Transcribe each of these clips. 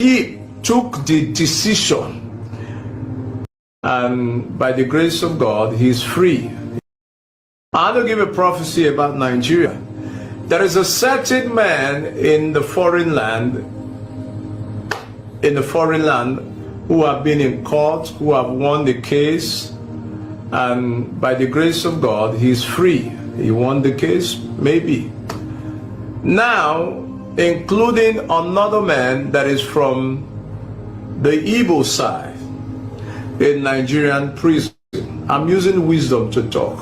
he took the decision, and by the grace of God, he's free. I want to give a prophecy about Nigeria. There is a certain man in the foreign land, who have been in court, who have won the case, and by the grace of God, he's free. He won the case, maybe. Now, including another man that is from the Igbo side, in Nigerian prison. I'm using wisdom to talk,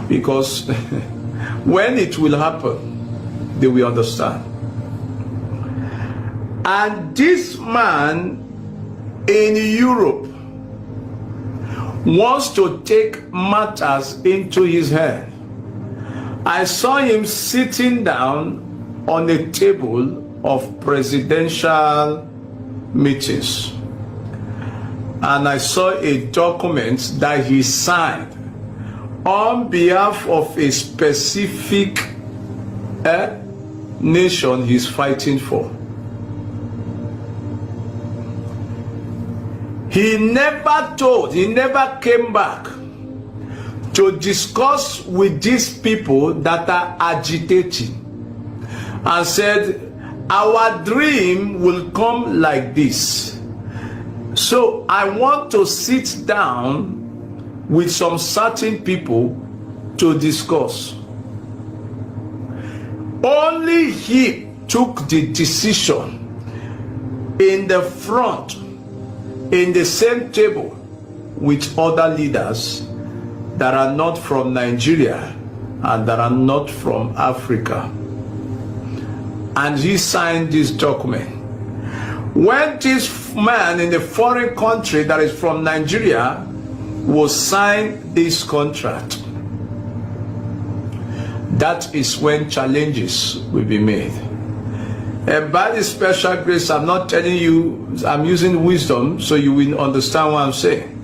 because when it will happen, they will understand. And this man in Europe wants to take matters into his hand. I saw him sitting down on a table of presidential meetings, and I saw a document that he signed on behalf of a specific nation he's fighting for. He never came back to discuss with these people that are agitating, and said, our dream will come like this. So I want to sit down with some certain people to discuss. Only he took the decision in the front, in the same table with other leaders that are not from Nigeria and that are not from Africa. And he signed this document. When this man in the foreign country that is from Nigeria will sign this contract, that is when challenges will be made. And by the special grace, I'm not telling you, I'm using wisdom so you will understand what I'm saying.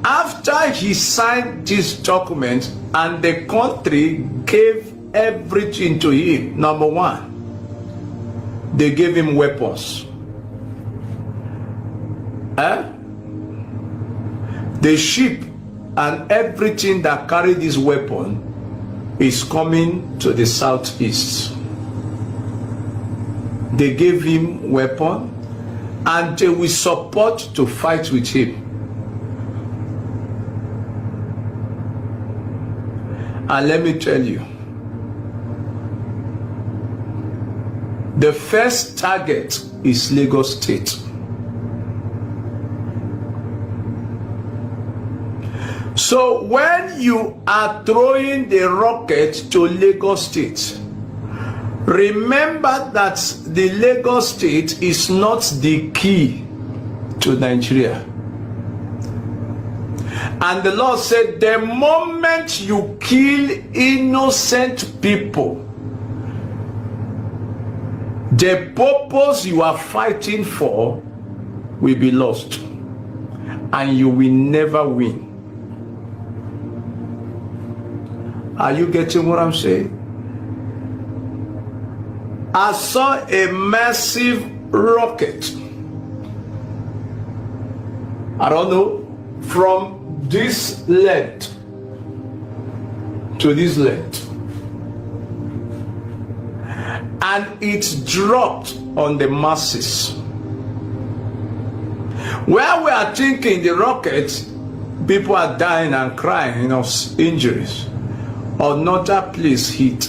After he signed this document and the country gave everything to him, number one, they gave him weapons. The ship and everything that carried this weapon is coming to the southeast. They gave him weapon and they will support to fight with him. And let me tell you, the first target is Lagos State. So when you are throwing the rocket to Lagos State, remember that the Lagos State is not the key to Nigeria. And the Lord said, the moment you kill innocent people, the purpose you are fighting for will be lost, and you will never win. Are you getting what I'm saying? I saw a massive rocket, I don't know, from this length to this length, and it dropped on the masses. Where we are thinking the rocket, people are dying and crying of injuries. Another place hit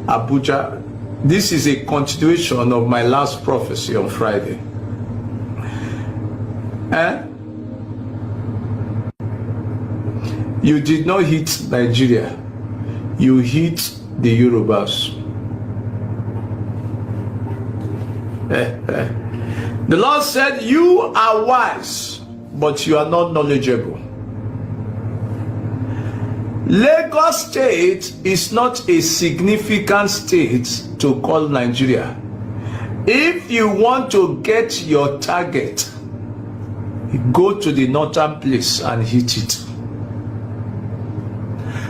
Abuja. This is a continuation of my last prophecy on Friday. You did not hit Nigeria, you hit the Yorubas. The Lord said, you are wise, but you are not knowledgeable. Lagos State is not a significant state to call Nigeria. If you want to get your target, go to the northern place and hit it.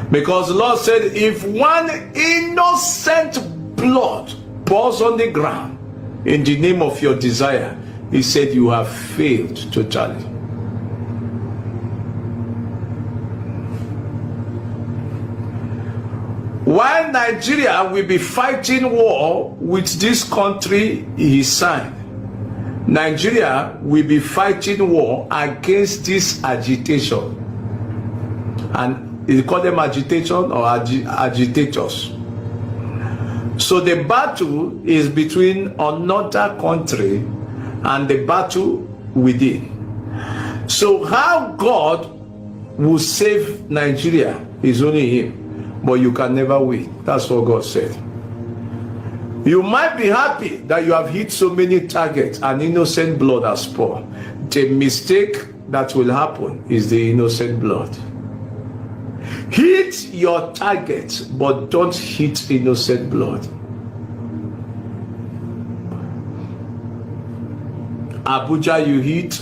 Because the Lord said, if one innocent blood pours on the ground, in the name of your desire, he said you have failed totally. While Nigeria will be fighting war with this country he signed, Nigeria will be fighting war against this agitation. And they call them agitation or agitators. So the battle is between another country and the battle within. So how God will save Nigeria is only him, but you can never win. That's what God said. You might be happy that you have hit so many targets and innocent blood has poured. The mistake that will happen is the innocent blood. Hit your target, but don't hit innocent blood. Abuja you hit,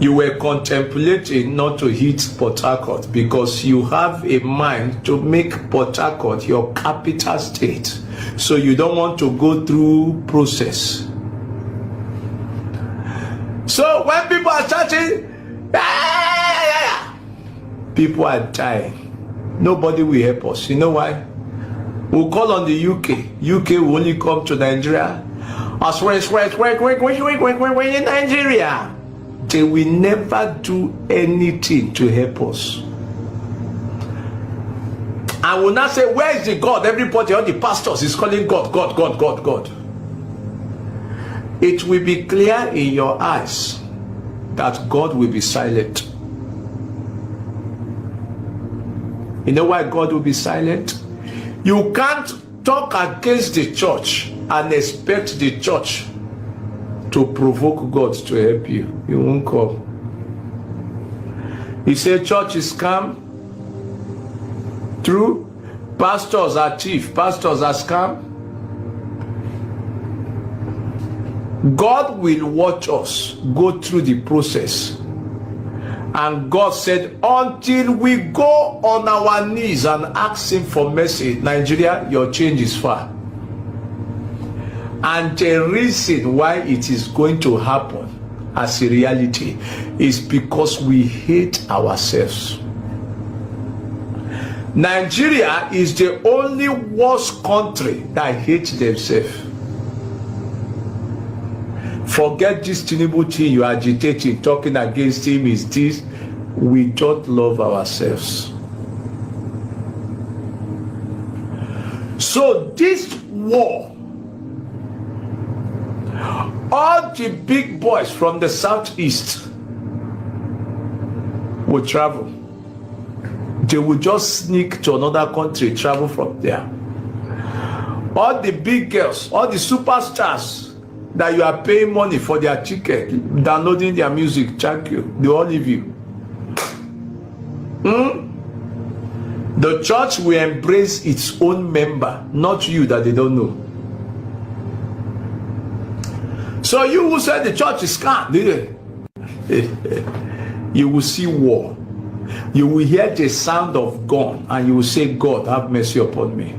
you were contemplating not to hit Port Harcourt because you have a mind to make Port Harcourt your capital state. So you don't want to go through process. So when people are chatting, people are dying. Nobody will help us. You know why? We'll call on the UK. UK will only come to Nigeria. In Nigeria. They will never do anything to help us. I will not say, where is the God? Everybody, all the pastors is calling God, God, God, God, God. It will be clear in your eyes that God will be silent. You know why God will be silent? You can't talk against the church and expect the church to provoke God to help you. You won't come. He said church is calm. True. Pastors are thief. Pastors are scam. God will watch us go through the process. And God said, until we go on our knees and ask him for mercy, Nigeria, your change is far. And the reason why it is going to happen as a reality is because we hate ourselves. Nigeria is the only worst country that hates themselves. Forget this Tinubu thing you are agitating, talking against him is this. We don't love ourselves. So this war, all the big boys from the southeast will travel. They will just sneak to another country, travel from there. All the big girls, all the superstars that you are paying money for their ticket, downloading their music, thank you, they all leave you. The church will embrace its own member, not you that they don't know. So you who said the church is calm, you will see war. You will hear the sound of gun and you will say, God, have mercy upon me.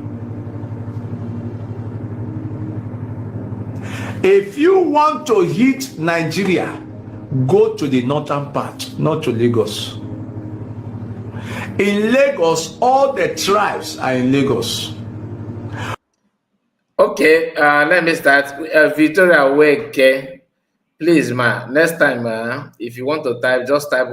If you want to hit Nigeria, go to the northern part, not to Lagos. In Lagos, all the tribes are in Lagos. Okay, let me start. Victoria Weke, please, ma. Next time, if you want to type, just type.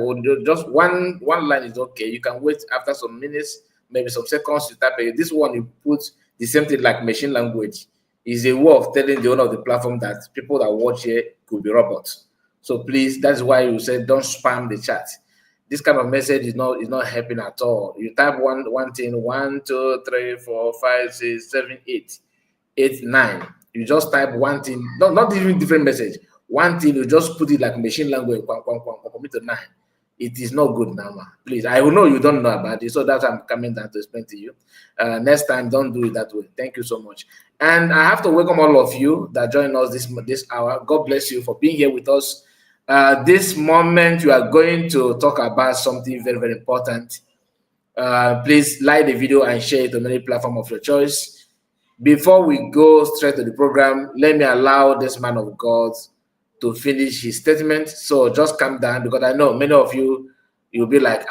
Just one line is okay. You can wait after some minutes, maybe some seconds to type it. This one you put the same thing like machine language. Is a way of telling the owner of the platform that people that watch here could be robots. So please, that's why you said don't spam the chat. This kind of message is not helping at all. You type one thing, 1, 2, 3, 4, 5, 6, 7, 8, 8, 9. You just type one thing, not even different message. One thing, you just put it like machine language, commit to 9. It is not good now, man. Please, I will know you don't know about it, so that's why I'm coming down to explain to you. Next time, don't do it that way. Thank you so much. And I have to welcome all of you that join us this hour. God bless you for being here with us. This moment, we are going to talk about something very, very important. Please like the video and share it on any platform of your choice. Before we go straight to the program, let me allow this man of God to finish his statement. So just calm down, because I know many of you, you'll be like,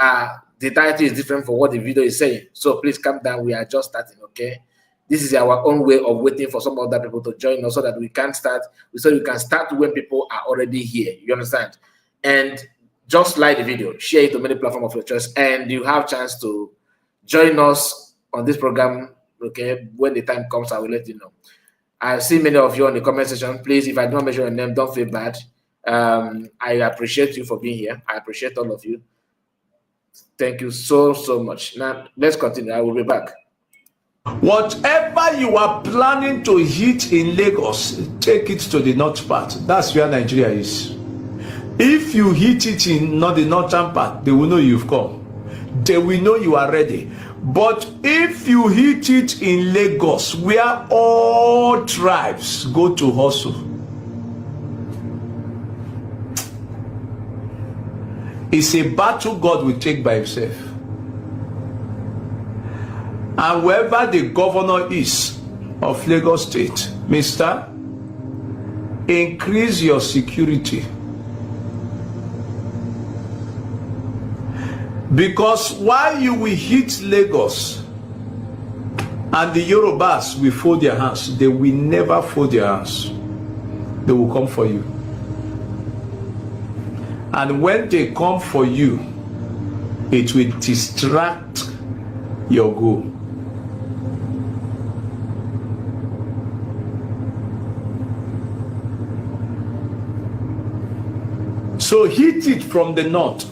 the title is different for what the video is saying. So please calm down. We are just starting, okay? This is our own way of waiting for some other people to join us so that we can start. So we can start when people are already here. You understand? And just like the video, share it to many platforms of your choice, and you have a chance to join us on this program. Okay, when the time comes, I will let you know. I see many of you on the comment section. Please, if I don't mention your name, don't feel bad. I appreciate you for being here. I appreciate all of you. Thank you so much. Now let's continue. I will be back. Whatever you are planning to hit in Lagos, take it to the north part. That's where Nigeria is. If you hit it in not the northern part, they will know you've come. They will know you are ready. But if you hit it in Lagos, where all tribes go to hustle, it's a battle God will take by himself. And wherever the governor is of Lagos State, mister, increase your security. Because while you will hit Lagos and the Yorubas will fold their hands, they will never fold their hands. They will come for you. And when they come for you, it will distract your goal. So hit it from the north.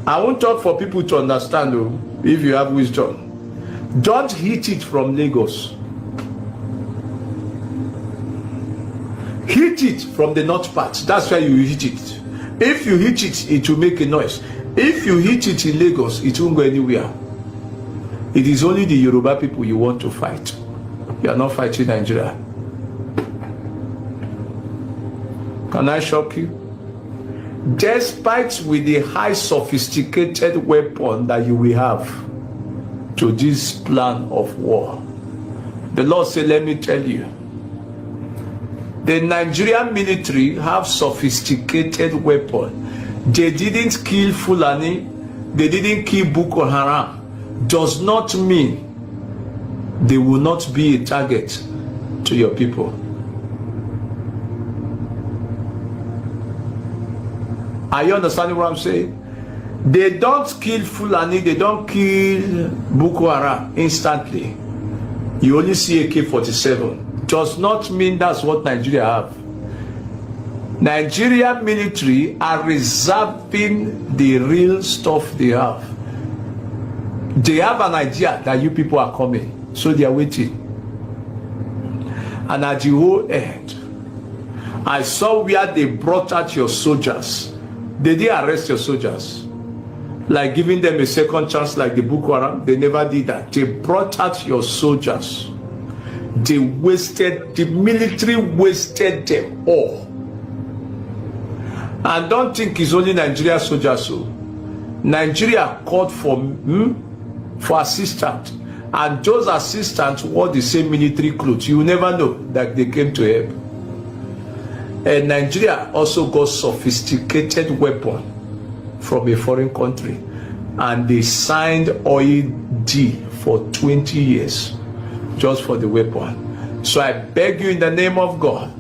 I won't talk for people to understand, though, if you have wisdom. Don't hit it from Lagos. Hit it from the north part. That's where you hit it. If you hit it, it will make a noise. If you hit it in Lagos, it won't go anywhere. It is only the Yoruba people you want to fight. You are not fighting Nigeria. Can I shock you? Despite with the high sophisticated weapon that you will have to this plan of war, the Lord said, let me tell you, the Nigerian military have sophisticated weapon. They didn't kill Fulani, they didn't kill Boko Haram. Does not mean they will not be a target to your people. Are you understanding what I'm saying? They don't kill Fulani, they don't kill Boko Haram instantly. You only see AK-47. Does not mean that's what Nigeria have. Nigerian military are reserving the real stuff they have. They have an idea that you people are coming, so they are waiting. And at the whole end, I saw where they brought out your soldiers. They did arrest your soldiers, like giving them a second chance like the Boko Haram. They never did that. They brought out your soldiers. They wasted, the military wasted them all. And don't think it's only Nigeria soldiers. So Nigeria called for assistance, and those assistants wore the same military clothes. You will never know that they came to help. And Nigeria also got sophisticated weapon from a foreign country, and they signed OED for 20 years just for the weapon. So I beg you in the name of God,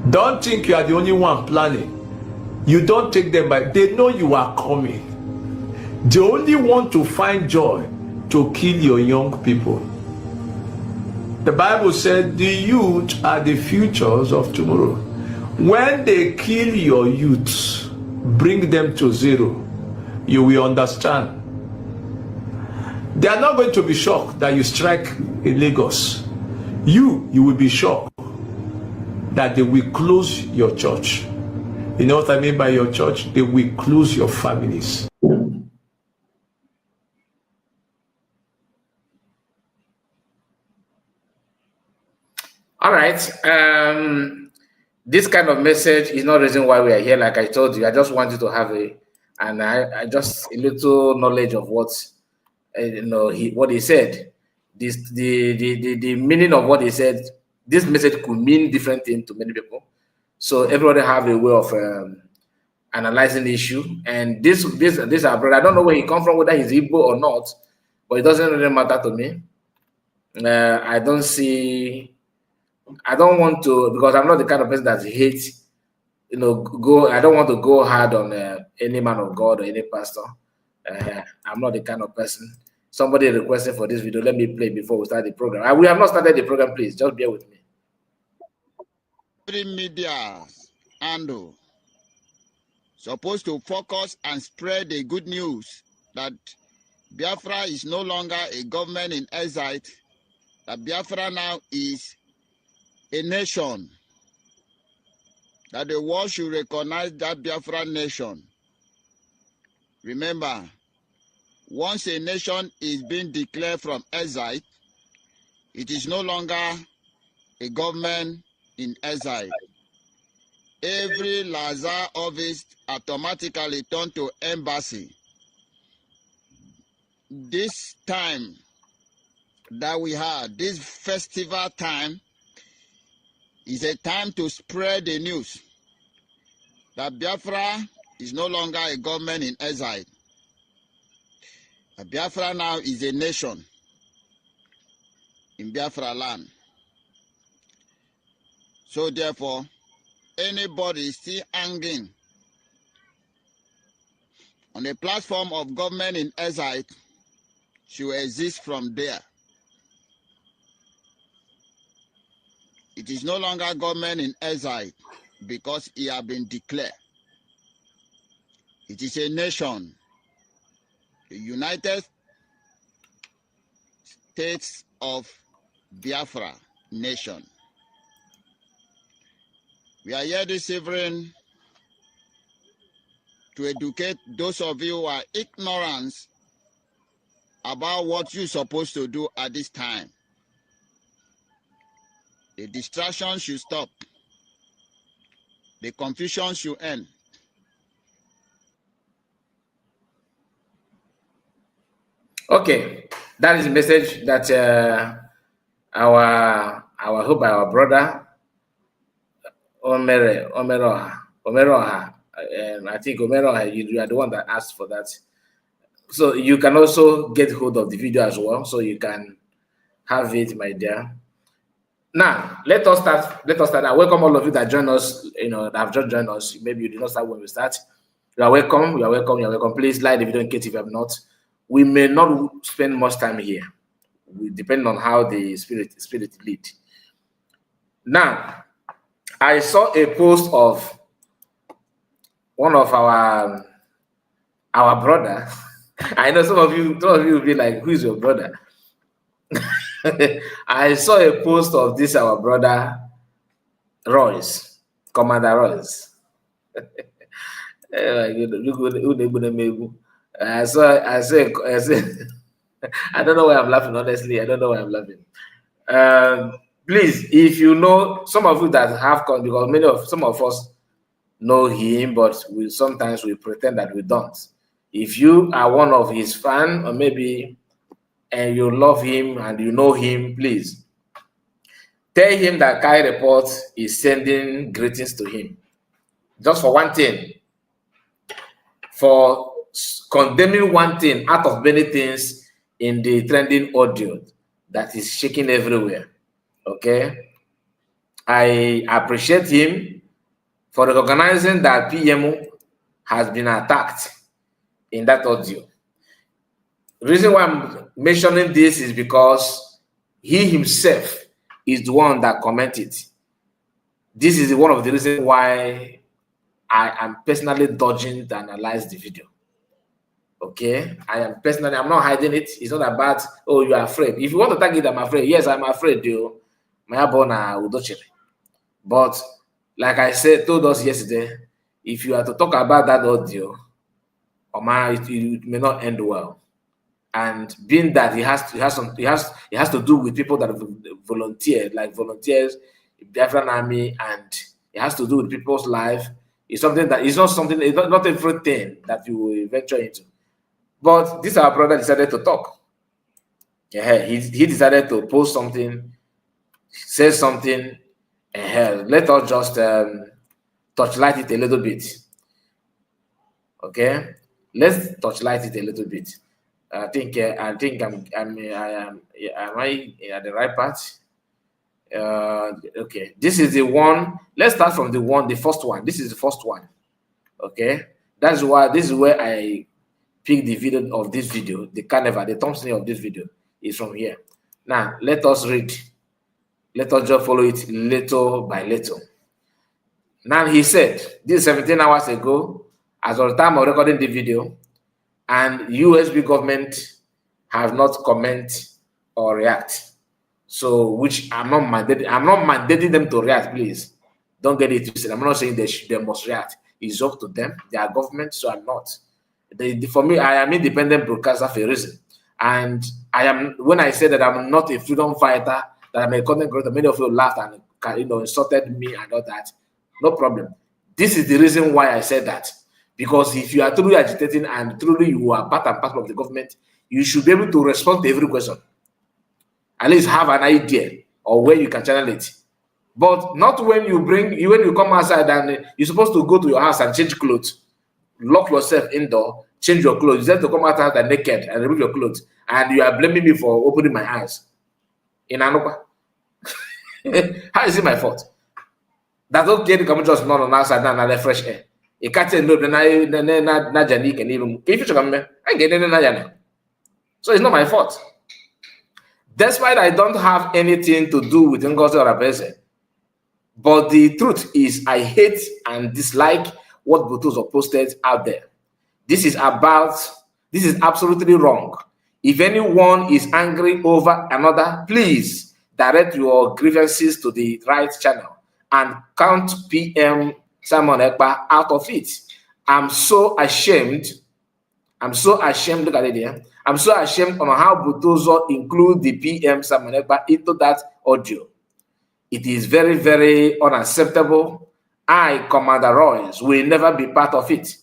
don't think you are the only one planning. You don't take them by, they know you are coming. They only want to find joy to kill your young people. The Bible said the youth are the futures of tomorrow. When they kill your youth, bring them to zero, you will understand. They are not going to be shocked that you strike in Lagos. You will be shocked that they will close your church. You know what I mean by your church? They will close your families. All right. This kind of message is not the reason why we are here. Like I told you, I just want you to have I just a little knowledge of what what he said. the meaning of what he said, this message could mean different things to many people. So everybody have a way of analyzing the issue. And this our brother, I don't know where he come from, whether he's Igbo or not, but it doesn't really matter to me. I don't want to, because I'm not the kind of person that hates, I don't want to go hard on any man of God or any pastor. I'm not the kind of person. Somebody requested for this video. Let me play before we start the program. We have not started the program, please. Just bear with me. Every media handle supposed to focus and spread the good news that Biafra is no longer a government in exile, that Biafra now is a nation, that the world should recognize that Biafra nation. Remember, once a nation is being declared from exile, it is no longer a government in exile. Every Lazar office automatically turned to embassy. This time that we had, this festival time, is a time to spread the news that Biafra is no longer a government in exile. Biafra now is a nation in Biafra land. So therefore, anybody still hanging on the platform of government in exile should exist from there. It is no longer government in exile because it has been declared. It is a nation, the United States of Biafra nation. We are here this evening to educate those of you who are ignorant about what you're supposed to do at this time. The distraction should stop. The confusion should end. Okay, that is the message that our brother Omeroha, and I think Omeroha, you are the one that asked for that. So you can also get hold of the video as well, so you can have it, my dear. Now let us start. I welcome all of you that join us. That have just joined us. Maybe you did not start when we start. You are welcome. You are welcome. You are welcome. Please like the video in case if you have not. We may not spend much time here. We depend on how the spirit lead. Now, I saw a post of one of our brother. I know some of you will be like, "Who is your brother?" I saw a post of this our brother Royce, Commander Royce. I say, I don't know why I'm laughing, honestly. I don't know why I'm laughing. Please, if you know, some of you that have come, because some of us know him, but sometimes we pretend that we don't. If you are one of his fans, or maybe and you love him and you know him, please tell him that Kai Report is sending greetings to him. Just for one thing, for condemning one thing out of many things in the trending audio that is shaking everywhere. Okay, I appreciate him for recognizing that PMO has been attacked in that audio. The reason why I'm mentioning this is because he himself is the one that commented. This is one of the reasons why I am personally dodging to analyze the video. Okay, I'm not hiding it. It's not about, oh, you are afraid. If you want to target, I'm afraid. Yes, I'm afraid, you. But like I told us yesterday, if you are to talk about that audio, it may not end well. And being that it has to do with people that volunteer, like volunteers, Biafran Army, and it has to do with people's life. It's something that it's not everything that you will venture into. But this our brother decided to talk. Yeah, he decided to post something, say something, and let us just touchlight it a little bit. Okay, let's touchlight it a little bit. I think am I at the right part? Okay, this is the one. Let's start from the first one. This is the first one. Okay, that's why this is where I pick the video of this video. The carnival, the thumbnail of this video is from here. Now let us read. Let us just follow it little by little. Now he said, this is 17 hours ago, as of the time of recording the video, and USB government have not comment or react. So, which I'm not mandating them to react, please. Don't get it twisted. I'm not saying they must react. It's up to them. They are government, so I'm not. For me, I am independent broadcaster for a reason. And I am, when I say that I'm not a freedom fighter, that I'm a content creator, many of you laughed and insulted me and all that. No problem. This is the reason why I said that. Because if you are truly agitating and truly you are part and parcel of the government, you should be able to respond to every question. At least have an idea or where you can channel it. But not when you come outside and you're supposed to go to your house and change clothes, lock yourself indoor, change your clothes. You have to come out and naked and remove your clothes. And you are blaming me for opening my eyes. In Anupa. How is it my fault? That's okay to come just not on outside and let fresh air. You can't say no, na Jani can even if you come I get it. So it's not my fault. Despite I don't have anything to do with Ngozi Orabeze. But the truth is, I hate and dislike what Butuzor posted out there. This is absolutely wrong. If anyone is angry over another, please direct your grievances to the right channel and count PM Simon Ekpa out of it. I'm so ashamed. Look at it here. I'm so ashamed on how Butuzor include the PM Simon Ekpa into that audio. It is very, very unacceptable. I, Commander Royce, will never be part of it.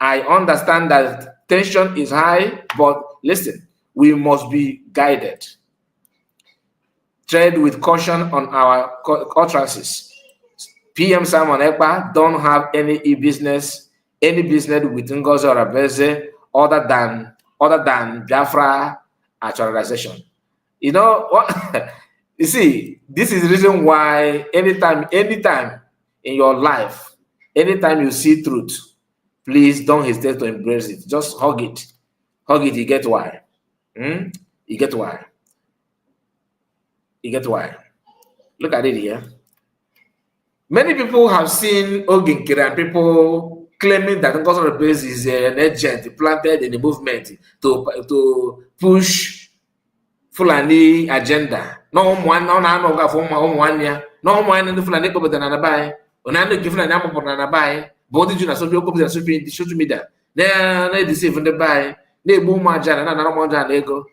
I understand that tension is high, but listen, we must be guided. Tread with caution on our utterances. PM Simon Ekpa don't have any business with Ngozi Orabeze other than Biafra actualization. You know what? You see, this is the reason why anytime in your life, anytime you see truth, please don't hesitate to embrace it. Just hug it. Hug it, you get why. You get why. You get why. Look at it here. Many people have seen Oginkiri and people claiming that Ngozi Orabeze is an agent planted in the movement to push Fulani agenda. No one, no one, ya. No one in the Fulani people than Anabai. Onano give an ample on Anabai. Body Juna so you copy the social media. They deceive the buy. They boom my jan and another one jan ego.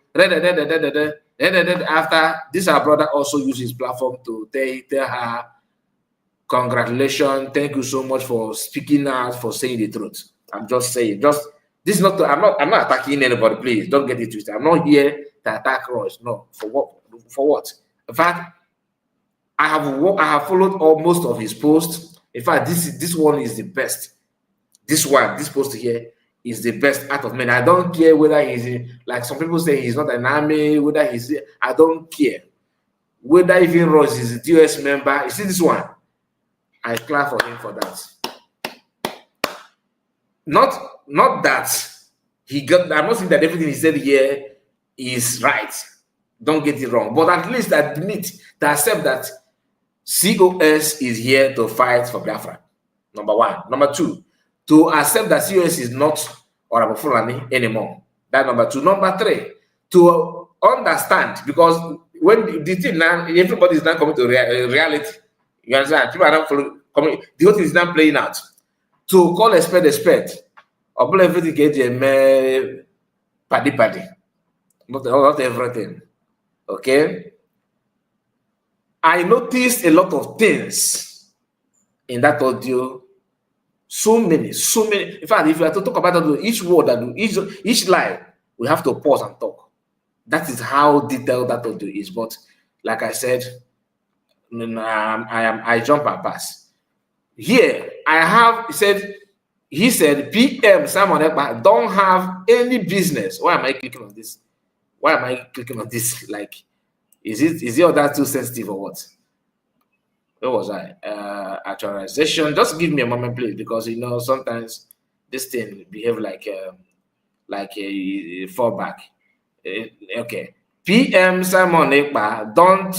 After this, our brother also uses his platform to tell her, congratulations, thank you so much for speaking out, for saying the truth. I'm just saying, this is not. I'm not attacking anybody. Please don't get it twisted. I'm not here to attack Royce. No, for what? For what? In fact, I have followed most of his posts. In fact, this one is the best. This post here is the best out of many. I don't care whether he's like some people say he's not an army. Whether I don't care. Whether even Royce is a DOS member. You see this one. I clap for him for that. Not that he got. I'm not saying that everything he said here is right. Don't get it wrong. But at least admit to accept that COS is here to fight for Biafra. Number one. Number two, to accept that COS is not Orabo Fulani anymore. That number two. Number three, to understand, because when the thing now, everybody is now coming to reality. You understand? People are not coming. The whole thing is now playing out. To call a spade, or play everything get a paddy. Not everything. Okay? I noticed a lot of things in that audio. So many. In fact, if you have to talk about each word, each line, we have to pause and talk. That is how detailed that audio is. But like I said, I jump and pass. Here I have he said PM Simon Ekpa don't have any business. Why am I clicking on this? Why am I clicking on this? Like, is it all that too sensitive or what? Where was I? Actualization. Just give me a moment, please, because sometimes this thing behave like a fallback. Okay. PM Simon Ekpa don't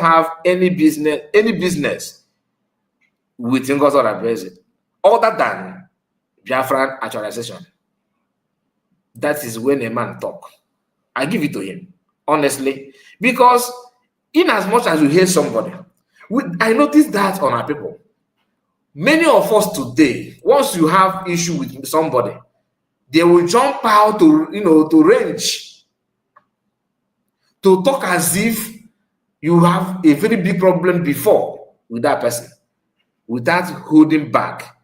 have any business with Ngozi Orebeze other than Biafran actualization. That is when a man talk. I give it to him, honestly, because in as much as you hate somebody, I noticed that on our people. Many of us today, once you have issue with somebody, they will jump out to range, to talk as if you have a very big problem before with that person, without holding back,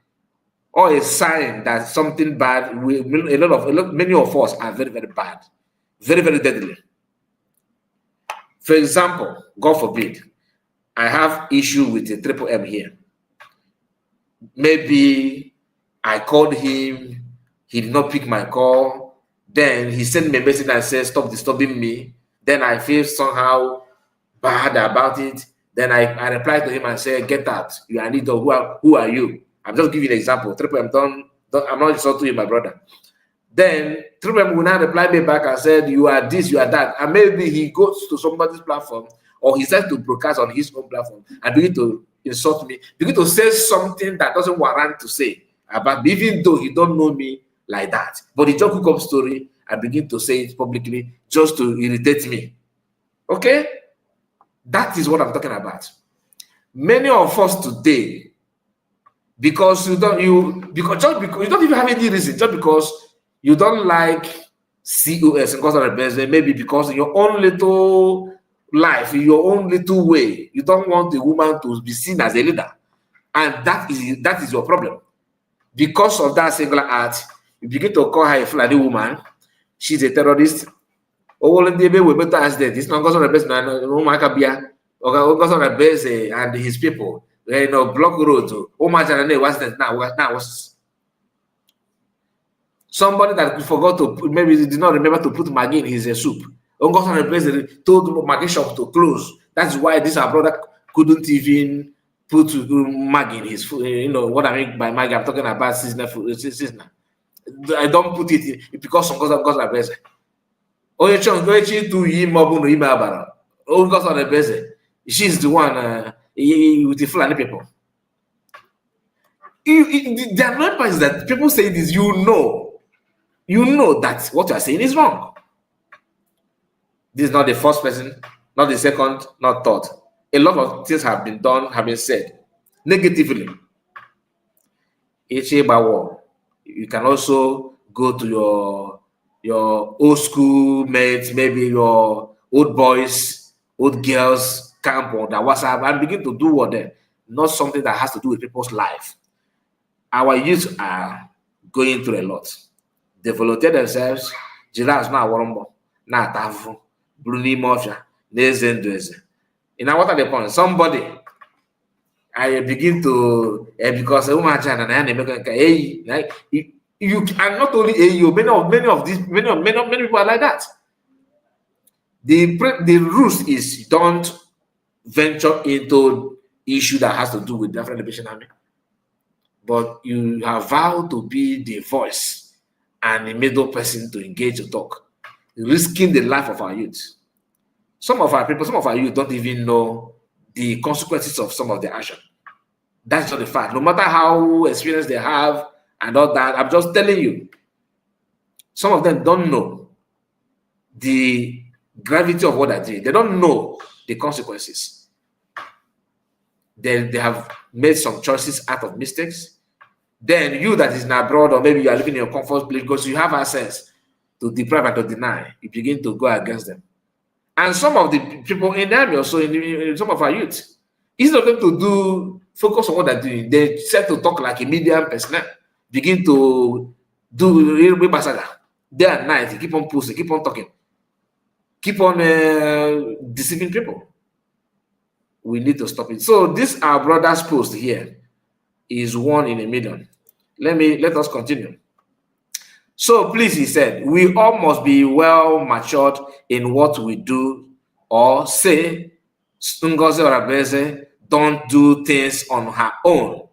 or a sign that something bad. Many of us are very, very bad, very, very deadly. For example, God forbid, I have issue with a triple M here. Maybe I called him, he did not pick my call. Then he sent me a message and said, "Stop disturbing me." Then I feel somehow bad about it. Then I replied to him and said, "Get out. You are need of who are you?" I'm just giving you an example. Triple M, I'm not insulting you, my brother. Then Triple M will now reply me back and said, "You are this, you are that." And maybe he goes to somebody's platform, or he starts to broadcast on his own platform and begin to insult me, begin to say something that doesn't warrant to say about me, even though he don't know me like that. But he just cook up story and begin to say it publicly just to irritate me. Okay? That is what I'm talking about. Many of us today, because you don't even have any reason, just because you don't like COS and maybe because in your own little life, in your own little way, you don't want a woman to be seen as a leader, and that is your problem. Because of that singular act, you begin to call her a Fulani woman. She's a terrorist. It's not and his people, block roads. Somebody that forgot to maybe did not remember to put Maggi in his soup. Told Maggi shop to close. That's why this our brother couldn't even put Maggi in his food. What I mean by Maggi, I'm talking about seasonal food. I don't put it in because of Beze. She's the one with the Fulani people. The annoying part is that people say this, you know that what you are saying is wrong. This is not the first person, not the second, not third. A lot of things have been done, have been said negatively. You can also go to your old school mates, maybe your old boys, old girls camp on that WhatsApp and begin to do what then. Not something that has to do with people's life. Our youth are going through a lot. They volunteer themselves. Giraffes now warumbo, na tafu, Bruni Mafia, Nezendreze. What are the points? Somebody I begin to because a woman you and not only you, many people are like that. The rules is don't venture into issue that has to do with Biafra Liberation Army, but you have vowed to be the voice and the middle person to engage to talk, risking the life of our youth. Some of our people, some of our youth don't even know the consequences of some of their action. That's not the fact. No matter how experienced they have and all that, I'm just telling you, some of them don't know the gravity of what they did. They don't know the consequences. They have made some choices out of mistakes. Then you that is in abroad, or maybe you are living in your comfort place because you have access to deprive and to deny, you begin to go against them. And some of the people in the army also, in some of our youth, instead of them to focus on what they're doing, they set to talk like a medium person, begin to do real massacre day and night, keep on posting, keep on talking. keep on deceiving people. We need to stop it. So this our brother's post here is 1 in a million. Let us continue. So please, he said, we all must be well matured in what we do or say. Ngozi Orabeze don't do things on her own.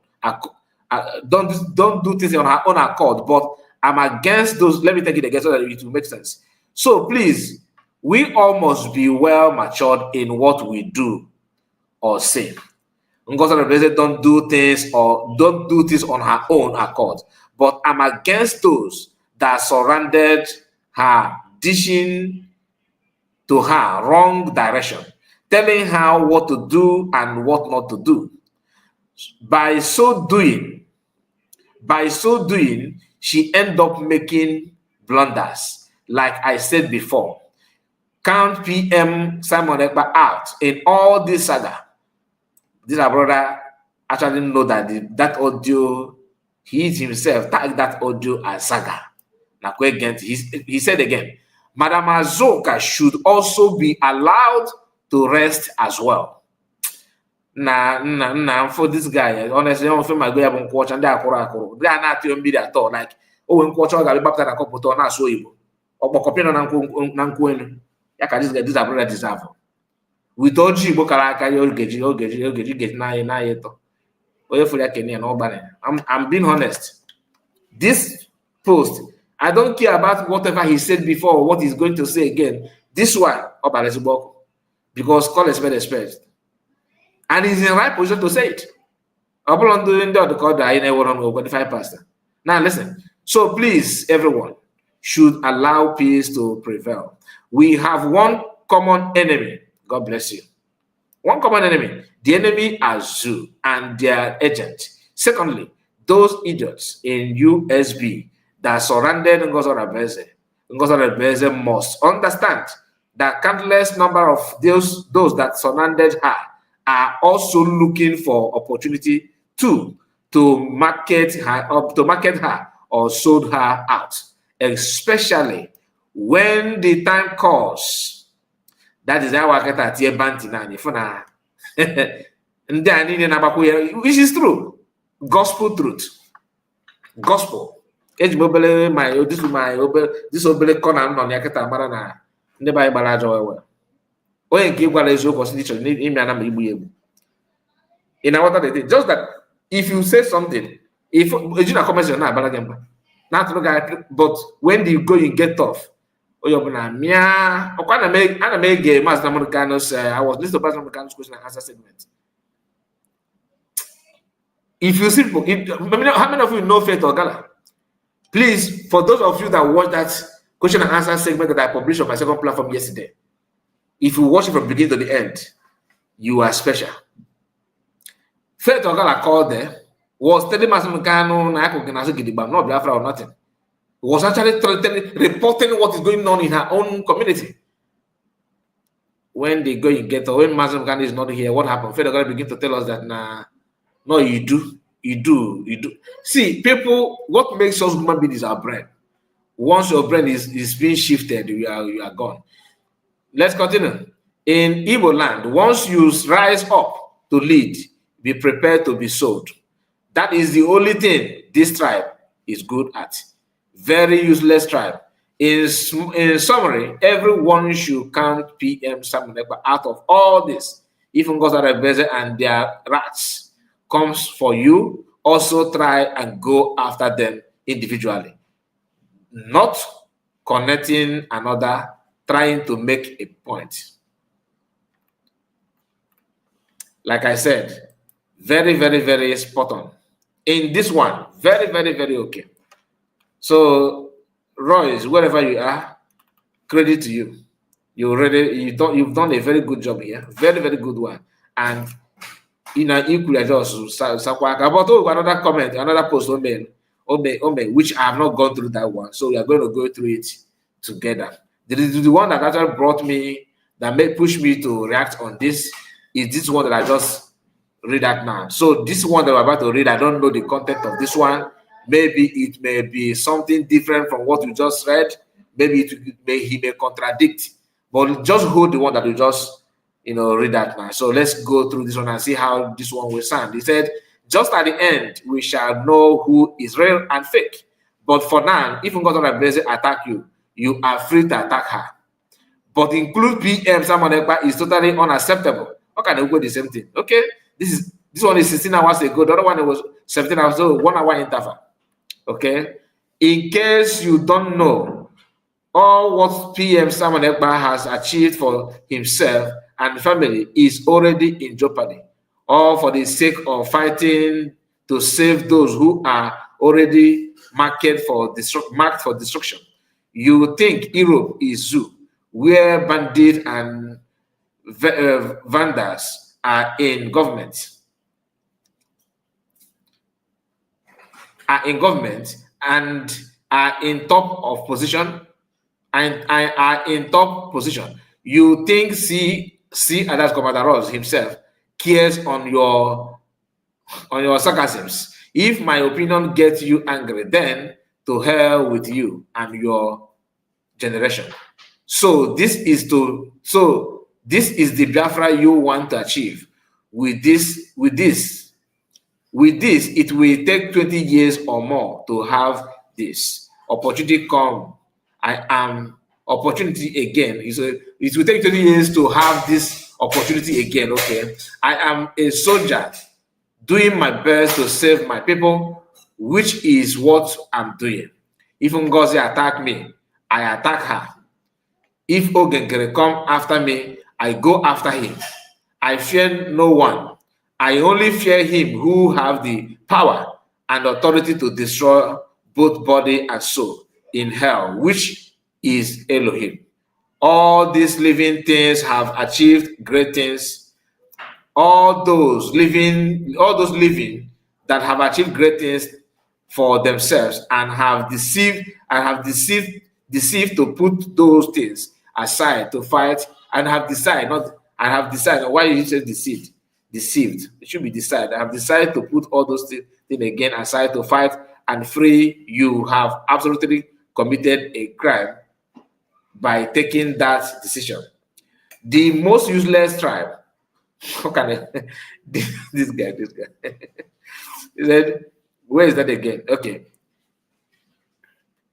Don't do things on her own accord. But I'm against those. Let me take it again so that it will make sense. So please, we all must be well matured in what we do or say. Ngozi Orabeze don't do things on her own accord. But I'm against those that surrounded her, dishing to her wrong direction, telling her what to do and what not to do. By so doing, she ended up making blunders. Like I said before, count PM Simon Ekpa out in all this saga. This brother actually didn't know that that audio, he himself tagged that audio as saga. He said again, Madam Azoka should also be allowed to rest as well. For this guy, honestly, I don't feel my way up watch and they are not even be at all. Like, when watch all got baptized a couple to not so evil. Or copying on Nanquin. Yaka this guy, this brother deserve. We told you, Bokaraka, you'll get nine. I'm being honest. This post, I don't care about whatever he said before or what he's going to say again. This one, because call is very expert. And he's in the right position to say it. Now listen. So please, everyone should allow peace to prevail. We have one common enemy. God bless you. One common enemy. The enemy Azu and their agent. Secondly, those idiots in USB that surrounded Ngozi Orabeze. Ngozi Orabeze must understand that countless number of those that surrounded her are also looking for opportunity to market her or sold her out, especially when the time calls. That is how I get at here banting which is true. Gospel truth. Gospel. This obele corner no yaketa mara na ndị ba gbara ajọ wewe. Onye nke gwara eziokwu si dicho ni imi ana igbu egbu. In what they did, just that if you say something, if you na comment na abara gemba. But when you go you get tough. Oyobuna mia okwa na me game as na Americanos I was listening to Pastor Americanos question and answer segment. If you see, how many of you know Faith Ogala? Please, for those of you that watch that question and answer segment that I published on my second platform yesterday, if you watch it from beginning to the end, you are special. Faith Ogala called there, was telling Masamukano, not Biafra or nothing. Was actually reporting what is going on in her own community. When they go and get, or when Masamukano is not here, what happened? Faith Ogala begin to tell us that, no, you do. See, people, what makes us human beings is our brain. Once your brain is being shifted, you are gone. Let's continue. In Igbo land, once you rise up to lead, be prepared to be sold. That is the only thing this tribe is good at. Very useless tribe. In summary, everyone should count PM Simon Ekpa out of all this. Even Ngozi Orabeze and their rats comes for you, also try and go after them individually. Not connecting another, trying to make a point. Like I said, very, very, very spot on. In this one, very, very, very okay. So, Royce, wherever you are, credit to you. You've done a very good job here. Very, very good one. And equally just about another comment, another post which I have not gone through that one. So we are going to go through it together. The one that actually brought me, that push me to react on this, is this one that I just read out now. So this one that we're about to read, I don't know the content of this one. Maybe it may be something different from what you just read. Maybe he may contradict. But just hold the one that you just, read that now. So let's go through this one and see how this one will sound. He said, just at the end, we shall know who is real and fake. But for now, if Ngozi Blessing attack you, you are free to attack her. But include PM Simon Ekpa is totally unacceptable. How can they go the same thing? Okay, this one is 16 hours ago. The other one was 17 hours ago, 1 hour interval. Okay, in case you don't know, all what PM Simon Ekpa has achieved for himself and family is already in jeopardy, all for the sake of fighting to save those who are already marked for destruction. You think Europe is zoo, where bandits and vandals are in government, and are in top of position, and are in top position. You think see Adas Commander Ross himself cares on your sarcasms. If my opinion gets you angry, then to hell with you and your generation. So this is the Biafra you want to achieve. With this, it will take 20 years or more to have this opportunity come. I am opportunity again. It will take 20 years to have this opportunity again. Okay, I am a soldier doing my best to save my people, which is what I'm doing. If Ngozi attack me, I attack her. If Ogengere come after me, I go after him. I fear no one. I only fear him who have the power and authority to destroy both body and soul in hell, which is Elohim. All these living things have achieved great things. All those living that have achieved great things for themselves and have deceived to put those things aside to fight, and have decided why you say deceived. It should be decided. I have decided to put all those things again aside to fight and free. You have absolutely committed a crime by taking that decision. The most useless tribe. How can I? This guy. He said, where is that again? Okay.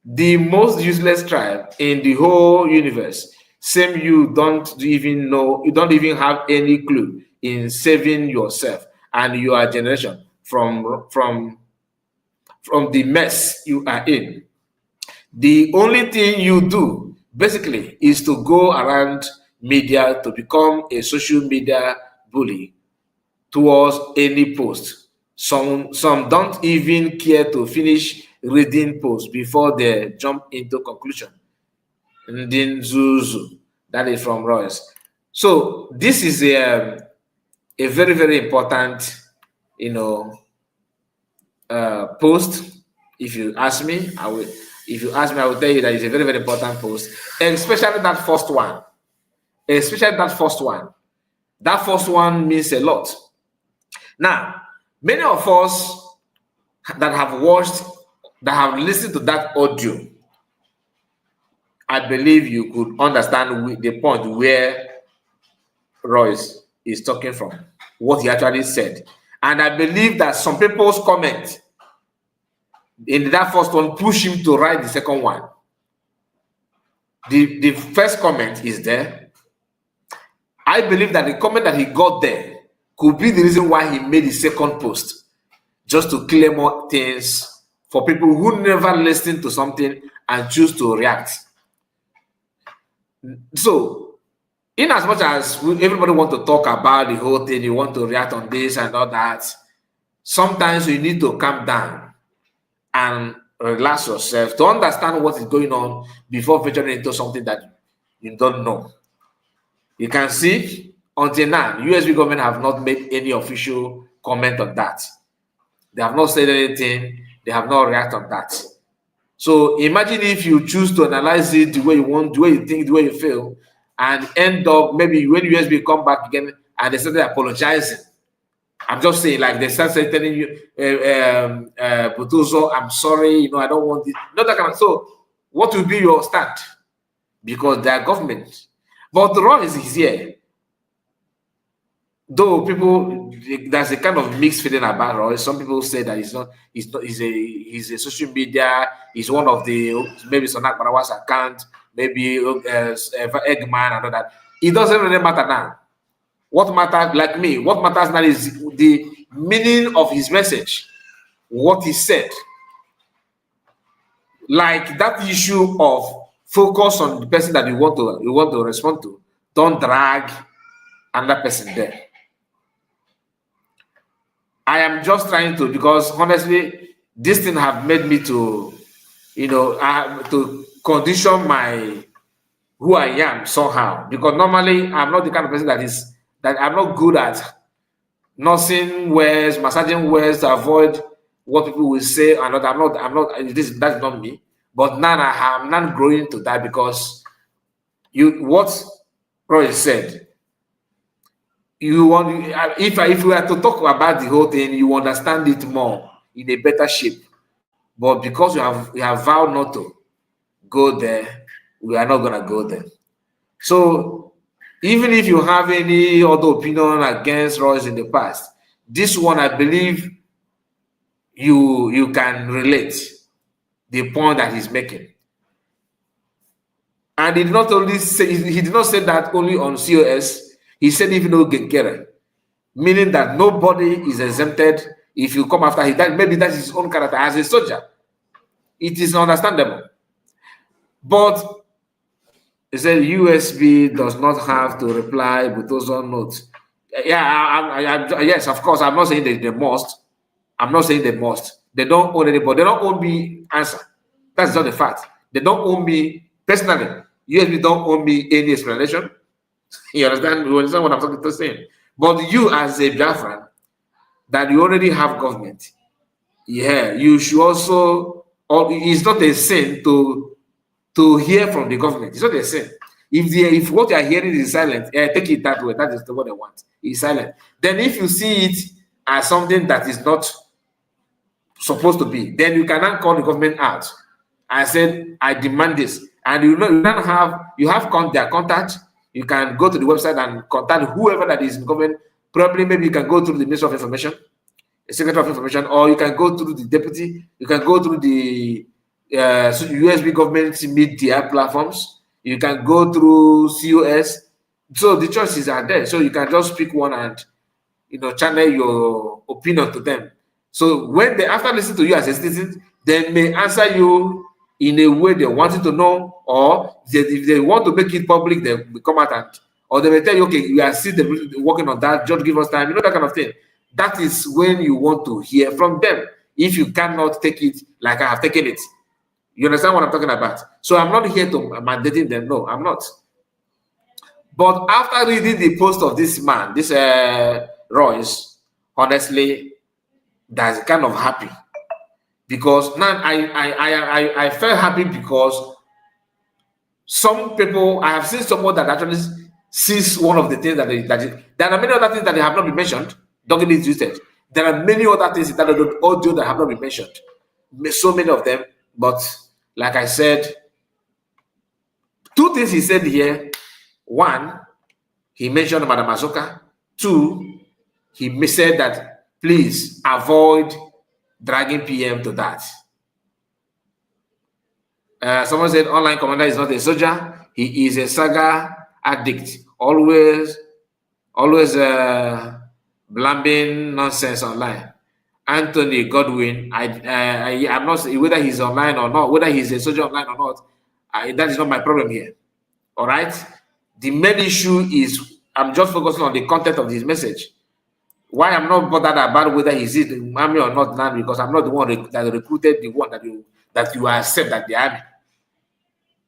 The most useless tribe in the whole universe. Same, you don't even know, you don't even have any clue in saving yourself and your generation from the mess you are in. The only thing you do basically is to go around media to become a social media bully towards any post. Some don't even care to finish reading posts before they jump into conclusion. Ndin Zuzu, that is from Royce. So this is a very, very important, post. If you ask me, I will tell you that it's a very, very important post, and especially that first one. That first one means a lot. Now, many of us that have watched, that have listened to that audio, I believe you could understand the point where Royce is talking from, what he actually said. And I believe that some people's comment in that first one push him to write the second one. The first comment is there. I believe that the comment that he got there could be the reason why he made the second post, just to clear more things for people who never listen to something and choose to react. So, in as much as everybody want to talk about the whole thing, you want to react on this and all that, sometimes you need to calm down and relax yourself to understand what is going on before venturing into something that you don't know. You can see, until now, USB government have not made any official comment on that. They have not said anything. They have not reacted on that. So imagine if you choose to analyze it the way you want, the way you think, the way you feel, and end up maybe when USB come back again and they started apologizing. I'm just saying, like they start telling you, Butuzor, I'm sorry, I don't want this. Not that kind of. So what will be your stand? Because they are government. But the wrong is here. Though people, there's a kind of mixed feeling about Roy. Some people say that he's a social media, he's one of the, maybe Sonak Barawa's account, maybe Eggman and all that. It doesn't really matter now. What matters, like me, what matters now is the meaning of his message, what he said. Like that issue of focus on the person that you want to respond to. Don't drag another person there. I am just trying to, because honestly, this thing have made me to, to condition my who I am somehow. Because normally I'm not the kind of person that I'm not good at nursing words, massaging words to avoid what people will say. And that's not me. But now I'm not growing to that, because what Roy said. If we are to talk about the whole thing, you understand it more in a better shape. But because we have vowed not to go there, we are not gonna go there. So even if you have any other opinion against Royce in the past, this one I believe you can relate the point that he's making. And he did not say that only on COS. He said even though Genkere, meaning that nobody is exempted if you come after him. Maybe that's his own character as a soldier. It is understandable. But he said USB does not have to reply Butuzor note. Yeah, yes, of course. I'm not saying they must. I'm not saying they must. They don't own anybody. They don't own me answer. That's not the fact. They don't own me personally. USB don't own me any explanation. You understand? You understand what I'm talking to saying? But you as a Biafran, that you already have government, yeah, you should also, or it's not a sin to hear from the government. It's not a sin. If what you are hearing is silent, take it that way. That is what they want. It's silent. Then if you see it as something that is not supposed to be, then you cannot call the government out. I said, I demand this. And you have their contact. You can go to the website and contact whoever that is in government. Probably maybe you can go through the Ministry of Information, the Secretary of Information, or you can go through the deputy. You can go through the USB government media platforms. You can go through COS. So the choices are there. So you can just pick one and channel your opinion to them. So when after listening to you as a citizen, they may answer you in a way they want you to know, or if they want to make it public, they will come out or they may tell you, okay, we are still working on that, just give us time, that kind of thing. That is when you want to hear from them. If you cannot take it like I have taken it. You understand what I'm talking about? So I'm not here to mandating them. No, I'm not. But after reading the post of this man, this Royce, honestly, that's kind of happy. Because now I felt happy because some people, I have seen someone that actually sees one of the things that there are many other things that have not been mentioned. Don't get it twisted. There are many other things that are the audio that have not been mentioned. So many of them. But like I said, two things he said here. One, he mentioned Madam Azoka. Two, he said that please avoid dragging PM to that. Someone said online commander is not a soldier. He is a saga addict. Always blabbing nonsense online. Anthony Godwin, I'm not whether he's online or not, whether he's a soldier online or not. That is not my problem here. All right. The main issue is I'm just focusing on the content of his message. Why I'm not bothered about whether he's in the army or not now, because I'm not the one that recruited the one that you accept that the army.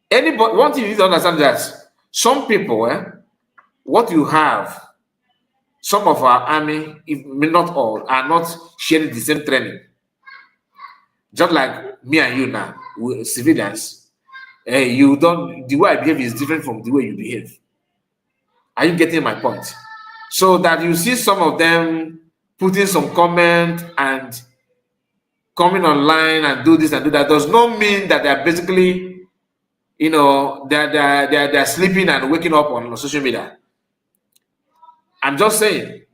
Anybody, one thing you need to understand that some people, what you have, some of our army, if not all, are not sharing the same training. Just like me and you now, civilians, you don't. The way I behave is different from the way you behave. Are you getting my point? So that you see some of them putting some comment and coming online and do this and do that does not mean that they are basically, you know, they're sleeping and waking up on social media. I'm just saying.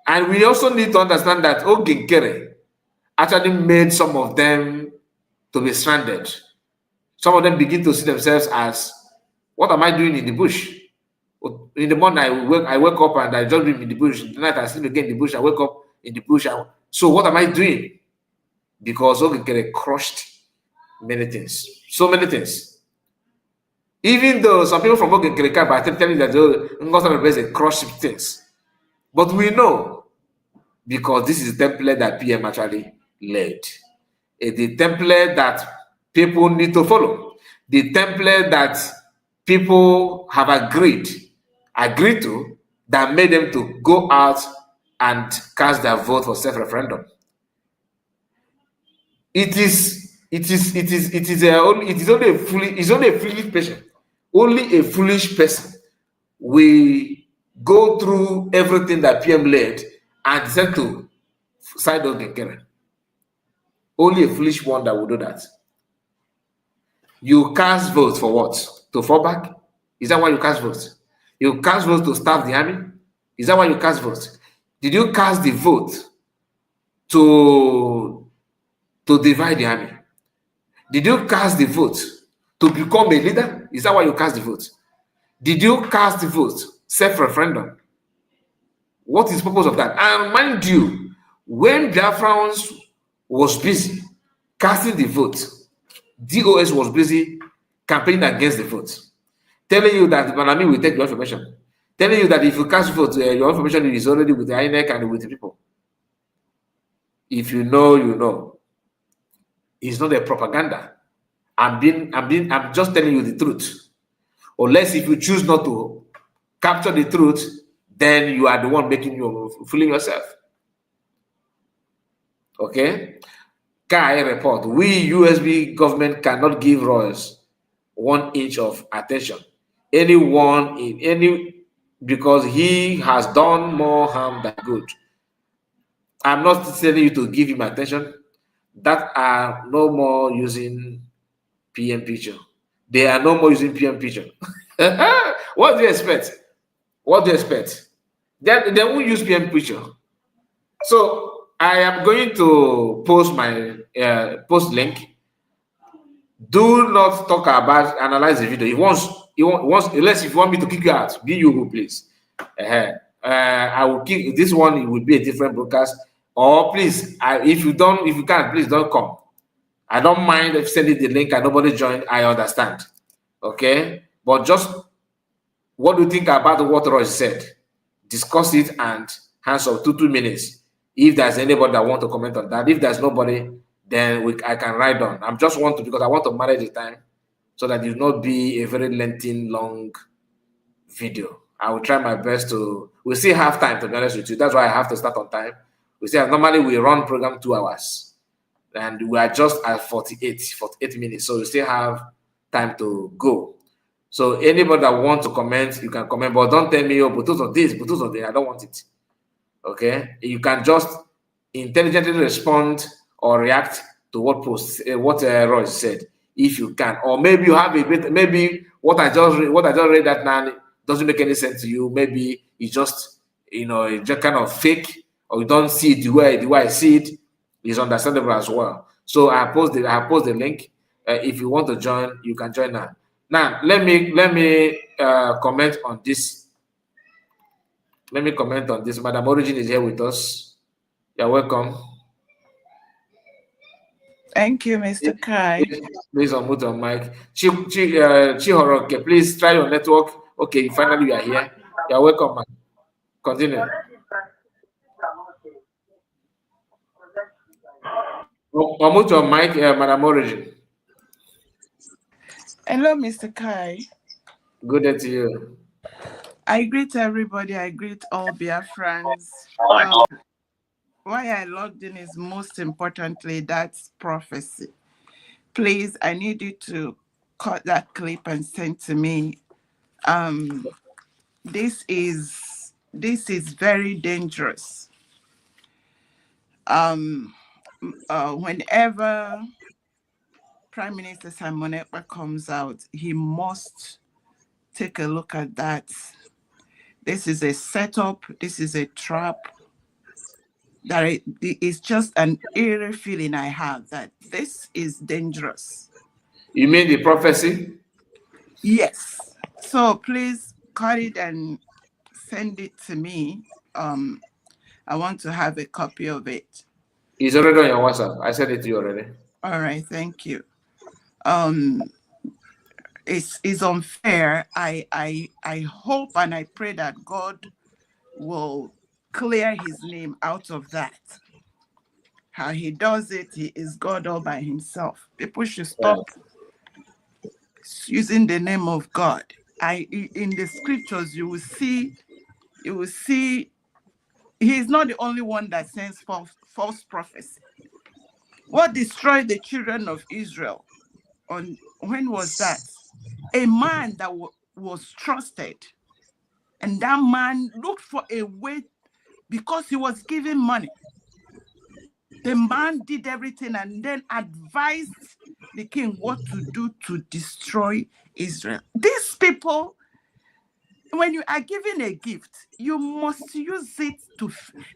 And we also need to understand that Oginkere actually made some of them to be stranded. Some of them begin to see themselves as, what am I doing in the bush? In the morning, I wake up and I just be in the bush. In the night, I sleep again in the bush. I wake up in the bush. So what am I doing? Because Oginkere crushed many things. So many things. Even though some people from Oginkere are telling that Ngozi represents crushed things. But we know, because this is the template that PM actually led. It's the template that people need to follow. The template that people have agreed to, that made them to go out and cast their vote for self-referendum. It is only a foolish person. Only a foolish person will go through everything that PM led and decide to side on the Karen. Only a foolish one that will do that. You cast votes for what? To fall back? Is that why you cast votes? You cast votes to starve the army? Is that why you cast votes? Did you cast the vote to divide the army? Did you cast the vote to become a leader? Is that why you cast the vote? Did you cast the vote self-referendum? What is the purpose of that? And mind you, when Biafrans was busy casting the vote, DOS was busy campaigning against the vote, telling you that Banami will take your information, telling you that if you cast vote, your information is already with the INEC and with the people. If you know, you know. It's not a propaganda. I'm just telling you the truth. Unless if you choose not to capture the truth, then you are the one making you fooling yourself. Okay? KI report. We USB government cannot give Royals 1 inch of attention. Anyone in any, because he has done more harm than good. I'm not telling you to give him attention. That are no more using PM picture. They are no more using PM picture. What do you expect? What do you expect? They won't use PM picture. So I am going to post my post link. Do not talk about analyze the video. He wants unless if you want me to kick you out, be you please. I will kick this one. It will be a different broadcast. Or please, if you can't, please don't come. I don't mind if sending the link and nobody joined. I understand. Okay, but just what do you think about what Royce said? Discuss it and hands up 2 minutes. If there's anybody that want to comment on that, if there's nobody, then I can write on. Because I want to manage the time so that it will not be a very lengthy, long video. I will try my best to. We still have time, to be honest with you. That's why I have to start on time. Normally we run program 2 hours, and we are just at 48 minutes, so we still have time to go. So anybody that wants to comment, you can comment, but don't tell me, oh, Butuzor this, Butuzor that. I don't want it. Okay, you can just intelligently respond or react to what Royce said, if you can, or maybe you have a bit. Maybe what I just read that now doesn't make any sense to you. Maybe it's just it's just kind of fake, or you don't see it the way I see it. Is understandable as well. So I post the link. If you want to join, you can join now. Now let me comment on this. Let me comment on this. Madam Origin is here with us. You're welcome. Thank you, Mr. Kai. Please unmute your mic. Chihoroke, please try your network. Okay, finally you are here. You're welcome, man. Continue. Unmute your mic, Madam Origin. Hello, Mr. Kai. Good day to you. I greet everybody. I greet all Biafrans. Why I logged in is most importantly, that's prophecy. Please, I need you to cut that clip and send to me. This is very dangerous. Whenever Prime Minister Simon Ekpa comes out, he must take a look at that. This is a setup. This is a trap. That it's just an eerie feeling I have that this is dangerous. You mean the prophecy? Yes. So please cut it and send it to me. I want to have a copy of it. It's already on your WhatsApp. I sent it to you already. All right, thank you. It's unfair. I hope and I pray that God will clear his name out of that. How he does it, he is God all by himself. People should stop using the name of God. In the scriptures, you will see he is not the only one that sends false prophecy. What destroyed the children of Israel? When was that? A man that was trusted, and that man looked for a way because he was given money. The man did everything and then advised the king what to do to destroy Israel. These people, when you are given a gift, you must use it to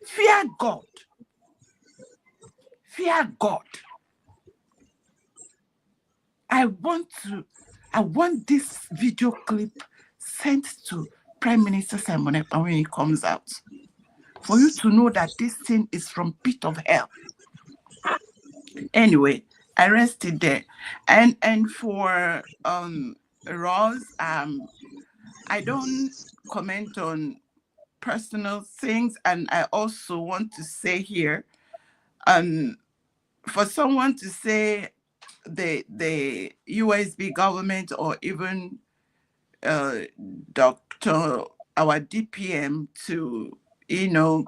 fear God. Fear God. I want this video clip sent to Prime Minister Simon Ekpa when he comes out, for you to know that this thing is from pit of hell. Anyway, I rested there. And for Ross, I don't comment on personal things, and I also want to say here, for someone to say the USB government or even Dr. our DPM to,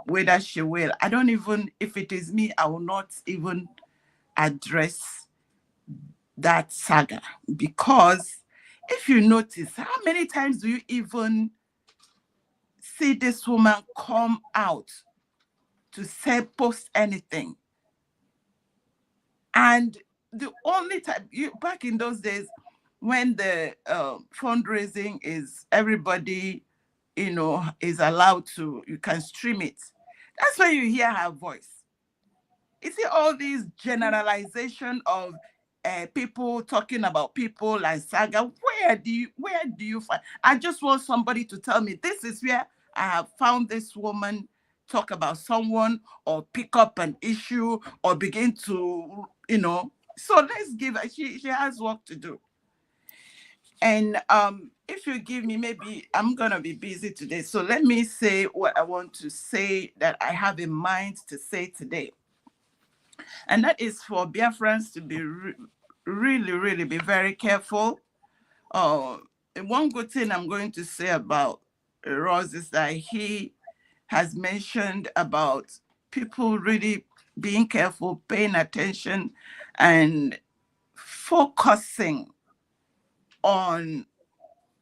whether she will, I don't even, if it is me, I will not even address that saga, because if you notice, how many times do you even see this woman come out to say, post anything? And the only time, back in those days when the fundraising is everybody, is allowed to, you can stream it. That's when you hear her voice. You see all these generalization of people talking about people like saga. Where do you find? I just want somebody to tell me this is where I have found this woman talk about someone or pick up an issue or begin to, So let's give her. She has work to do. And if you give me, maybe I'm gonna be busy today. So let me say what I want to say that I have in mind to say today. And that is for Biafrans to be really, really be very careful. One good thing I'm going to say about Ross is that he has mentioned about people really being careful, paying attention, and focusing on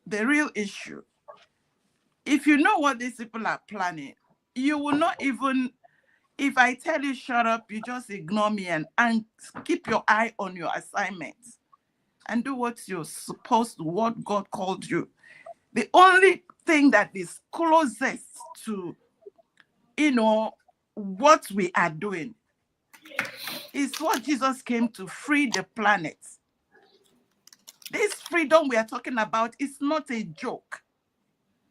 the real issue. If you know what these people are planning, you will not even, if I tell you shut up, you just ignore me and keep your eye on your assignments and do what you're supposed to, what God called you. The only thing that is closest to, what we are doing is what Jesus came to free the planet. This freedom we are talking about is not a joke.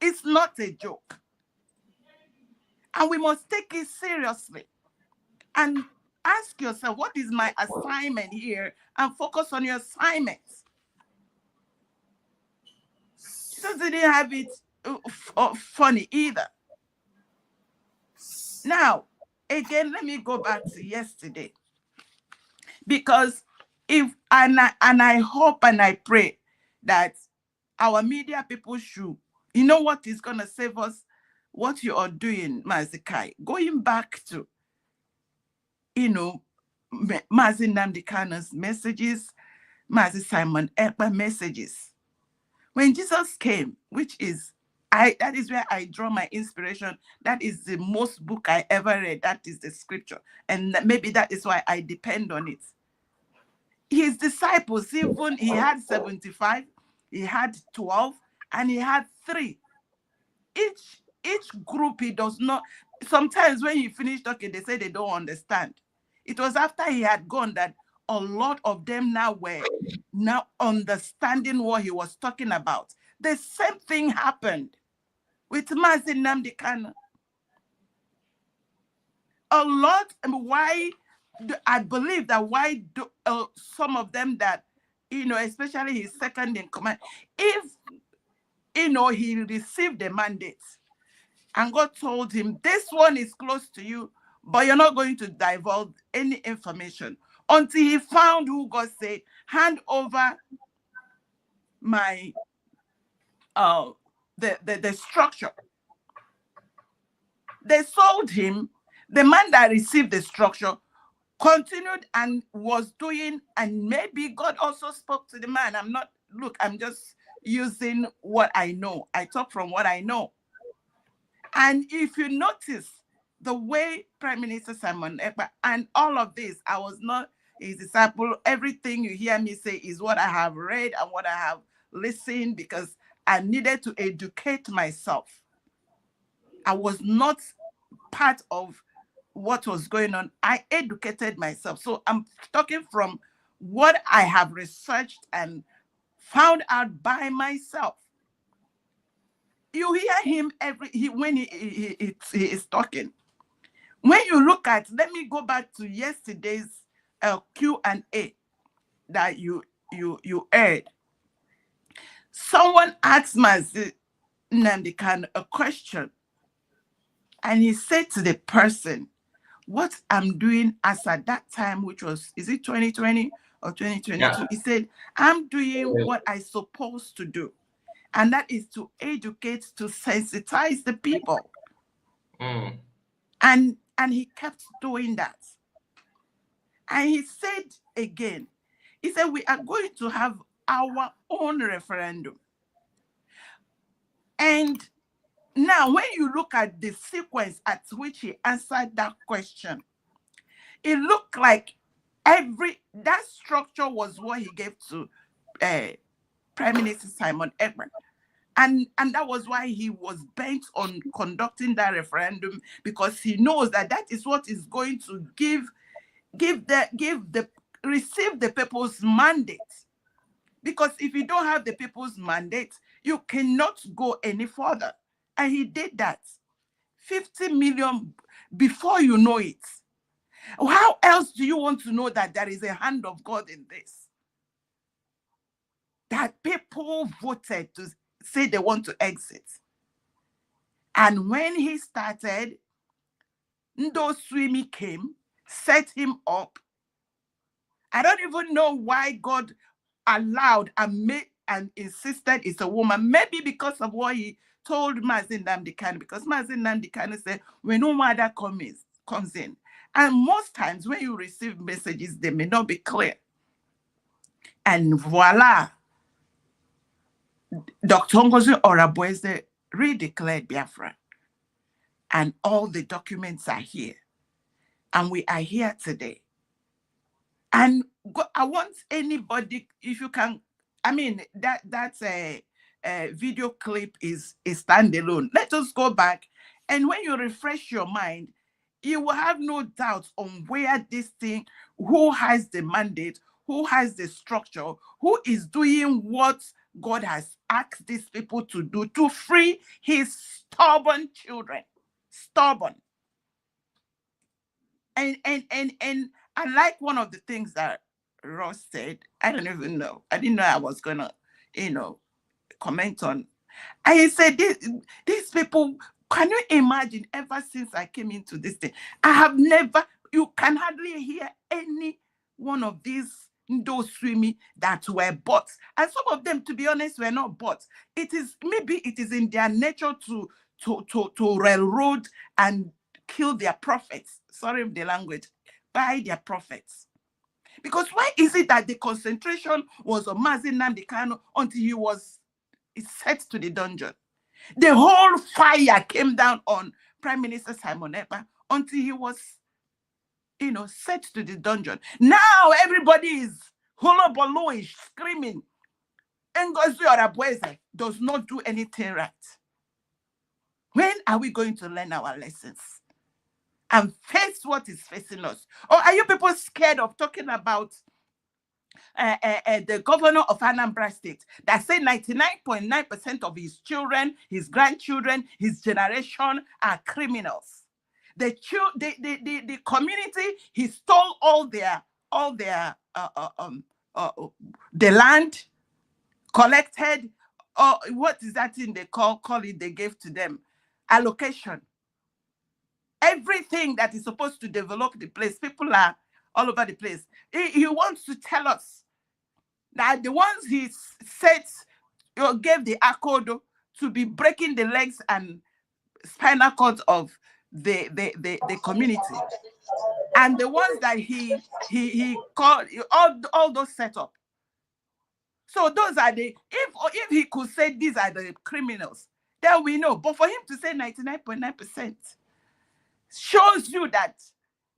It's not a joke. And we must take it seriously and ask yourself, what is my assignment here? And focus on your assignments. Jesus didn't have it funny either. Now, again, let me go back to yesterday. Because I hope and I pray that our media people should, what is going to save us? What you are doing, Mazikai, going back to, Mazi Nnamdi Kanu's messages, Mazi Simon Ekpa messages. When Jesus came, which is, that is where I draw my inspiration. That is the most book I ever read. That is the scripture. And maybe that is why I depend on it. his disciples, even he had 75, he had 12, and he had 3. Each group, he does not, sometimes when he finished talking, they say they don't understand. It was after he had gone that a lot of them now were now understanding what he was talking about. The same thing happened with Mazi Nnamdi Kanu. A lot, why, I believe that why some of them that, especially his second in command, if, he received the mandate and God told him, this one is close to you, but you're not going to divulge any information until he found who God said, hand over my, the structure. They sold him. The man that received the structure continued and was doing, and maybe God also spoke to the man. I'm just using what I know. I talk from what I know. And if you notice the way Prime Minister Simon Ekpa and all of this, I was not his disciple. Everything you hear me say is what I have read and what I have listened, because I needed to educate myself. I was not part of what was going on. I educated myself. So I'm talking from what I have researched and found out by myself. You hear him when he is talking. When you look at, let me go back to yesterday's Q&A that you heard. Someone asked Mazi Nnamdi Kanu a question, and he said to the person, what I'm doing as at that time, which was, is it 2020 or 2022? Yeah. He said, I'm doing what I'm supposed to do. And that is to educate, to sensitize the people. And he kept doing that. And he said again, he said, we are going to have our own referendum. And now when you look at the sequence at which he answered that question, it looked like that structure was what he gave to Prime Minister Simon Ekpa. And that was why he was bent on conducting that referendum, because he knows that that is what is going to receive the people's mandate. Because if you don't have the people's mandate, you cannot go any further. And he did that. 50 million before you know it. How else do you want to know that there is a hand of God in this? That people voted to say they want to exit. And when he started, Ndo Swimi came, set him up. I don't even know why God allowed and made and insisted it's a woman. Maybe because of what he told Mazi Nnamdi Kanu, because Mazi Nnamdi Kanu said, when no mother comes in. And most times when you receive messages, they may not be clear. And voila, Dr. Ngozi Orabueze redeclared Biafra. And all the documents are here. And we are here today. And I want anybody, if you can, I mean, that's a video clip is standalone. Let us go back. And when you refresh your mind, you will have no doubt on where this thing, who has the mandate, who has the structure, who is doing what God has asked these people to do to free his stubborn children. Stubborn. And I like one of the things that Ross said. I don't even know. I didn't know I was gonna, comment on. And he said, these people, can you imagine, ever since I came into this thing, I have never, you can hardly hear any one of these Ndo Swimi that were bots. And some of them, to be honest, were not bots. Maybe it is in their nature to railroad and kill their prophets. Sorry of the language, by their prophets. Because why is it that the concentration was on Mazi Nnamdi Kanu until he was set to the dungeon? The whole fire came down on Prime Minister Simon Ekpa until he was, set to the dungeon. Now everybody is Hulobolo is screaming. Ngozi Orabueze does not do anything right. When are we going to learn our lessons and face what is facing us? Or are you people scared of talking about the governor of Anambra State that said 99.9% of his children, his grandchildren, his generation are criminals? The community, he stole all their the land, collected, or what is that thing they call it? They gave to them allocation. Everything that is supposed to develop the place, people are all over the place. He wants to tell us that the ones he said gave the accord to be breaking the legs and spinal cords of the community, and the ones that he called all those set up. So those are the, if he could say these are the criminals, then we know. But for him to say 99.9% shows you that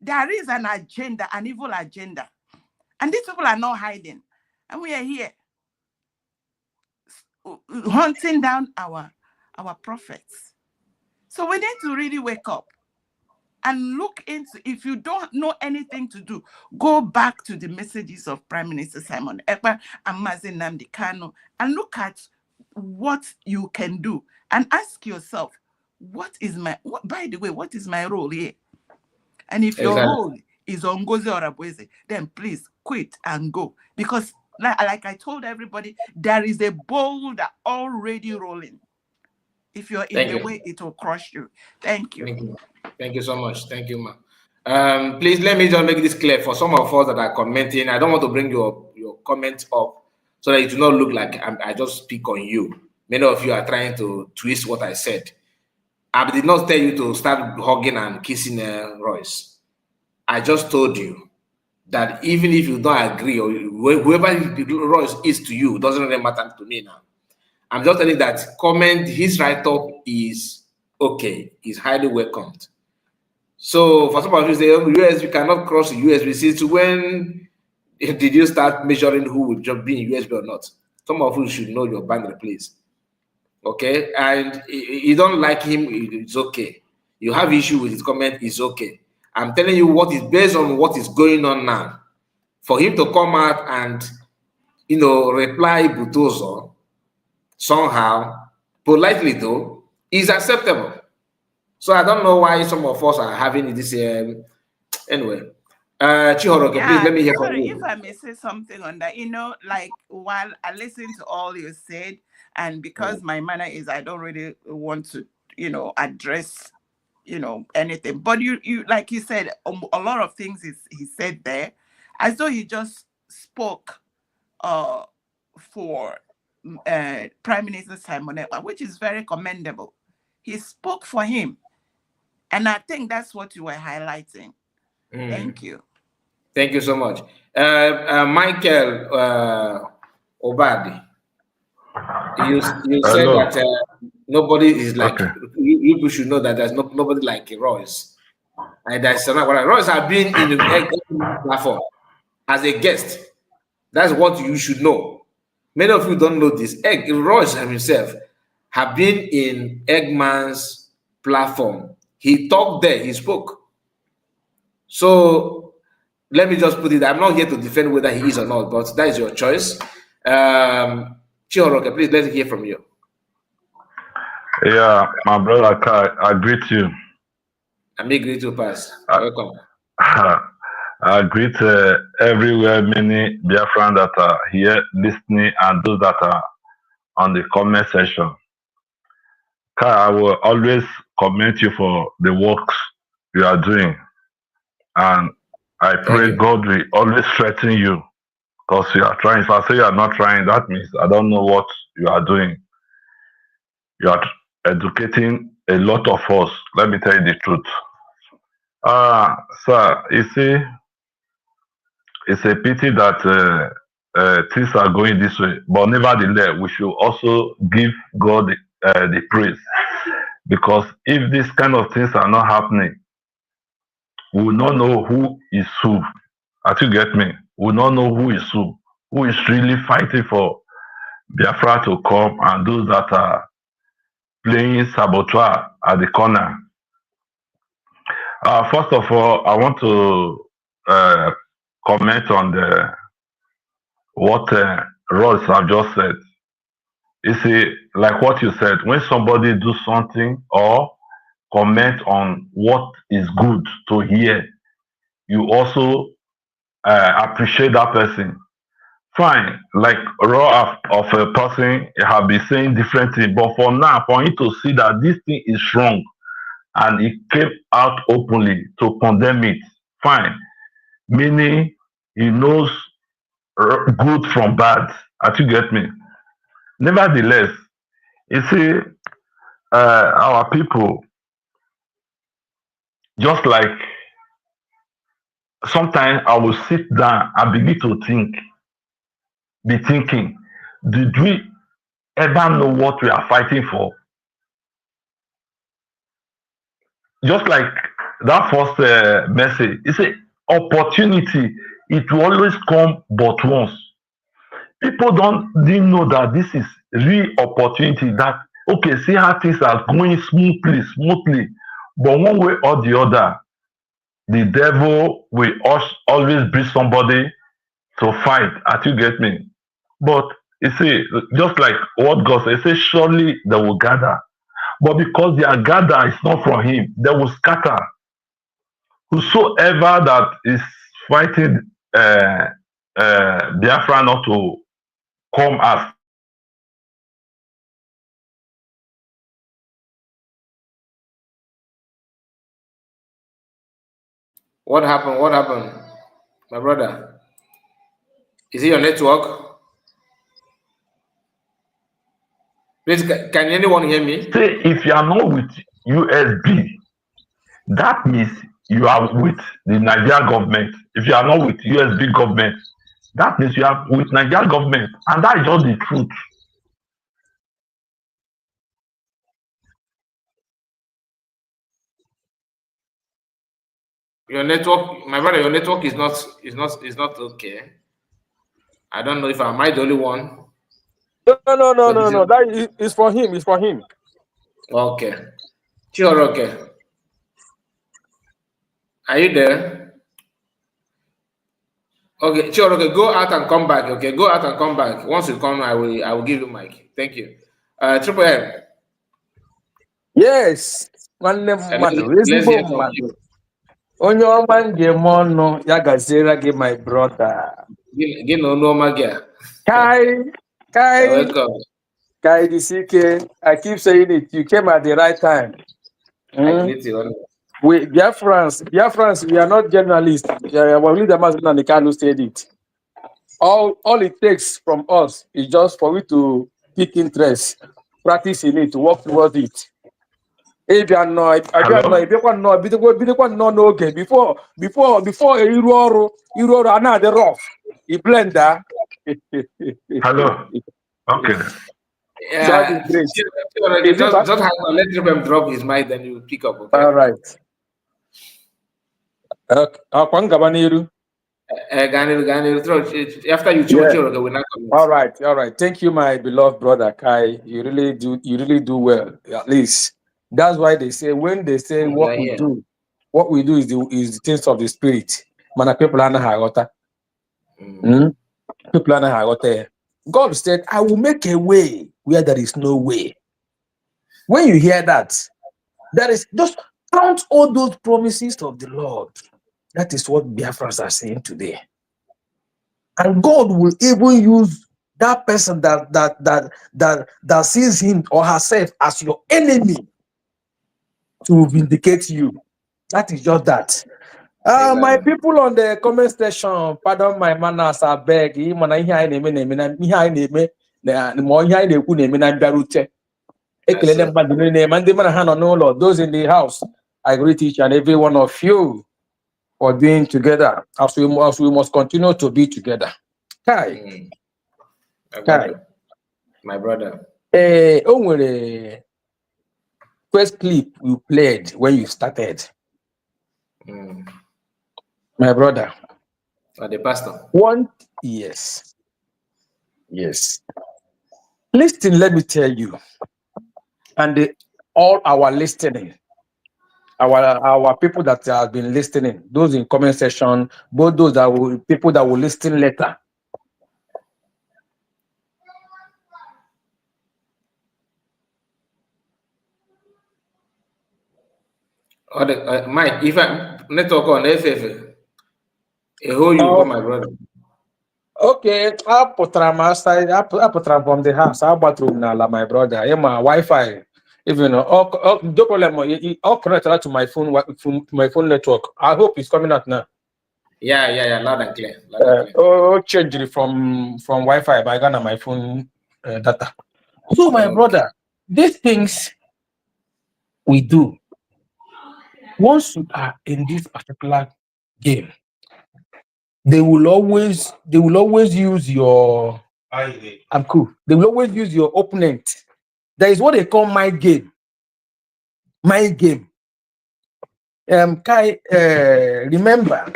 there is an agenda, an evil agenda. And these people are not hiding. And we are here hunting down our prophets. So we need to really wake up and look into, if you don't know anything to do, go back to the messages of Prime Minister Simon Ekpa and Mazi Nnamdi Kanu and look at what you can do and ask yourself, by the way, what is my role here? And if your role is on Ngozi Orabueze, then please quit and go. Because like I told everybody, there is a boulder already rolling. If you're in the way, it will crush you. Thank you. Thank you so much. Thank you, ma. Please let me just make this clear for some of us that are commenting. I don't want to bring your comments up so that it will not look like I just speak on you. Many of you are trying to twist what I said. I did not tell you to start hugging and kissing Royce. I just told you that even if you don't agree, or whoever Royce is to you, doesn't really matter to me now. I'm just telling you that his write-up is okay, is highly welcomed. So for some of you say, USB cannot cross the USB. Since when did you start measuring who will just be in USB or not? Some of you should know your boundary, please. Okay, and you don't like him, it's okay. You have issue with his comment, it's okay. I'm telling you what is based on what is going on now. For him to come out and reply Butuzor somehow, politely though, is acceptable. So I don't know why some of us are having this. Anyway, Chihoroke, please let me hear from you. If I may say something on that, like while I listen to all you said, and because my manner is, I don't really want to, address, anything. But you like you said, a lot of things he said there, as though he just spoke for Prime Minister Simon Ekpa, which is very commendable. He spoke for him. And I think that's what you were highlighting. Thank you. Thank you so much. Michael Obadi, you said that nobody is like, you should know that there's nobody like Royce. And that's not what Royce have been in the platform as a guest. That's what you should know. Many of you don't know this. Royce himself have been in Eggman's platform. He talked there, he spoke. So let me just put it, I'm not here to defend whether he is or not, but that is your choice. Chihoroke, please let's hear from you. Yeah, my brother Kai, I greet you. I may greet you, Pass. Welcome. I greet everywhere, many Biafran that are here listening and those that are on the comment section. Kai, I will always commend you for the works you are doing. And I pray God will always strengthen you because you are trying. If I say you are not trying, that means I don't know what you are doing. You are educating a lot of us. Let me tell you the truth. Sir, you see, it's a pity that things are going this way. But nevertheless, we should also give God the praise. Because if these kind of things are not happening, we will not know who is who. I think you get me. will not know who is really fighting for Biafra to come, and those that are playing saboteur at the corner. First of all, I want to comment on what Ross have just said. You see, like what you said, when somebody do something or comment on what is good to hear, you also appreciate that person. Fine, like raw of a person have been saying different things, but for now, for him to see that this thing is wrong and he came out openly to condemn it, fine. Meaning he knows good from bad. As you get me? Nevertheless, you see, our people, just like sometimes I will sit down and begin to be thinking, did we ever know what we are fighting for? Just like that first message, it's an opportunity. It will always come but once. People didn't know that this is real opportunity. That okay, see how things are going smoothly, but one way or the other, the devil will always bring somebody to fight. As you get me? But you see, just like what God says, he says, surely they will gather. But because their gather is not from him, they will scatter. Whosoever that is fighting Biafra not to come as What happened? What happened? My brother. Is it your network? Please, can anyone hear me? say if you are not with USB, that means you are with the Nigerian government. If you are not with USB government, that means you are with Nigerian government, and that is just the truth. Your network, my brother, your network is not okay. I don't know if am I the only one. No. That is for him. It's for him. Okay. Sure, okay. Are you there? Okay, sure, okay. Go out and come back. Okay, go out and come back. Once you come, I will give you mic. Thank you. Triple M. Yes. Nwanne mmadụ, ezigbo hear from mmadụ. you. Onye ọma njem ọnụ ya gaziere gị, my brother. Gị na ọnụ ọma gị a. Welcome. Kai Disike, I keep saying it. You came at the right time. I greet you. We Biafrans, we are not journalists. Only the Master and the Kanu said it. All it takes from us is just for we to pick interest, practice in it, work towards it. If you are not, before you another rough, you blender. Hello. Okay. Yeah. Just let him drop his mic, then you pick up. Okay. All right. After you choke, we'll not come. All right. Thank you, my beloved brother Kai. You really do well. At least that's why they say when they say what we do is the things of the spirit. Mana people are not people are not. God said, "I will make a way where there is no way." When you hear that, there is just count all those promises of the Lord. That is what Biafrans are saying today. And God will even use that person that sees him or herself as your enemy to vindicate you. That is just that. My people on the comment section, pardon my manners, I beg. Those in the house, I greet each and every one of you for being together as we must continue to be together. Kai. My brother. First clip you played when you started. My brother. Or the pastor. One, yes. Yes. Listen, let me tell you, and all our listening, our people that have been listening, those in comment section, both those that will people that will listen later. Or the Mike, if I network on FF, a whole you call my brother. Okay, I put them outside. I put them from the house. I bathroom now, like my brother. Yeah, my Wi-Fi. Even no problem. I'll connect that to my phone, my phone network. I hope it's coming out now. Yeah, loud and clear. Loud and clear. Change it from Wi-Fi by Ghana my phone data. So my brother, these things we do once you are in this particular game, they will always use your I'm cool. They will always use your opponent. There is what they call my game. My game. Kai, remember,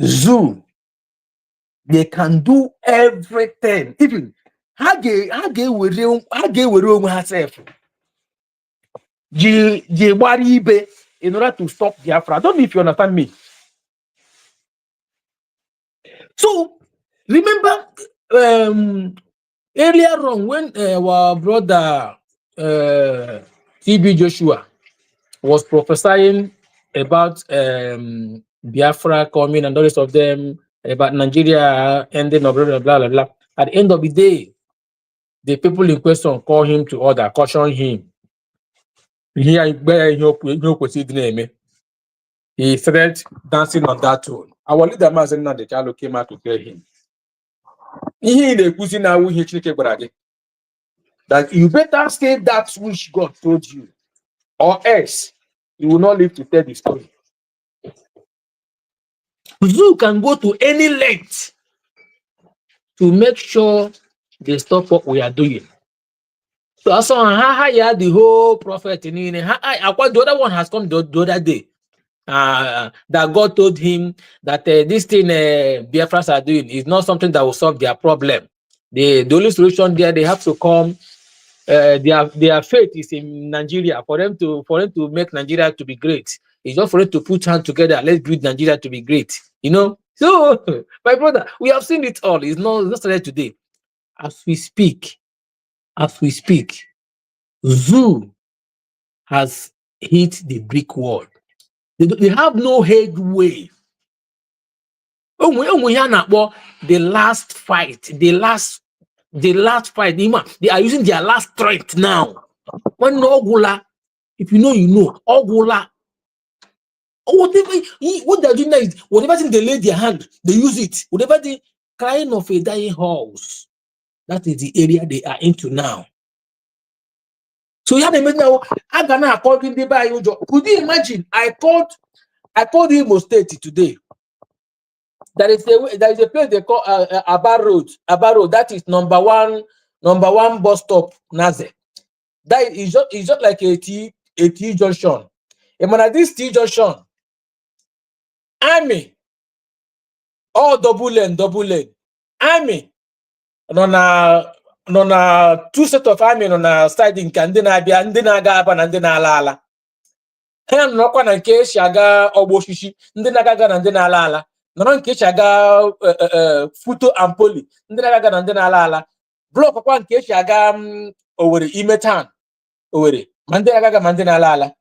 Zoo, they can do everything. Even how they will herself. In order to stop Biafra. I don't know if you understand me. So remember earlier on when our brother TB Joshua was prophesying about Biafra coming and all rest of them, about Nigeria ending, blah, blah, blah, blah, blah. At the end of the day, the people in question call him to order, caution him. He started dancing on that tune. Our leader Mazen the child came out to tell him. That you better say that which God told you, or else you will not live to tell the story. You can go to any length to make sure they stop what we are doing. So I saw the whole prophet in the other one has come the other day. That God told him that this thing Biafras are doing is not something that will solve their problem. The only solution there, they have to come. Their faith is in Nigeria for them to make Nigeria to be great. It's not for them to put hands together. Let's build Nigeria to be great. You know. So my brother, we have seen it all. It's not started today. As we speak, Zoo has hit the brick wall. They have no headway. The last fight, they are using their last strength now. When Ogula, if you know, Ogula, whatever what they're doing now is whatever thing they lay their hand, they use it. Whatever the kind of a dying horse, that is the area they are into now. So you have to now. I'm gonna according to by you. Could you imagine? I called Imo State today. There is a place they call Abar Road. Abar Road. That is number one bus stop. Naze. That is just like a T junction. And when this T junction, army, all double lane. Army, no na two set of army on a side in Kandina Abia, and then I got up and then ala. And no one and case yaga oboshishi, and then I got and then ala. No one case yaga Futo and Poli, and then I got and then ala. Block up one case yaga over the Imetan, over it. Mandela Mandina ala.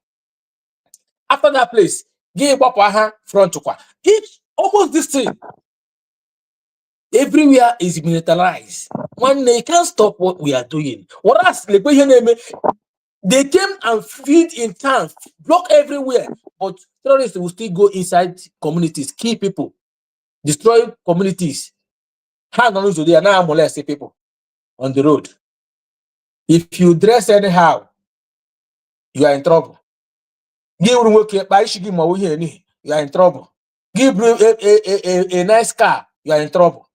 After that place, give up front to qua. Each almost this thing. Everywhere is militarized. When they can't stop what we are doing. What else? They came and feed in tanks, block everywhere. But terrorists will still go inside communities, kill people, destroy communities. Hang on to there now molest people on the road. If you dress anyhow, you are in trouble. You are in trouble. Give a nice car, you are in trouble.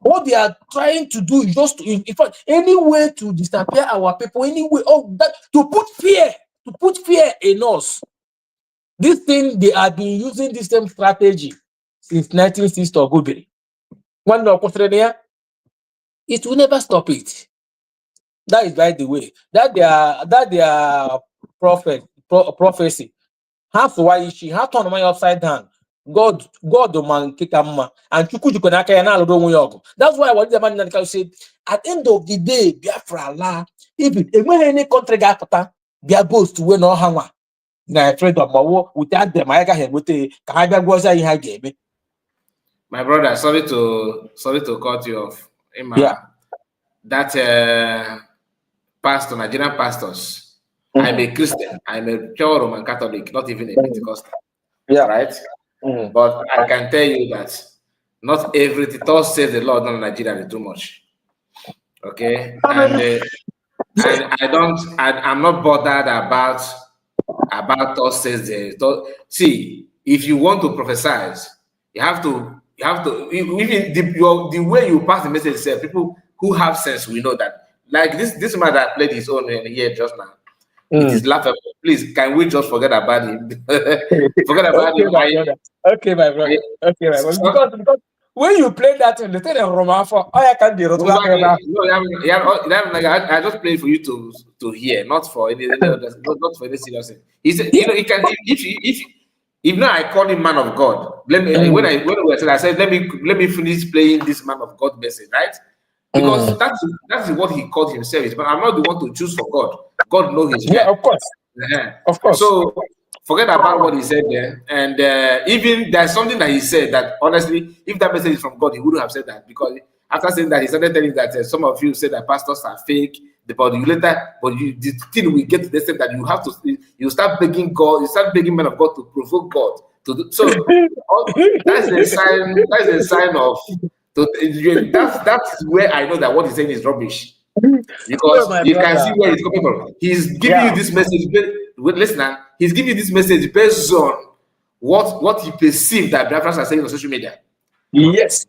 What they are trying to do is just to, in fact, any way to disappear our people, any way, to put fear in us. This thing, they have been using the same strategy since 1960 or Gobiri. One of Australia, it will never stop it. That is by the way. Their prophecy. Half why she have turned my upside down. God the man kikama and chukujuko na aka ya na alụrụ onwe ya ọgụ. That's why what the man can say at the end of the day, Biafra la, if it enweghị any country ga-apụta bịa boast wee na ọha nwa na freedom ma wo without them anyị gaghị enweta ka ha bịa gwa ọzọ ihe ha ga-eme. My brother, sorry to cut you off. Emma, Yeah. That pastor, Nigerian pastors, I'm a Christian, I'm a pure Roman Catholic, not even a Pentecostal. Yeah. Right? But I can tell you that not everything, thus says the Lord, not Nigeria, is too much. Okay? And I'm not bothered about thus says the. See, if you want to prophesy, you have to even the way you pass the message itself, people who have sense, we know that. Like this man that played his own here just now. It is laughable. Please, can we just forget about him? Forget about him. Okay, my brother. Because when you play that in the thing of Roman for I can be I just played for you to hear, not for any not for any serious thing. He said, you know, he can if now I call him man of God. When we said, I said, let me finish playing this man of God message, right? Because that's what he called himself. But I'm not the one to choose for God. God knows his way. Yeah, of course. Of course. So forget about what he said there. And even there's something that he said that honestly, if that message is from God, he wouldn't have said that. Because after saying that, he started telling that some of you said that pastors are fake. But the thing we get to the extent that you have to, you start begging God, you start begging men of God to provoke God to do. So that's a sign. That's a sign of. That's where I know that what he's saying is rubbish. Because you can see where he's coming from. He's giving you this message. Listen, he's giving you this message based on what he perceived that Biafrans are saying on social media. Yes.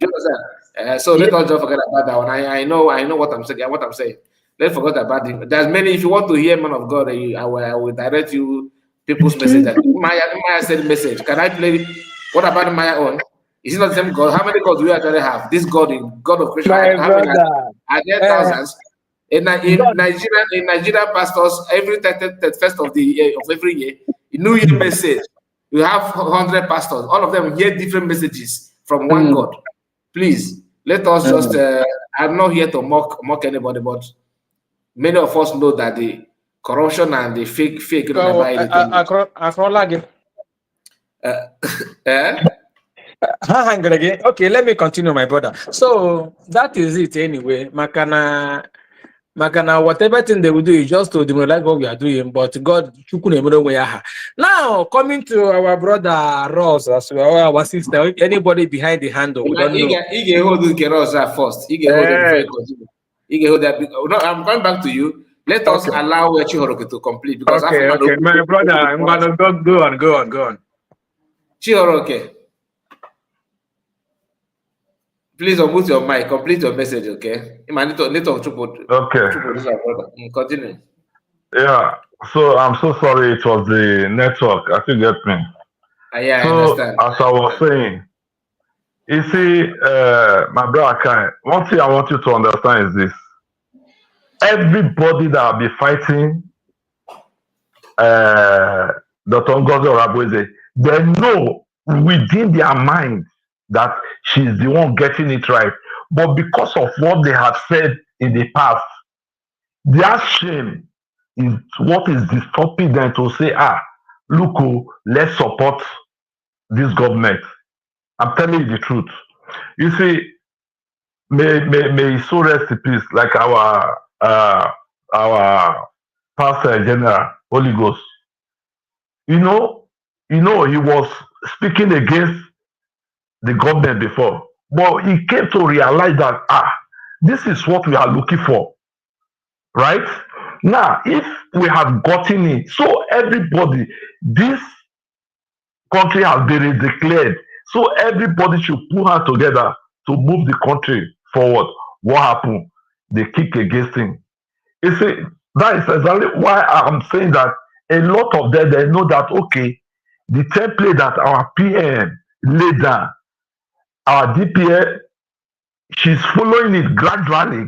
So let us just forget about that one. I know what I'm saying. Let's forget about it. There's many. If you want to hear man of God, I will direct you people's message. Maya said message. Can I play it? What about Maya own? Is it not the same God? How many gods do we actually have? This God of creation. Are there thousands? In Nigerian pastors, every 31st of every year, New Year message, you have 100 pastors. All of them hear different messages from one God. Please, let us just. I'm not here to mock anybody, but many of us know that the corruption and the fake. Okay, let me continue, my brother. So that is it anyway. Makana, whatever thing they will do is just to demoralize what we are doing, but God, now coming to our brother Ross as well, our sister, anybody behind the handle, we don't know. He can hold the Ross first. He can hold it before he continue. He can hold that. No, I'm going back to you. Let us allow Chihoroke to complete because okay, my brother, I'm gonna go on. Chihoroke. Please unmute your mic. Complete your message, okay? Okay. Continue. Yeah. So I'm so sorry. It was the network. I think get me. Yeah, I understand. As I was saying, you see, my brother Kai, one thing I want you to understand is this: everybody that will be fighting Dr. Ngozi Orabueze, they know within their mind that she's the one getting it right. But because of what they have said in the past, their shame is what is stopping them to say, look, let's support this government. I'm telling you the truth. You see, may so rest in peace, like our pastor general, Holy Ghost. You know, he was speaking against the government before, but he came to realize that this is what we are looking for, right? Now, if we have gotten it, so everybody, this country has been declared, so everybody should put hands together to move the country forward. What happened? They kick against him. You see, that is exactly why I'm saying that a lot of them, they know that, okay, the template that our PM laid down, our DPA, she's following it gradually.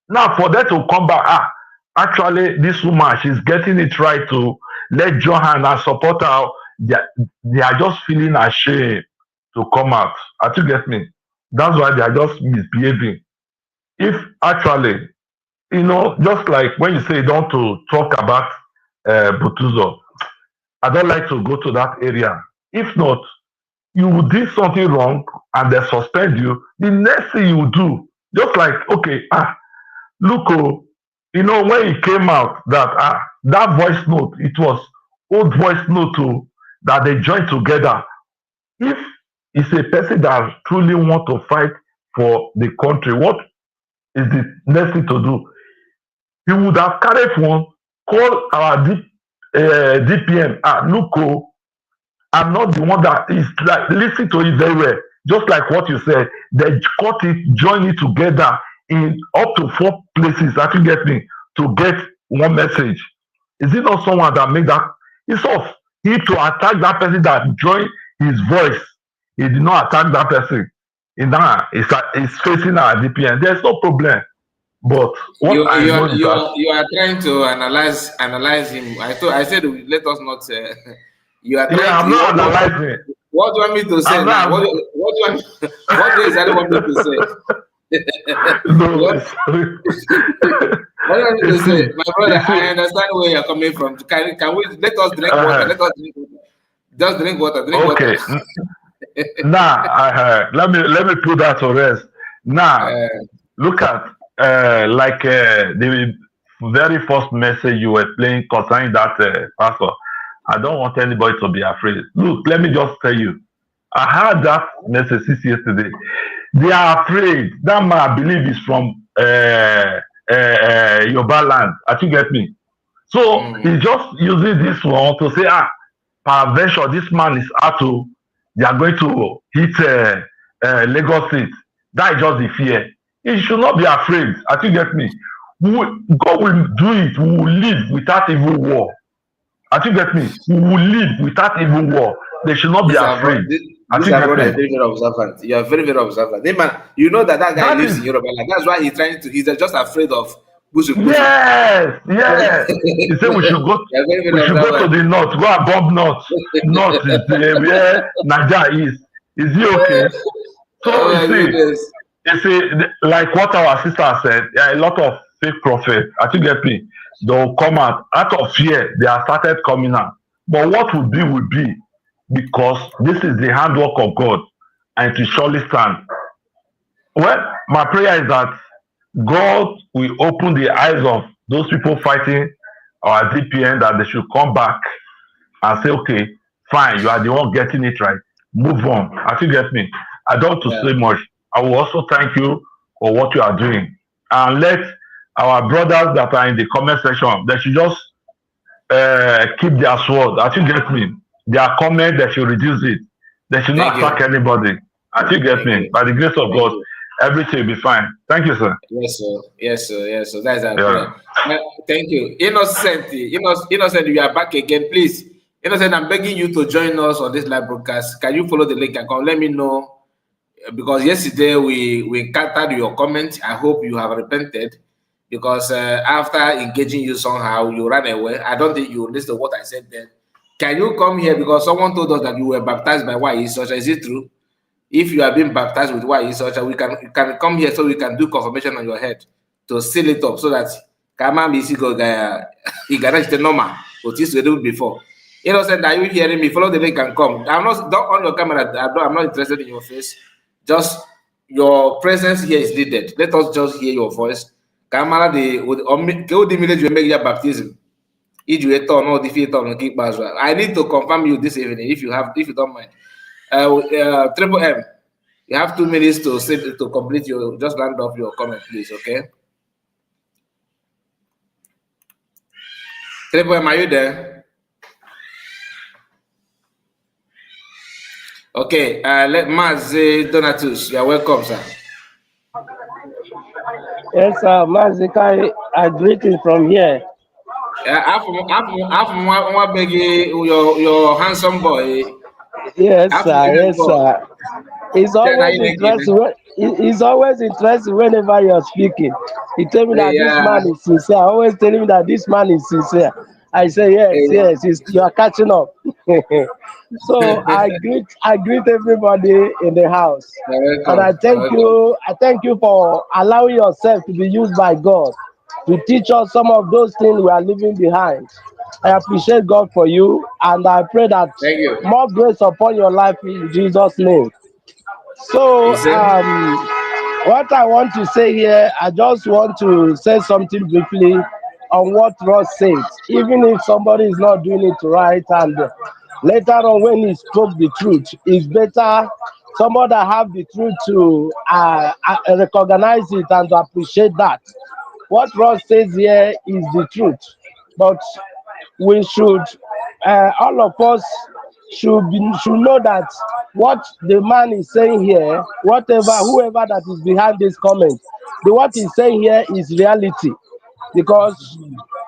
Now, for them to come back, actually, this woman, she's getting it right to let Johan and support her. They are just feeling ashamed to come out. I you get me? That's why they are just misbehaving. If actually, just like when you say you don't to talk about Butuzor, I don't like to go to that area. If not, you did something wrong and they suspend you, the next thing you do, just like, okay, look, when it came out that that voice note, it was old voice note that they joined together. If it's a person that truly want to fight for the country, what is the next thing to do? He would have carried one, call our DPM, look, I'm not the one that is like listen to it very well. Just like what you said, they cut it, join it together in up to 4 places. I think get me to get one message. Is it not someone that make that? It's off. He to attack that person that joined his voice. He did not attack that person. It's facing our DPN. There's no problem. But what you I are trying to analyze him. I said let us not. You are trying I'm to. not analyzing. What do you want me to say now? What do you exactly want me to say? No, What do you want me to say? My brother, I understand where you're coming from. Can we let us drink water? Let us drink water. Just drink water. Drink water. Now, let me put that to rest. Now, look at the very first message you were playing concerning that pastor. I don't want anybody to be afraid. Look, let me just tell you. I heard that message yesterday. They are afraid. That man, I believe, is from Yoruba land. I think get me. So he's just using this one to say, peradventure, this man is out to. They are going to hit Lagos State. That is just the fear. He should not be afraid. I think get me. God will do it. We will live without evil war. I think get me. We will live without evil war. They should not be afraid. I think brother is very, very observant. You are very, very observant. Hey man, you know that guy lives in Yoruba land. That's why he's just afraid of Busu. Yes. He said we should go. We should go to the north. Go and bomb north. North is where Niger is. Is he okay? So you see, like what our sister said, there are a lot of fake prophets. I think get me. They'll come out of fear. They have started coming out. But what will be, because this is the handwork of God, and it will surely stand. Well, my prayer is that God will open the eyes of those people fighting our DPN, that they should come back and say, okay, fine, you are the one getting it right. Move on. I think get me. I don't want to say much. I will also thank you for what you are doing. And let our brothers that are in the comment section, they should just keep their sword. I think get me. Their comment, they should reduce it. They should not attack anybody. I think get me. By the grace of God, everything will be fine. Thank you, sir. Yes, sir. That's our prayer. Thank you. Innocent, you are back again. Please, Innocent, I'm begging you to join us on this live broadcast. Can you follow the link and come? Let me know. Because yesterday we encountered your comment. I hope you have repented. Because after engaging you somehow, you ran away. I don't think you listened to what I said then. Can you come here? Because someone told us that you were baptized by YE Socha. Is it true? If you have been baptized with YE Socha, you can come here so we can do confirmation on your head to seal it up so that he got the normal what used to do before. Innocent, are you hearing me? Follow the link and come. Don't on your camera. I'm not interested in your face. Just your presence here is needed. Let us just hear your voice. Camera the village will make your baptism. I need to confirm you this evening if you don't mind. Triple M, you have 2 minutes to complete your just round off your comment, please. Okay. Triple M, are you there? Okay. Let Mazi Donatus, you are welcome, sir. Yes, sir. Mazikai, I greet you from here. Half your handsome boy. Yes, Half sir. Yes, boy. sir. It's Then I always make interesting. It's always interesting whenever you're speaking. He tell me that this yeah. man is sincere. I always tell him that this man is sincere. I say yes, eh, yes. You are catching up. So I greet everybody in the house, You're and I welcome. You're thank welcome. you. I thank you for allowing yourself to be used by God to teach us some of those things we are leaving behind. I appreciate God for you, and I pray that Thank you. more grace upon your life in Jesus' name. So, You see? what I want to say here, I just want to say something briefly on what Ross said. Even if somebody is not doing it right, and later on when he spoke the truth, it's better somebody that have the truth to recognize it and to appreciate that. What Ross says here is the truth, but we should all of us should know that what the man is saying here, whatever whoever that is behind this comment, the what he's saying here is reality, because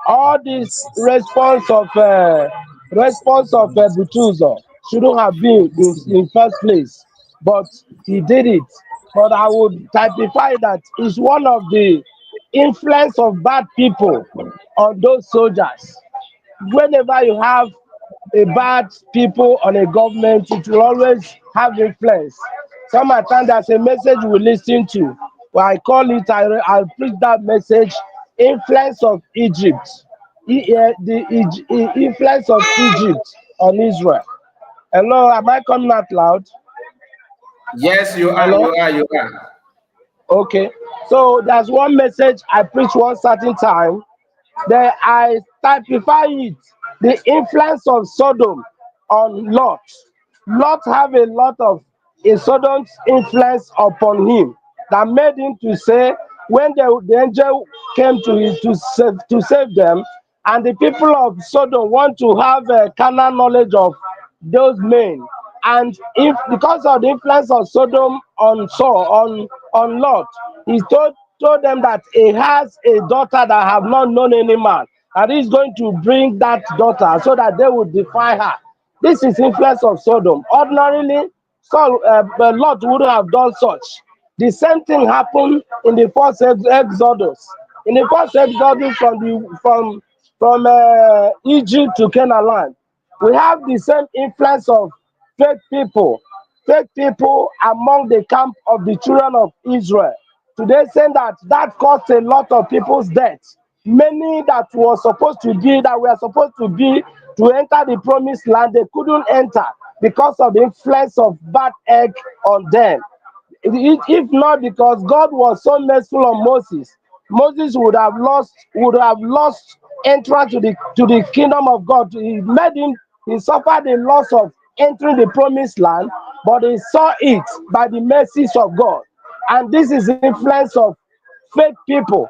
all this response of Butuzor shouldn't have been in first place, but he did it. But I would typify that is one of the influence of bad people on those soldiers. Whenever you have a bad people on a government, it will always have influence. Some at times there's a message we listen to. Well, I call it, I preach that message, influence of Egypt. The influence of Egypt on Israel. Hello, am I coming out loud? Yes, you are. Hello? You are. You are. Okay. So there's one message I preach one certain time. Then I typify it, the influence of Sodom on Lot. Lot have a lot of a Sodom's influence upon him that made him to say when the angel came to him to save them, and the people of Sodom want to have a carnal knowledge of those men, and if because of the influence of Sodom on Lot, he told them that he has a daughter that have not known any man, and he's going to bring that daughter so that they will defy her. This is influence of Sodom. Ordinarily, Lot wouldn't have done such. The same thing happened in the first Exodus. In the first Exodus from Egypt to Canaan land, we have the same influence of fake people among the camp of the children of Israel. Today, saying that caused a lot of people's death. Many that were supposed to be to enter the promised land, they couldn't enter because of the influence of bad egg on them. If not because God was so merciful on Moses, Moses would have lost entrance to the kingdom of God. He suffered the loss of entering the promised land, but he saw it by the mercies of God. And this is the influence of fake people,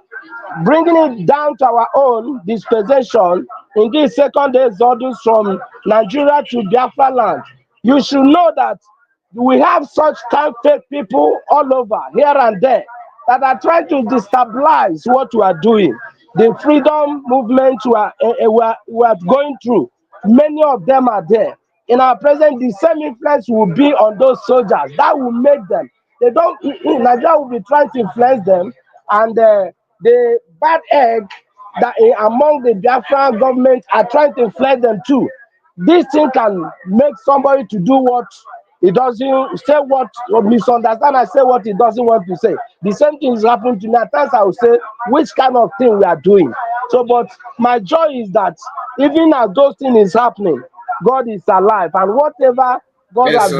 bringing it down to our own dispensation in this second exodus from Nigeria to Biafra land. You should know that we have such kind fake people all over here and there that are trying to destabilize what we are doing. The freedom movement we are going through, many of them are there. In our present, the same influence will be on those soldiers. That will make them. They don't. Nigeria will be trying to influence them, and the bad egg that among the Biafran government are trying to influence them too. This thing can make somebody to do what he doesn't say, what or misunderstand and say what he doesn't want to say. The same thing is happening to me. At times I will say which kind of thing we are doing. So, but my joy is that even as those things is happening, God is alive, and Yes,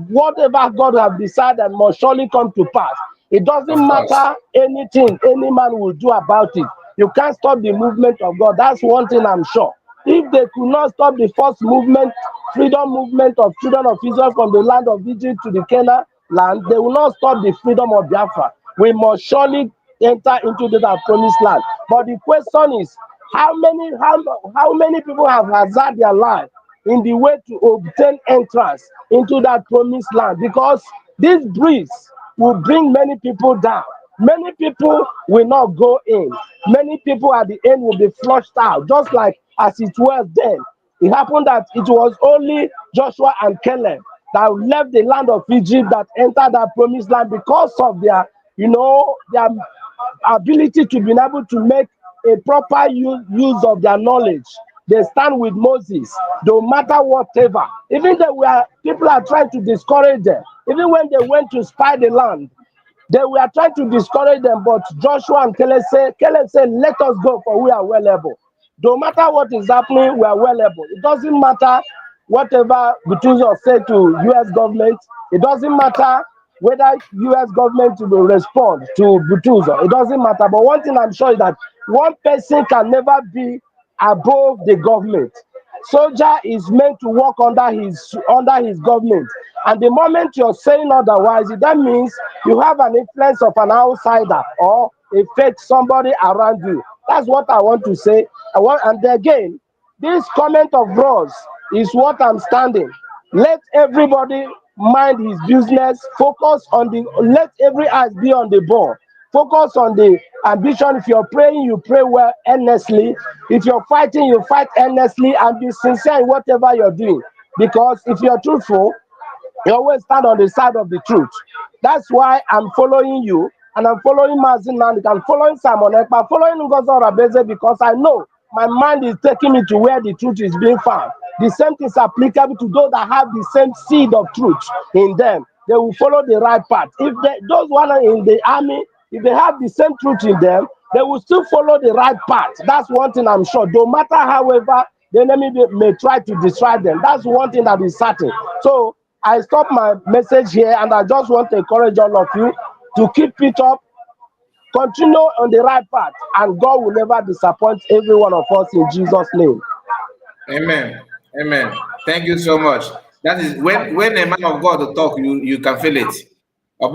whatever God have decided must surely come to pass. It of doesn't course. matter anything any man will do about it. You can't stop the movement of God. That's one thing I'm sure. If they could not stop the first movement, freedom movement of children of Israel from the land of Egypt to the Canaan land, they will not stop the freedom of Biafra. We must surely enter into that promised land. But the question is, how many people have hazarded their life in the way to obtain entrance into that promised land? Because this breeze will bring many people down. many people will not go in. Many people at the end will be flushed out, just like as it was then. It happened that it was only Joshua and Caleb that left the land of Egypt, that entered that promised land because of their, their ability to be able to make a proper use of their knowledge. They stand with Moses, no matter whatever. Even though people are trying to discourage them, even when they went to spy the land, they were trying to discourage them, but Joshua and Caleb said, let us go, for we are well able. No matter what is happening, we are well able. It doesn't matter whatever Butuzor said to U.S. government. It doesn't matter whether U.S. government will respond to Butuzor. It doesn't matter. But one thing I'm sure is that one person can never be above the government. Soldier is meant to work under his government, and the moment you're saying otherwise, that means you have an influence of an outsider or a fake somebody around you. That's what I want to say. And again, this comment of Ross is what I'm standing. Let everybody mind his business. Let every eyes be on the ball. Focus on the ambition. If you're praying, you pray well, earnestly. If you're fighting, you fight earnestly, and be sincere in whatever you're doing. Because if you're truthful, you always stand on the side of the truth. That's why I'm following you, and I'm following Mazin Nanik, I'm following Simon Ekpa, I'm following Ngozi Rabeze, because I know my mind is taking me to where the truth is being found. The same thing is applicable to those that have the same seed of truth in them. They will follow the right path. If those one are in the army, if they have the same truth in them, they will still follow the right path. That's one thing I'm sure. No matter however the enemy may try to destroy them, that's one thing that is certain. So I stop my message here, and I just want to encourage all of you to keep it up, continue on the right path, and God will never disappoint every one of us in Jesus' name. Amen. Amen. Thank you so much. That is when a man of God talk, you can feel it. I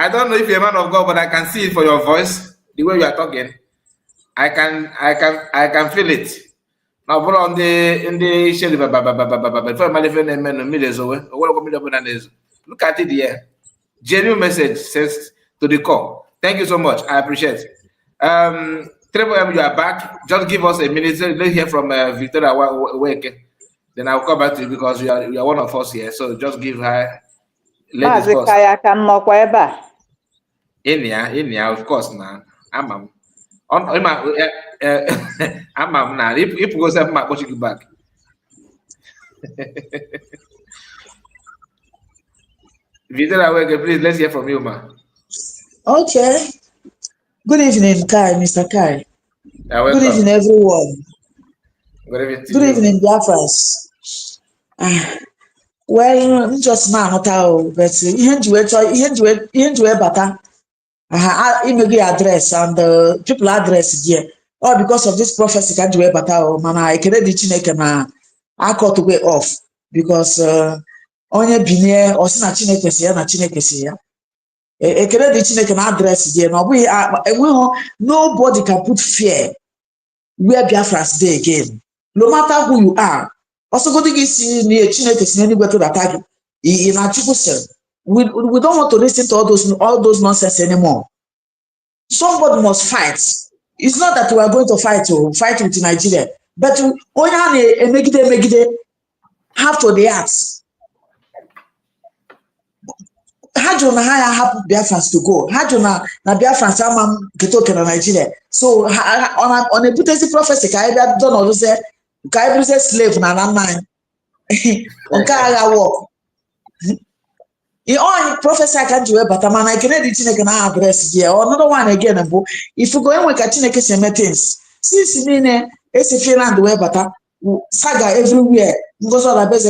don't know if you're a man of God, but I can see it for your voice, the way you are talking. I can feel it. Now, but on the shell, look at it here. Genuine message says to the core. Thank you so much. I appreciate it. Trevor, you are back. Just give us a minute. Let's hear from Victoria Weke. Then I'll come back to you because you are one of us here. So just give her. Ladies first. In here, of course, now. I'm now. If you go say my watch you back. Victoria Weke, please let's hear from you, ma. Okay. Good evening, Kai, Mr. Kai. Good evening, everyone. Good evening, Biafras. Well, just now, but bata. Email address and the people address here. All because of this prophecy, can't do bata. Man, I can't Chineke na I cut way off because onye binye or na Chineke siya na Chineke siya. Ekele dị Chineke na address there. Nobody can put fear where Biafras dey again. No matter who you are. Also, go to see Chineke si anywhere to attack you. In our we don't want to listen to all those nonsense anymore. Somebody must fight. It's not that we are going to fight with Nigeria, but only megide have to the arts. Hajuna haya happen Biafrans to go. Hajuna na Biafrans ama ketoke na Nigeria. So on a Butezi prophecy, Kaiba don't know say Kaiba say slave na man. Onka work. In all prophecy can do but man I can edit na address here. Another one again, if you go in with Chineke semetins, since mean esi Finland where but saga everywhere. Ngozo rabeze.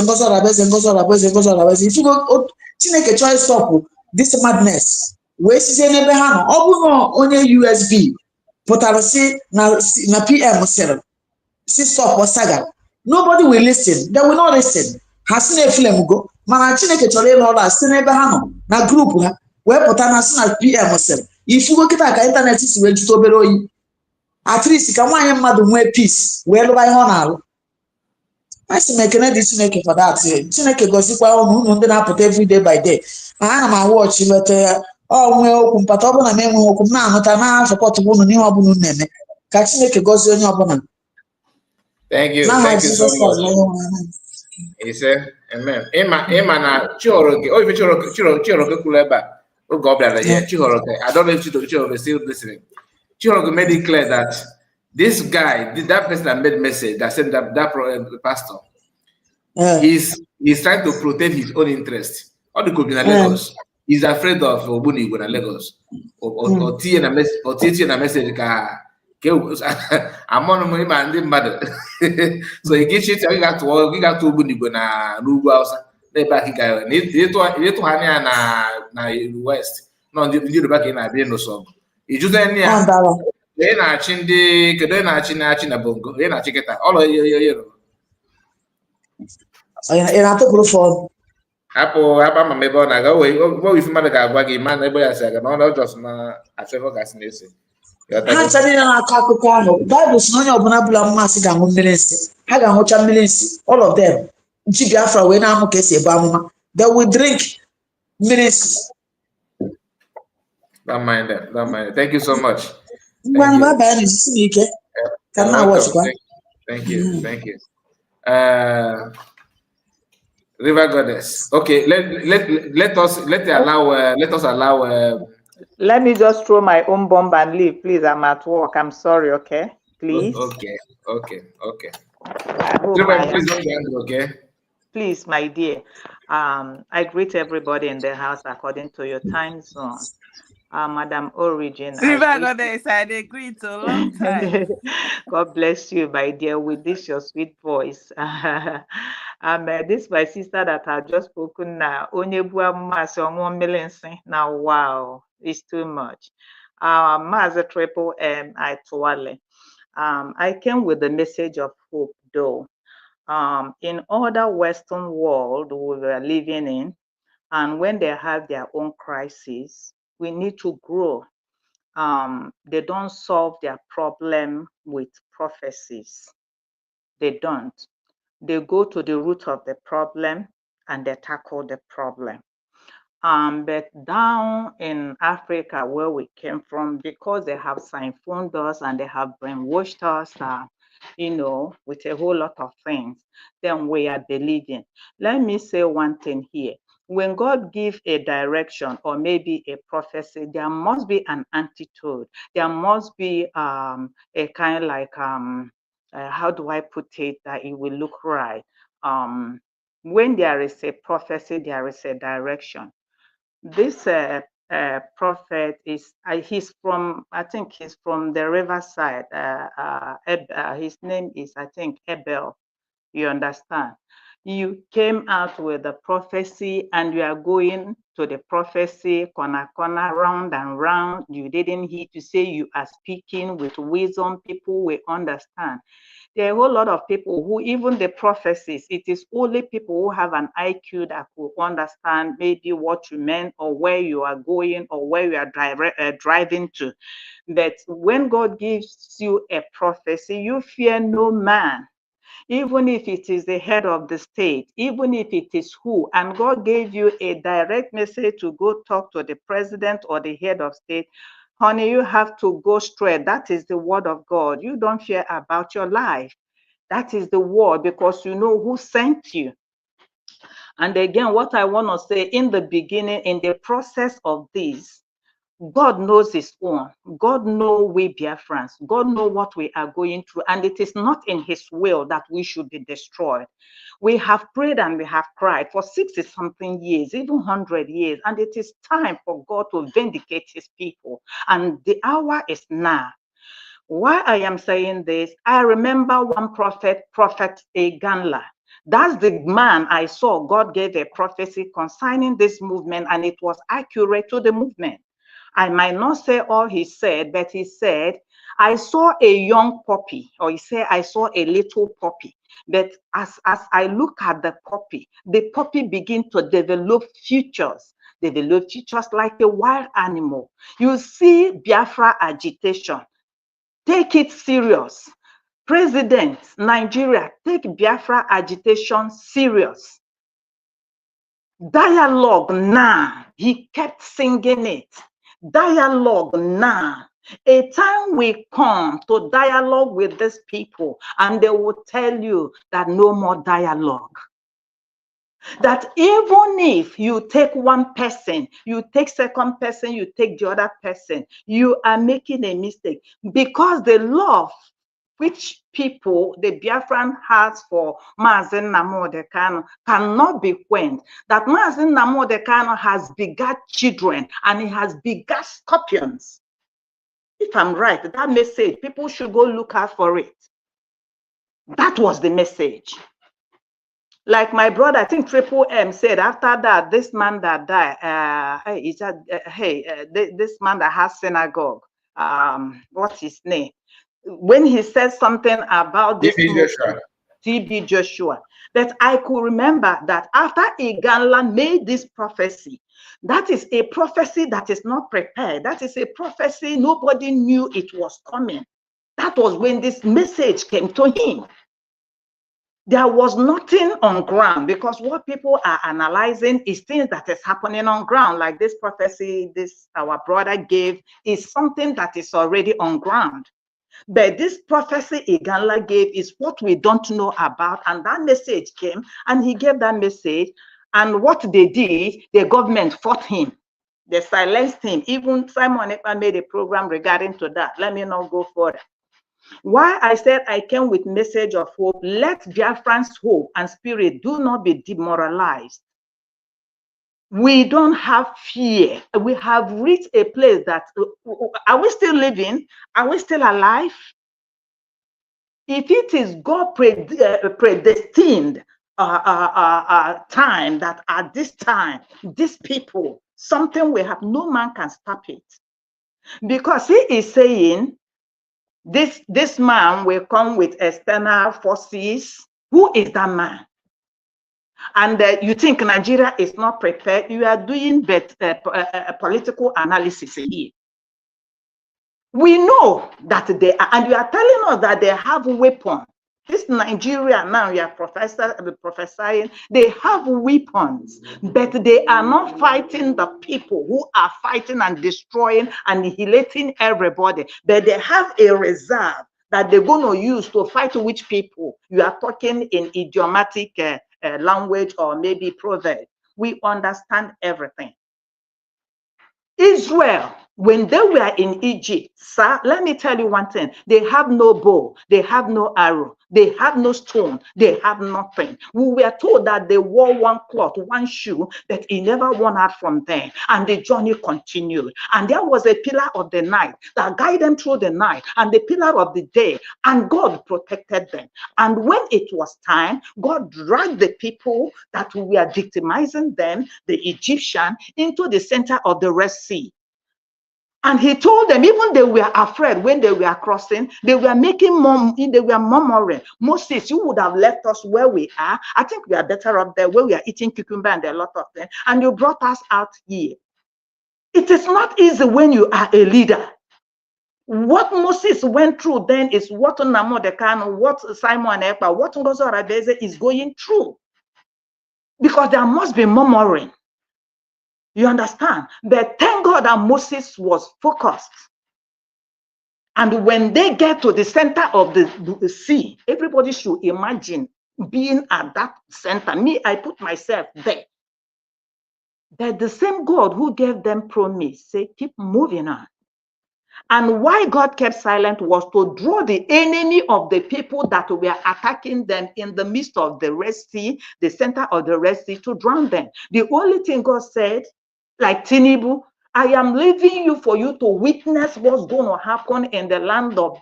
If you go Chineke try stop this madness. Where is the nebe ha no? Obuno onye USB. Potara si na PM sel. Si stop or saga. Nobody will listen. They will not listen. Hasine film go. Mana Chineke chole no la si nebe ha no. Na group ha. Where potana si na PM sel. If you go kita ka internet si we jito obere oyi. At least ka nwanye mmadu nwe peace. We lo ba ihe ọ na-alụ. I see make di Chineke for that. Chineke gosikwa unu ndị na-apụta every day by day. Ana m watch but nwee okwu mpata ọbụla na enweghị okwu na-anụta na-asọpọtụ unu n'ihe ọbụla unu na-eme. Ka Chineke gozie onye ọbụla. Thank you. N'aha Thank you so Jizọs Kraịst much. onye nwe. He said, Amen. Ịma na Chioroke, o ife Chioroke kwuru ebe a oge ọ bịara here. Chioroke, I don't know if Chioroke is still listening. Chioroke made it clear that this guy, that person that made message, that said that pastor, he's trying to protect his own interest. All the could be in Lagos. He's afraid of Ogbunigwe in Lagos. Or T and a message ka I'm on money man so he gets it, we got to Ogbunigwe na Nugu House. They back guy. Need to hanya na West. No, the back in Abino song. He just they na chindi kedu na chi na bongo they na chiketa all you na to for apa ma mebe na ga we if mmadụ ga-agwa gị ma na ebe ya si aga na ọ just na achọfọ gasị na-esi ha chadị na aka akụkọ ahụ Bible sị na onye ọbụla bụla mmasị ga-aṅụ mmiri nsị ha ga-aṅụcha mmiri nsị all of them nchi Biafra wee na-amụ ka esi ebu amụma they will drink mmiri nsị. Don't mind them. Thank you so much. Thank you. River Goddess. Okay, let us allow. Let me just throw my own bomb and leave, please. I'm at work. I'm sorry. Okay, please. Okay. Please don't end, okay. Please, my dear. I greet everybody in the house according to your time zone. Madam Origin. River Goddess, I agree to a long time. God bless you, my dear, with this your sweet voice. This my sister that had just spoken now. Now, wow, it's too much. Maza Triple M, I Tuale. I came with the message of hope, though. In other Western world we were living in, and when they have their own crises, we need to grow. They don't solve their problem with prophecies. They don't. They go to the root of the problem and they tackle the problem. But down in Africa, where we came from, because they have siphoned us and they have brainwashed us, with a whole lot of things, then we are believing. Let me say one thing here. When God gives a direction or maybe a prophecy, there must be an antidote. There must be a kind of like, how do I put it, that it will look right. When there is a prophecy, there is a direction. This prophet is, he's from, I think he's from the riverside. His name is, I think, Abel. You understand? You came out with the prophecy and you are going to the prophecy, corner, round and round. You didn't hear to say you are speaking with wisdom. People will understand. There are a whole lot of people who, even the prophecies, it is only people who have an IQ that will understand maybe what you meant or where you are going or where you are driving to. But when God gives you a prophecy, you fear no man. Even if it is the head of the state, even if it is who, and God gave you a direct message to go talk to the president or the head of state, honey, you have to go straight. That is the word of God. You don't fear about your life. That is the word, because you know who sent you. And again, what I want to say in the beginning, in the process of this, God knows his own. God knows we Biafrans. God knows what we are going through. And it is not in his will that we should be destroyed. We have prayed and we have cried for 60-something years, even 100 years. And it is time for God to vindicate his people. And the hour is now. Why I am saying this, I remember one prophet Ganla. That's the man I saw. God gave a prophecy concerning this movement, and it was accurate to the movement. I might not say all he said, but he said, I saw a young puppy, or he said, I saw a little puppy. But as I look at the puppy begin to develop features like a wild animal. You see Biafra agitation. Take it serious. President, Nigeria, take Biafra agitation serious. Dialogue now. He kept singing it. Dialogue now. A time will come to dialogue with these people, and they will tell you that no more dialogue. That even if you take one person, you take second person, you take the other person, you are making a mistake, because the love which people, the Biafran has for Mazen Nnamdi Kanu cannot be quenched. That Mazen Nnamdi Kanu has begat children and he has begat scorpions. If I'm right, that message, people should go look out for it. That was the message. Like my brother, I think Triple M said, after that, this man that died, this man that has synagogue, what's his name? When he said something about this TB Joshua, that I could remember that after Iganla made this prophecy, that is a prophecy that is not prepared. That is a prophecy nobody knew it was coming. That was when this message came to him. There was nothing on ground, because what people are analyzing is things that is happening on ground, like this prophecy this our brother gave is something that is already on ground. But this prophecy Iganla gave is what we don't know about, and that message came, and he gave that message, and what they did, the government fought him. They silenced him. Even Simon Ekpa made a program regarding to that. Let me not go further. Why I said I came with message of hope, let Biafran's hope and spirit do not be demoralized. We don't have fear. We have reached a place that, are we still living? Are we still alive? If it is God predestined time, that at this time, these people, something will happen, no man can stop it. Because he is saying, this man will come with external forces. Who is that man? And you think Nigeria is not prepared? You are doing political analysis here. We know that they are, and you are telling us that they have weapons. This Nigeria now, you are prophesying, they have weapons, but they are not fighting the people who are fighting and destroying and annihilating everybody. But they have a reserve that they're going to use to fight which people. You are talking in idiomatic language or maybe proverb. We understand everything. Israel, when they were in Egypt, sir, let me tell you one thing. They have no bow, they have no arrow, they have no stone, they have nothing. We were told that they wore one cloth, one shoe, that he never worn out from them. And the journey continued. And there was a pillar of the night that guided them through the night, and the pillar of the day, and God protected them. And when it was time, God dragged the people that were victimizing them, the Egyptian, into the center of the Red Sea. And he told them, even they were afraid when they were crossing, they were they were murmuring, Moses, you would have left us where we are. I think we are better up there where we are eating cucumber and a lot of things. And you brought us out here. It is not easy when you are a leader. What Moses went through then is what Nnamdi Kanu, what Simon Ekpa, what Ngozi Oradeze is going through. Because there must be murmuring. You understand? But thank God that Moses was focused. And when they get to the center of the sea, everybody should imagine being at that center. Me, I put myself there. That the same God who gave them promise, say, keep moving on. And why God kept silent was to draw the enemy of the people that were attacking them in the midst of the Red Sea, the center of the Red Sea, to drown them. The only thing God said, like Tinubu, I am leaving you for you to witness what's going to happen in the land of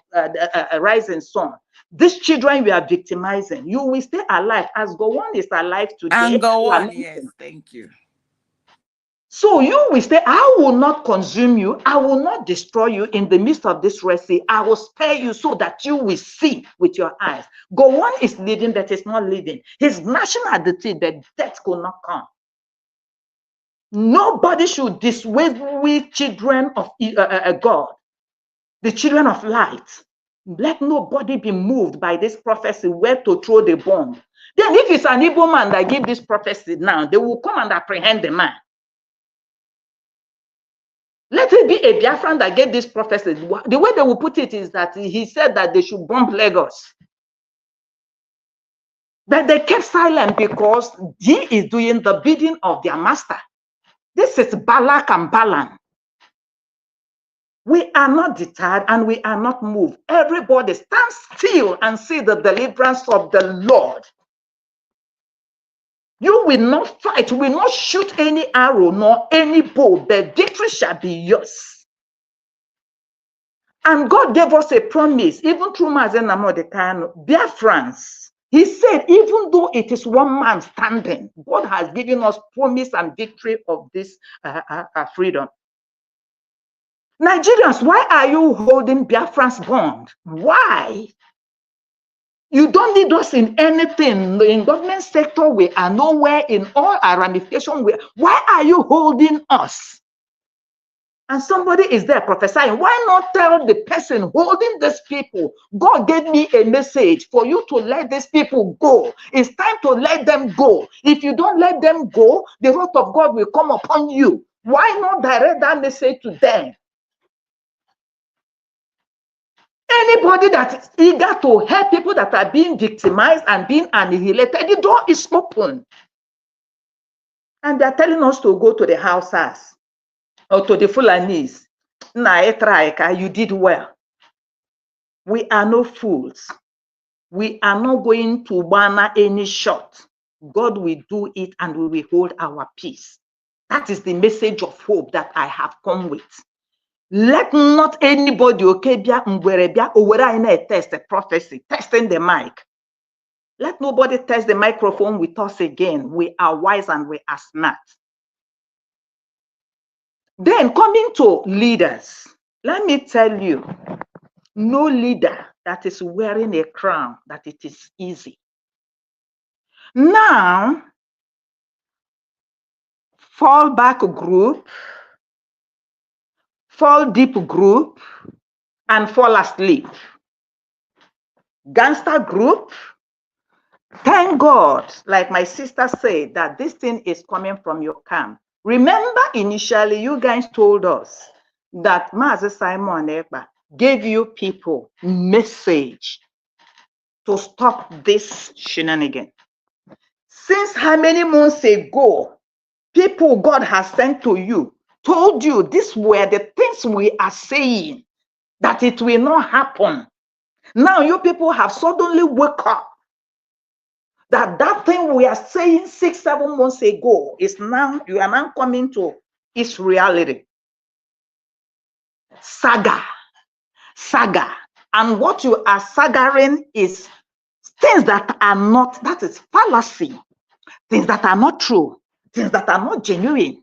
rising sun. These children we are victimizing, you will stay alive. As Gowon is alive today. And go on, yes, thank you. So you will say, I will not consume you. I will not destroy you in the midst of this Red Sea. I will spare you so that you will see with your eyes. Gowon is living, but is not living. He's gnashing at the teeth, but death could not come. Nobody should dissuade we children of God, the children of light. Let nobody be moved by this prophecy where to throw the bomb. Then if it's an evil man that give this prophecy now, they will come and apprehend the man. Let it be a Biafran that gave this prophecy. The way they will put it is that he said that they should bomb Lagos. But they kept silent because he is doing the bidding of their master. This is Balak and Balaam. We are not deterred and we are not moved. Everybody stand still and see the deliverance of the Lord. You will not fight, will not shoot any arrow nor any bow. The victory shall be yours. And God gave us a promise, even through Mazen Mordecai, Biafrans. He said, even though it is one man standing, God has given us promise and victory of this freedom. Nigerians, why are you holding Biafrans bond? Why? You don't need us in anything. In government sector, we are nowhere. In all our ramifications, why are you holding us? And somebody is there prophesying. Why not tell the person holding these people, God gave me a message for you to let these people go. It's time to let them go. If you don't let them go, the wrath of God will come upon you. Why not direct that message to them? Anybody that is eager to help people that are being victimized and being annihilated, the door is open. And they're telling us to go to the houses or to the Fulanis. You did well. We are no fools. We are not going to banner any shot. God will do it and we will hold our peace. That is the message of hope that I have come with. Let not anybody, okay, test the prophecy, testing the mic. Let nobody test the microphone with us again. We are wise and we are smart. Then coming to leaders, let me tell you, no leader that is wearing a crown, that it is easy. Now, fall back group, fall deep group, and fall asleep. Gangster group, thank God, like my sister said, that this thing is coming from your camp. Remember, initially, you guys told us that Mazi Simon Ekpa gave you people message to stop this shenanigan. Since how many months ago, people God has sent to you told you these were the things we are saying, that it will not happen. Now you people have suddenly woke up that thing we are saying 6-7 months ago is now, you are now coming to its reality. Saga. And what you are sagaring is things that are not, that is fallacy, things that are not true, things that are not genuine.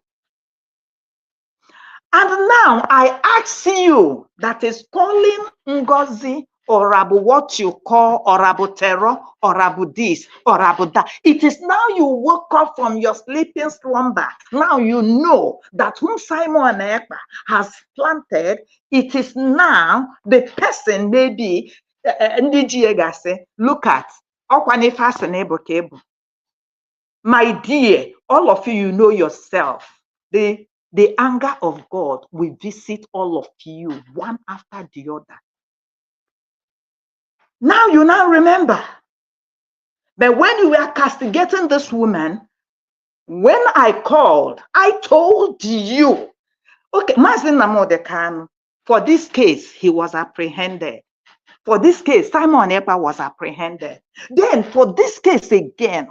And now I ask you that is calling Ngozi or Abu what you call or Abu terror or Abu this or Abu that. It is now you woke up from your sleeping slumber. Now you know that whom Simon Ekpa has planted, it is now the person maybe look at my dear, all of you know yourself. The anger of God will visit all of you one after the other. Now you now remember. But when you were castigating this woman, when I called, I told you, okay, Mazi Mordecai, for this case, he was apprehended. For this case, Simon Ekpa was apprehended. Then for this case again,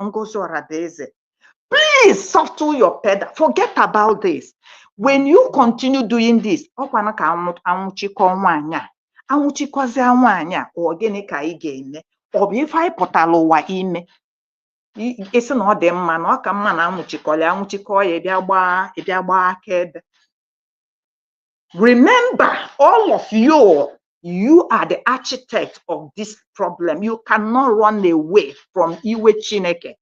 please soften your pedal. Forget about this. When you continue doing this, it's not the man, remember, all of you are the architect of this problem. You cannot run away from Iwe Chineke.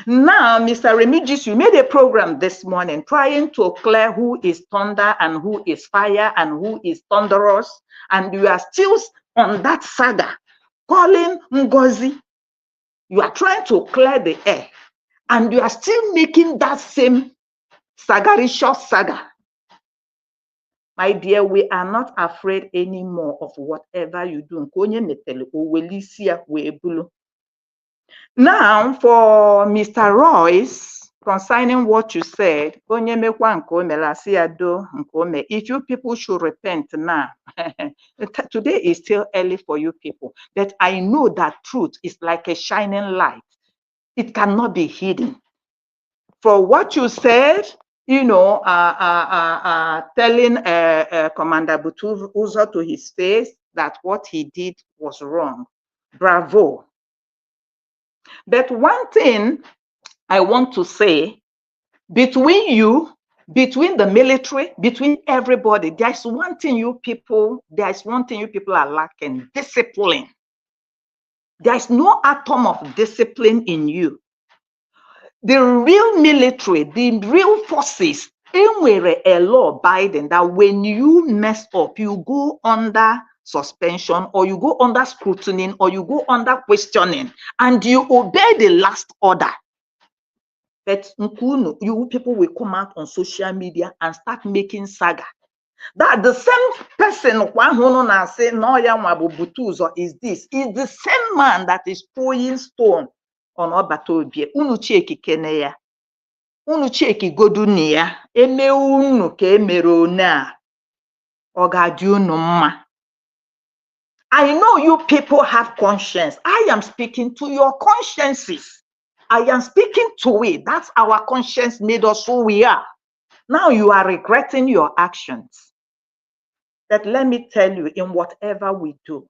Now, Mr. Remigius, you made a program this morning trying to clear who is thunder and who is fire and who is thunderous, and you are still on that saga, calling Ngozi. You are trying to clear the air, and you are still making that same sagaricious saga. My dear, we are not afraid anymore of whatever you do. Now, for Mr. Royce, concerning what you said, if you people should repent now, today is still early for you people, but I know that truth is like a shining light. It cannot be hidden. For what you said, you know, telling Commander Butuzor to his face that what he did was wrong. Bravo. But one thing I want to say, between you, between the military, between everybody, there's one thing you people are lacking: discipline. There's no atom of discipline in you. The real military, the real forces, anywhere a law abiding that when you mess up, you go under suspension, or you go under scrutiny, or you go under questioning, and you obey the last order. But you people will come out on social media and start making saga. That the same person who say no Butuzor is this, is the same man that is throwing stone on Obatobie. Unu cheki kene ya. Unu cheki goduni ya. Eme unu ke emere na. Ogadi unu mma. I know you people have conscience. I am speaking to your consciences. I am speaking to it. That's our conscience made us who we are. Now you are regretting your actions. But let me tell you, in whatever we do,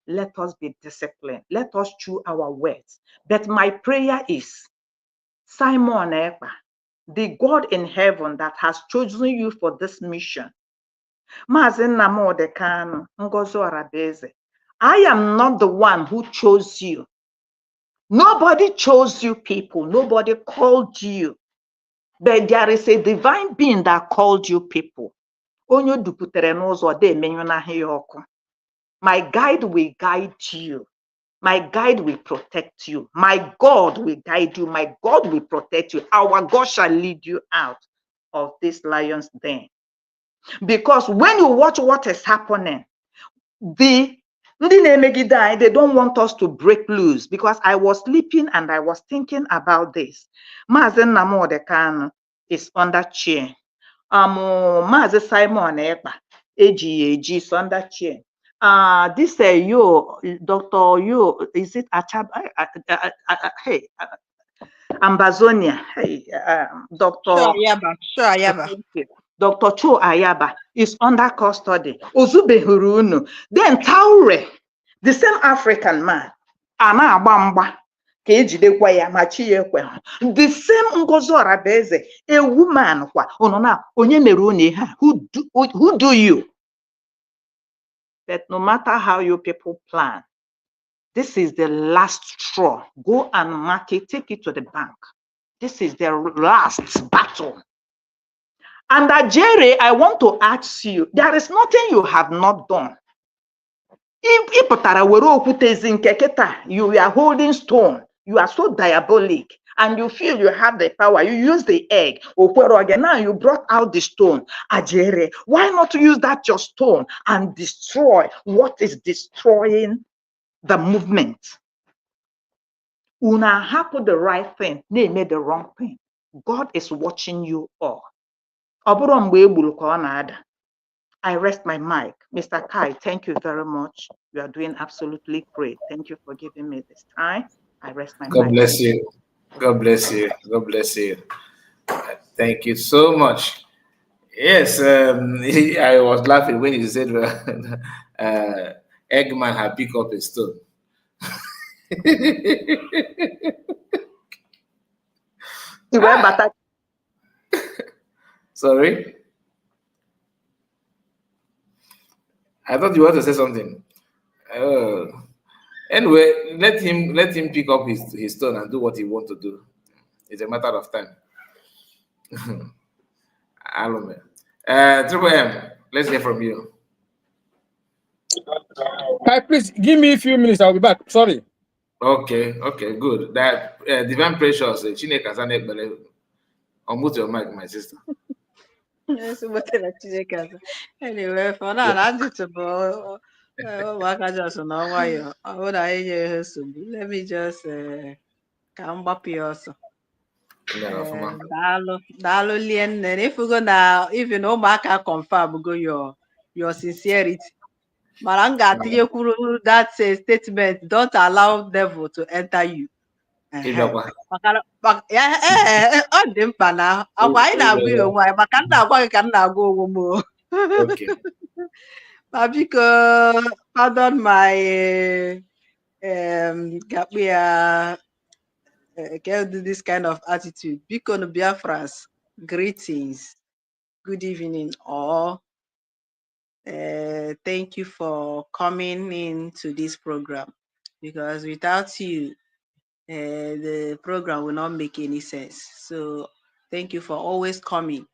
let us be disciplined. Let us chew our words. But my prayer is, Simon Ekpa, the God in heaven that has chosen you for this mission, Maazị Nnamdi Kanu, Ngozi Orabeze, I am not the one who chose you. Nobody chose you people. Nobody called you. But there is a divine being that called you people. My guide will guide you. My guide will protect you. My God will guide you. My God will protect you. Our God shall lead you out of this lion's den. Because when you watch what is happening, they don't want us to break loose. Because I was sleeping and I was thinking about this. Maazị Nnamdi Kanu is under chain. Maazị Simon Ekpa, AGAG is under chain. This Dr. is it Achab? Hey, Ambazonia. Hey, Dr. Sure, Dr. Cho Ayaba is under custody. Ozube Hurunu. Then Taure, the same African man, Ana Bamba, the same Ngozi Orabeze, a woman, who do you? But no matter how you people plan, this is the last straw. Go and mark it, take it to the bank. This is the last battle. And Jerry, I want to ask you, there is nothing you have not done. If you are holding stone, you are so diabolic, and you feel you have the power, you use the egg. Now you brought out the stone. Ajere, why not use that your stone and destroy what is destroying the movement? Una happen the right thing, they made the wrong thing. God is watching you all. I rest my mic. Mr. Kai, thank you very much. You are doing absolutely great. Thank you for giving me this time. I rest my mic. God bless you. God bless you. God bless you. Thank you so much. Yes, I was laughing when you said Eggman had picked up a stone. Sorry? I thought you wanted to say something. Anyway, let him pick up his stone and do what he wants to do. It's a matter of time. Alume. Triple M, let's hear from you. Hi, please give me a few minutes. I'll be back. Sorry. Okay, good. That Divine Precious, Chineke Azane Ekbele. Unmute your mic, my sister. Yes, what did I anyway, for now, I did to go. What I just know why you. What I hear let me just come back also. Dalo lien. If you go now, if you know, Mark, confirm go your sincerity. Maranga Tiekuru, that statement, don't allow devil to enter you. Ọ dị mkpa na agwa anyị na-agwa ya onwe anyị maka nna agwa gị ka m na-agwa onwe m o. Ma biko, pardon my gakpụ ya this kind of attitude. Biko no Biafras, greetings, good evening all. Thank you for coming in to this program, because without you, the program will not make any sense. So thank you for always coming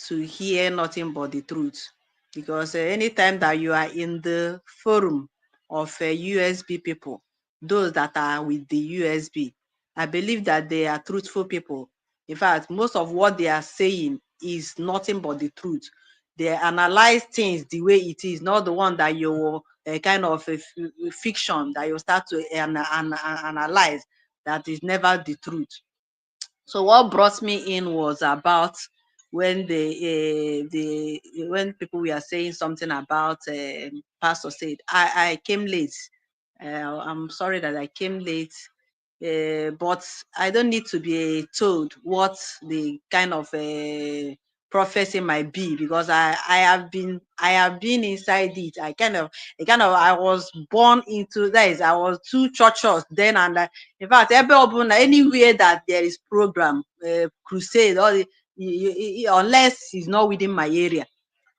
to hear nothing but the truth, because anytime that you are in the forum of USB people, those that are with the USB, I believe that they are truthful people. In fact, most of what they are saying is nothing but the truth. They analyze things the way it is, not the one that you kind of fiction that you start to analyze that is never the truth. So what brought me in was about when when people were saying something about Pastor said I came late. I'm sorry that I came late, but I don't need to be told what the kind of prophecy might be, because I have been inside it. I was born into that. Is I was too churches then, and in fact, anywhere that there is program, crusade, or unless it's not within my area.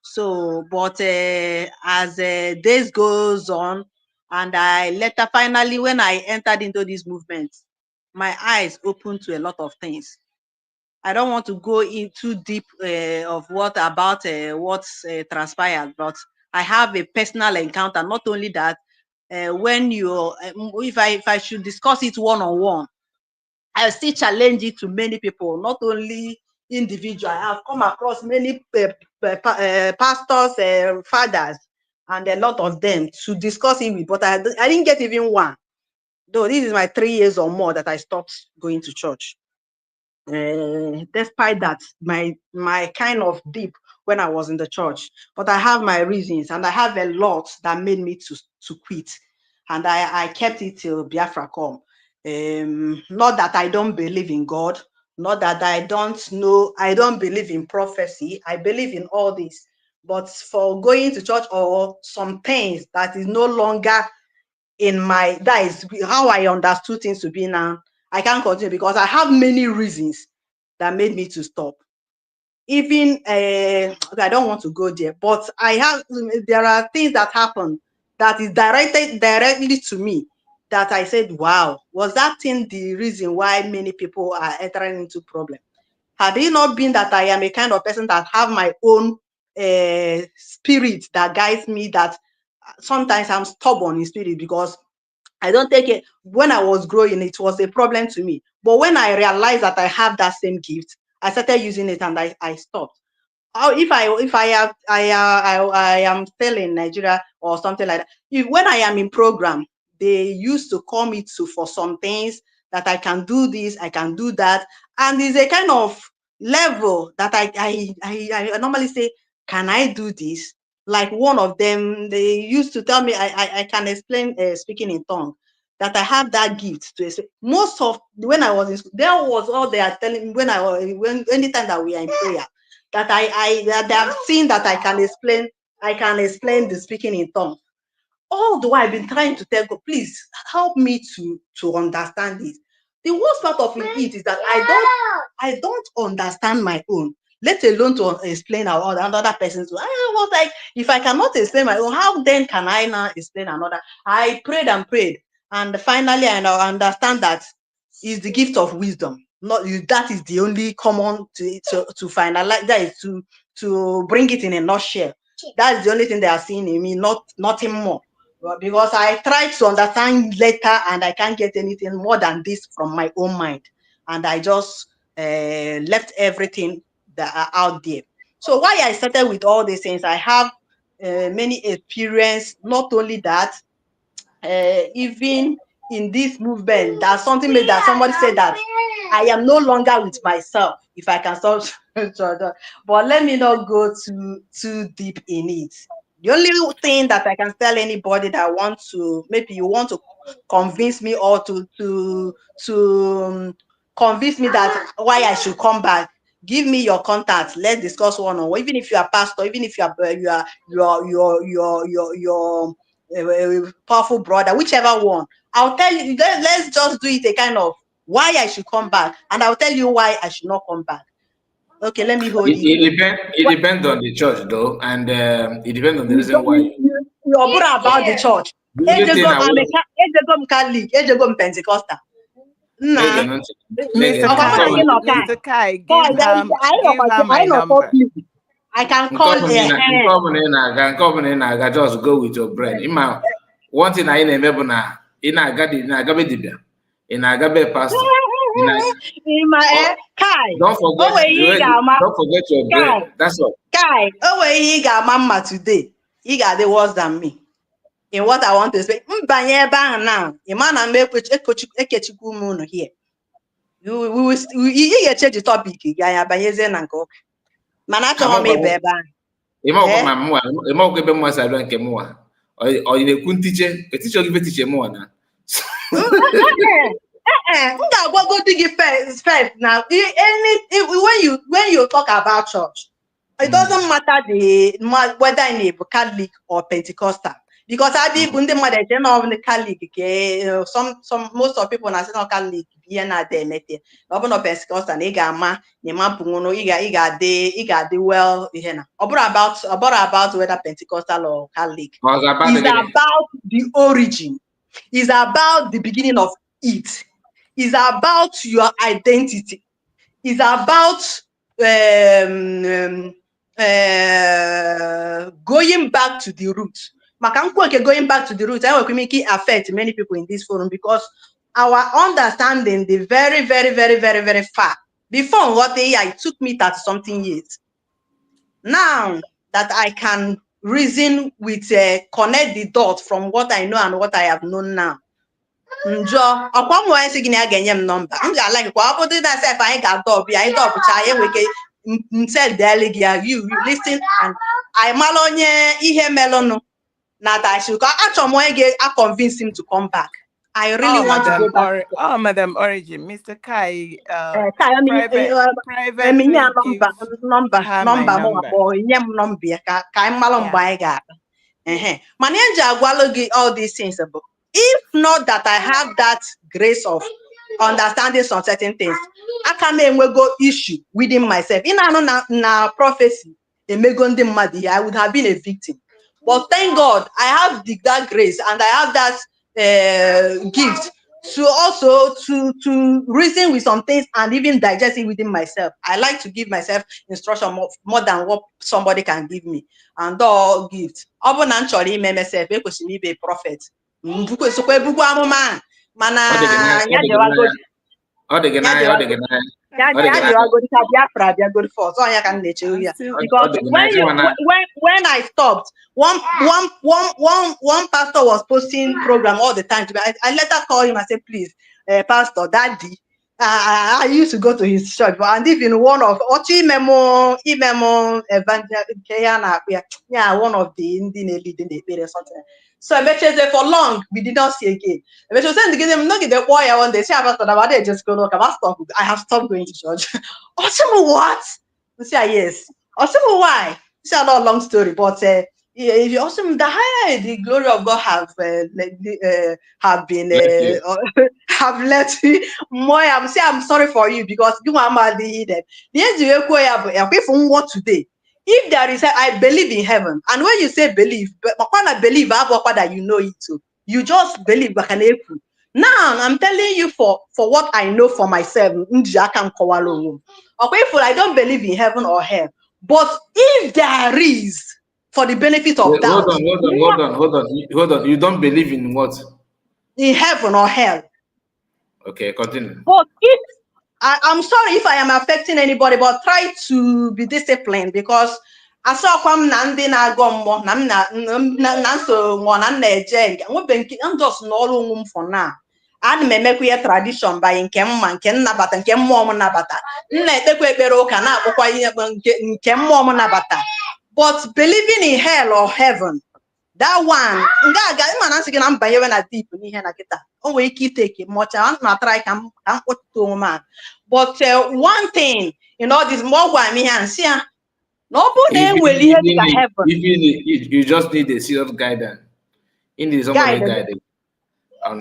So, but as days goes on, and I later finally, when I entered into this movement, my eyes opened to a lot of things. I don't want to go in too deep of what transpired, but I have a personal encounter. Not only that, when you, if I should discuss it one-on-one, I still challenge it to many people, not only individual. I have come across many pastors, fathers, and a lot of them to discuss it with, but I didn't get even one. Though this is my 3 years or more that I stopped going to church. Despite that, my kind of deep when I was in the church, but I have my reasons, and I have a lot that made me to quit, and I kept it till Biafra come. Not that I don't believe in God, not that I don't believe in prophecy. I believe in all this, but for going to church or some things that is no longer in that is how I understood things to be now, I can't continue, because I have many reasons that made me to stop. Even I don't want to go there, but there are things that happen that is directly to me, that I said, wow, was that thing the reason why many people are entering into problem? Had it not been that I am a kind of person that have my own spirit that guides me, that sometimes I'm stubborn in spirit, because I don't take it. When I was growing, it was a problem to me. But when I realized that I have that same gift, I started using it, and I stopped. If I am still in Nigeria or something like that, when I am in program, they used to call me for some things that I can do this, I can do that, and there's a kind of level that I normally say, can I do this? Like one of them, they used to tell me I can explain speaking in tongue, that I have that gift to explain. Most of when I was in school, there was all they are telling me when anytime that we are in prayer, that that they have seen that I can explain the speaking in tongues. Although I've been trying to tell God, please help me to understand this. The worst part of it is that I don't understand my own, let alone to explain another person's. I was like, if I cannot explain my own, how then can I now explain another? I prayed and prayed, and finally I now understand that is the gift of wisdom. not you. That is the only common to finalize. That is to bring it in a nutshell. That's the only thing they are seeing in me, nothing more. But because I tried to understand later and I can't get anything more than this from my own mind, and I just left everything that are out there. So why I started with all these things, I have many experience. Not only that, even in this movement, there's something that somebody said that I am no longer with myself. If I can stop, but let me not go too deep in it. The only thing that I can tell anybody that wants to, maybe you want to convince me or to convince me that why I should come back, give me your contact. Let's discuss one on one. Even if you are pastor, even if you are powerful brother, whichever one, I'll tell you. Let's just do it a kind of why I should come back, and I'll tell you why I should not come back. Okay, let me hold it. It depends on the church, though, and it depends on the reason why. You're about the church. The only thing I will. Ejegom Catholic, Ejegom Pentecostal. Nah. Mr. Kai, give her my number. I can call just go with your brain. One thing I never know, in a Gabe in a Gabe pastor. Don't forget your brain. That's all. Kai, he got mama today. He got the worse than me. In what I want to say, now. Imana make here. You get change the topic. Ya banyeze na nko. Mana to me beba. Or in a kuntiche, a teacher give a teacher more now. Go dig it first now. When you talk about church, it doesn't matter whether in a Catholic or Pentecostal. Because I be bunde mother of the Catholic, most of people are not Catholic, na de mete. Open up Pentecostal, igama, pungono, iga de well, about whether Pentecostal or Catholic. It's about the origin. It's about the beginning of it. It's about your identity. It's about going back to the roots. Going back to the roots, I will make it affect many people in this forum because our understanding the very, very, very, very, very far. Before what it took me 30 something years. Now that I can reason with connect the dots from what I know and what I have known now. Njọ ọkwa mmụọ anyị sị gị na ya ga-enye m nọmba m ga-ala kwa ọ bụrụ na sef anyị ga-adọbụ ya anyị dọbụcha anyị nweke nsel deli gị ya you listen and I mara onye ihe melụnụ na dashi ka achọrọ m onye ga-convince him to come back. I really want to go back. Madam Origin, Mr. Kai, private number or nye m nọmba ya ka anyị mara mgbe anyị ga-akpa mana eji agwalụ gị all these things about. If not that I have that grace of understanding some certain things, I can go issue within myself. In a prophecy, I would have been a victim. But thank God, I have that grace and I have that gift to also to reason with some things and even digest it within myself. I like to give myself instruction more than what somebody can give me. And all gifts. Myself, be a prophet. Mana because when I stopped, one pastor was posting program all the time to me. I later call him and say, please, Pastor, Daddy. I used to go to his church, and even one of Imemo one of the Indian leading something. So I bet you for long we did not see again. I bet you saying to them, look at the boy I want to say about it, just go look. I have stopped going to church. Also, what? You say yes. Also, why? It's a long story, but if you also the higher the glory of God have been have let me more. I'm sorry for you because you are mad. The what today. If there is, I believe in heaven, and when you say believe, but when I believe, that you know it too. You just believe. Now I'm telling you for what I know for myself. Okay, I don't believe in heaven or hell, but if there is, for the benefit of Wait, doubt, hold on. You don't believe in what? in heaven or hell. Okay, continue. But if I'm sorry if I am affecting anybody, but try to be disciplined, because I saw come Nandi na gombo na so one and I'm just no for now. And me make we a tradition by in kemma nabata nke mmụọ nabata nna ekpekwa ekpere ụka na akpụkwa ihe nke mmụọ nabata. But believing in hell or heaven, that one nga ima na sigi na mbanye na deep n'ihe na kita o nwere ike take much na try kam kpọtụtụ onwe. But one thing, this more gwa me and see no bụ na enwere ihe dịka heaven. You just need a serious guidance. In the somebody guided. Ọ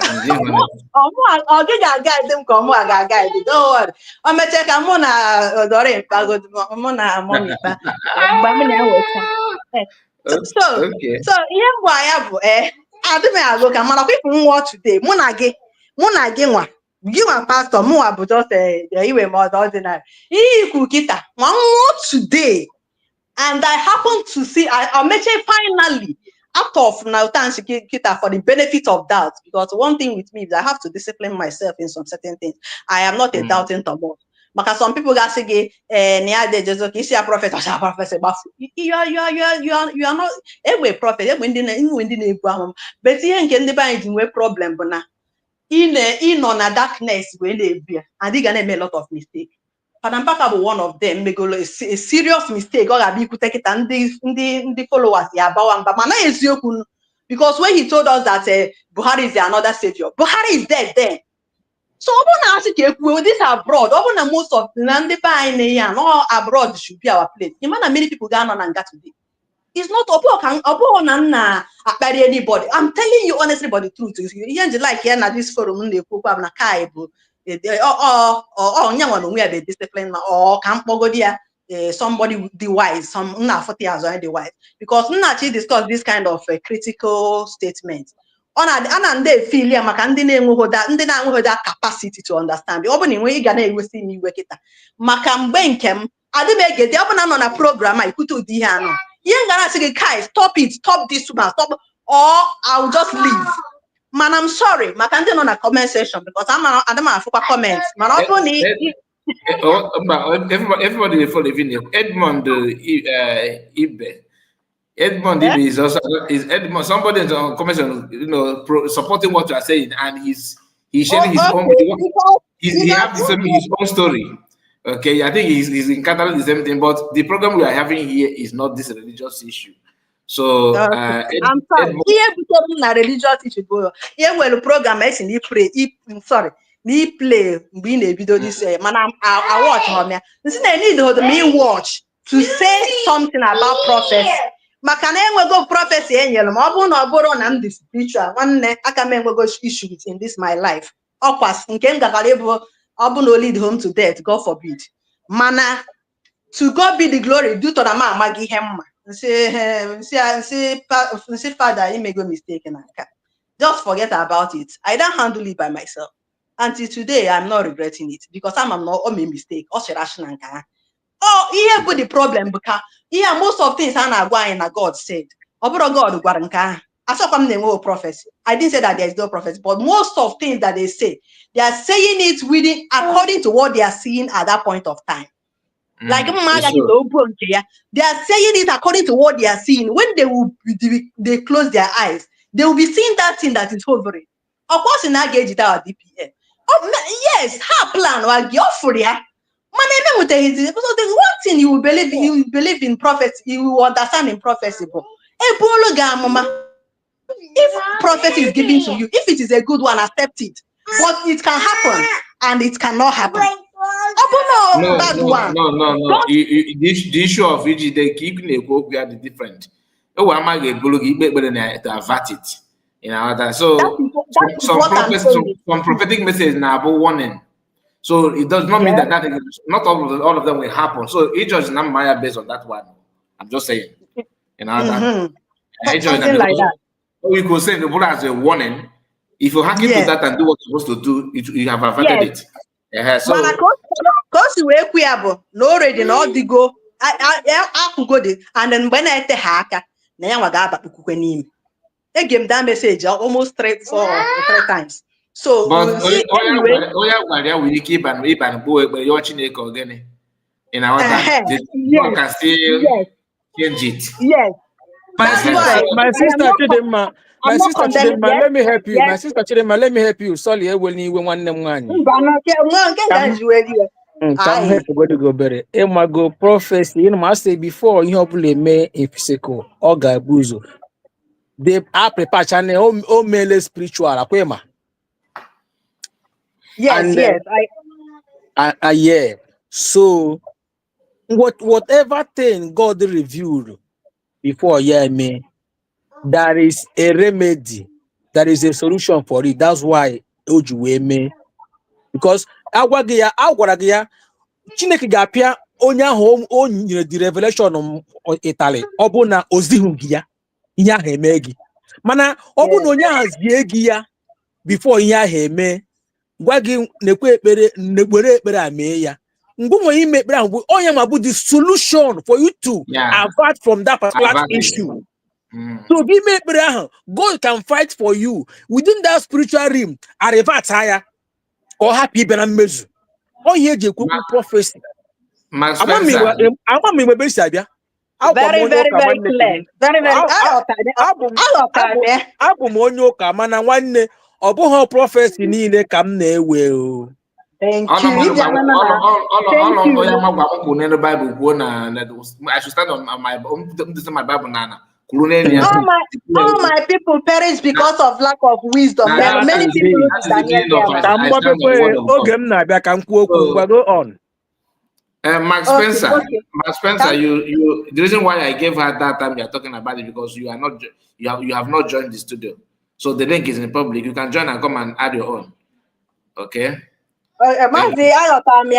gị ga-agaide m ka ọmụ a ga-agaide, don't worry. O mechee ka mụ na dọrọ mkpagodu mụ na mọmikpa mgbe m na-enweta. So ihe ngwa ya bụ adị m agụ ka mana kwipụ nwa today mụ na gị nwa pastor mụnwa bụ just iwe m ordinary ihe ikwu kịta nwa today, and I happen to see I mention finally out of now thanks kita for the benefit of doubt, because one thing with me is I have to discipline myself in some certain things. I am not a doubting Thomas. Because some people got say they just okay, see a prophet or a prophet, but you are not a prophet, when but you can the problem, but now in on a darkness when they be and they gonna make a lot of mistakes. Padampaka bụ one of them megolo a serious mistake. Ọ ga-abịa ikwute kịta ndị followers ya abawa mba mana eziokwu, because when he told us that Buhari is another savior, Buhari is dead then. So ọ bụ na asị ka ekwuo this abroad, ọ bụ na most of na ndị be anyị na no abroad should be our place. You know many people ga-anọ na nga today. It's not ọbụ na nna akparị anybody. I'm telling you honestly, but the truth is ihe nji like here na this forum na-ekwu kwa na kai bụ the discipline or can somebody the wise, some not 40 years or the wise, because actually discuss this kind of critical statement. And they feel that capacity to understand. The opening way you gonna see me work it. Makam benkem, I didn't make it open on a program. I put to the hand. You're gonna say, Kai, stop this woman, stop, or I'll just leave. Man, I'm sorry. I can't do on a comment section because I don't have comments. Man, everybody follow the video. Edmond Ibe. Edmond Ibe is also Edmond. Somebody in the comments, supporting what you are saying, and he's sharing his own. He has his own story. Okay, I think he's encountering the same thing, but the program we are having here is not this religious issue. So I'm sorry. Here we na religious issue go. Here well program is in pray. Sorry, ni play being a video this man. I watch home. This I need me watch to say something about prophecy. Makana enwe go prophecy enyelo. Ma obu na oboro na am the spiritual. Nwanne aka m enwe go issues in this my life. Okwas nke ngakale bụ obu no lead home to death. God forbid. Mana to God be the glory. Do to na ma amagi hemma. Say, Father, you may go mistaken. Just forget about it. I don't handle it by myself. Until today, I'm not regretting it because I'm not a mistake. Oh, here put the problem because here most of things are going God said. God, I saw come the prophecy. I didn't say that there is no prophecy, but most of things that they say, they are saying it within according to what they are seeing at that point of time. Like they are saying it according to what they are seeing. When they close their eyes, they will be seeing that thing that is hovering. Of course, in that gauge, that DPM. Yes, her plan was your for ya. So there's one thing you will believe in prophecy, you will understand in prophecy. If prophecy is given to you, if it is a good one, accept it. But it can happen and it cannot happen. No. The issue of which they keep the different. Oh, I'm going to avert it. So some prophetic message now about warning. So it does not mean that not all of them will happen. So each is not Maya based on that one. I'm just saying. Something like that. We could say the Buddha as a warning. If you hack into Yes. that and do what you're supposed to do, you have averted Yes. it. So Mana ka o si wee kwu ya bụ na already na ọ dịgo akwụgo dị and then mgbe na-ete ha aka na ya nwa ga-abakpukwukwe n'ime. Ege m that message almost 3 times. So but anyway, onye gwara ya nwere ike ịban gbuo ekpere yọọ Chineke ogene in our yes, God can still yes, change it. yes. That's why My sister Chidinma, I'm not condemning. Yes, let me help you. yes. My sister Chidinma, let me help you. Sorry, when one name one. Come help go go better. Go prophecy. You know, I say before you hopefully may in physical or gabuzo. They are prepared channel o mele spiritual akwema. Yes, And yes. yeah. So whatever thing God revealed before me, there is a remedy, there is a solution for it. That's why Ojuwe me. Because agwara Chineke ga-apịa onye ahụ o nyere the revelation Italy ọ bụ na ozighị gị ya ihe ahụ eme gị mana ọ bụ na onye ahụ zie gị ya before ihe ahụ eme gwa gị na-ekwe ekpere a mee ya mgbe nwere ime ekpere ahụ bụ onye ma bụ the solution for you to avert from that particular issue. So gị mee ekpere ahụ God can fight for you within that spiritual realm arivert ya ka ọ hapụ ibe na mmezu. Onye eji ekwu prophecy. Very, very, very clear. Very, very. Abụ m onye ụka mana nwanne ọ bụghị prophecy niile ka m na-ewe o. Thank you. I should stand on my Bible now. All my people perish because of lack of wisdom. Many people go on. Mark Spencer, Mark Spencer, you the reason why I gave her that time you're talking about it because you have not joined the studio. So the link is in public. You can join and come and add your own. Okay. Maazị aghọtara m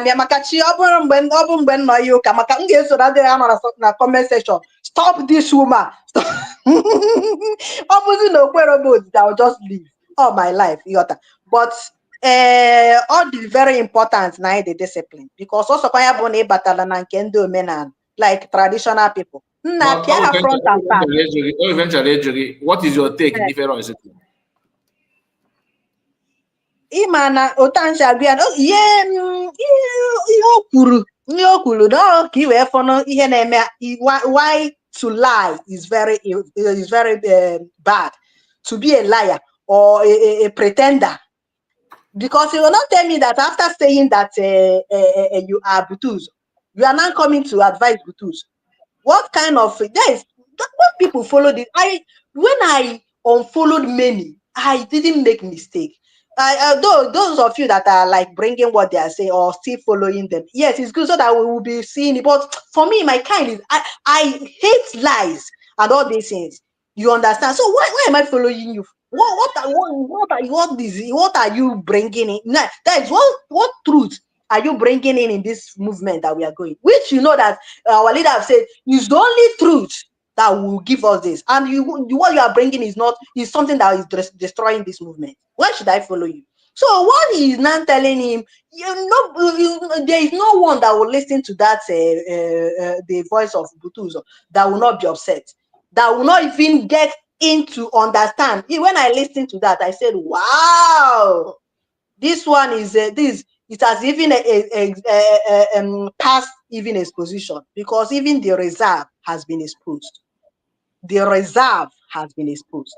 ya maka chi ọ bụrụ mgbe m nọ ya ụka maka m ga-eso na comment section. Stop this woman. Ọ bụzi na okwere obodo I will just leave all my life. But all the very important na the discipline because also ya bụ na ịbatala na nke ndị omenala like traditional people. Nna pịa front and back. Eventually, what is your take in Ifero? Imana otanshi abịa ihe o kwuru no ka I wee fọnụ ihe na-eme why to lie is very bad. To be a liar or a pretender. Because you will not tell me that after saying that you are Butuzor, you are now coming to advise Butuzor. What kind of when people follow this? When I unfollowed many, I didn't make mistake. Those of you that are like bringing what they are saying or still following them, yes, it's good so that we will be seeing it. But for me, my kind is I hate lies and all these things. You understand? So why am I following you? What are you bringing in? That is what truth are you bringing in this movement that we are going? Which you know that our leader have said is the only truth that will give us this. And what you are bringing is something that is destroying this movement. Why should I follow you? So what he is now telling him, there is no one that will listen to that the voice of Butuzor that will not be upset, that will not even get into understand. When I listened to that, I said, wow, this one is this. It has even passed even exposition because even the reserve has been exposed. The reserve has been exposed.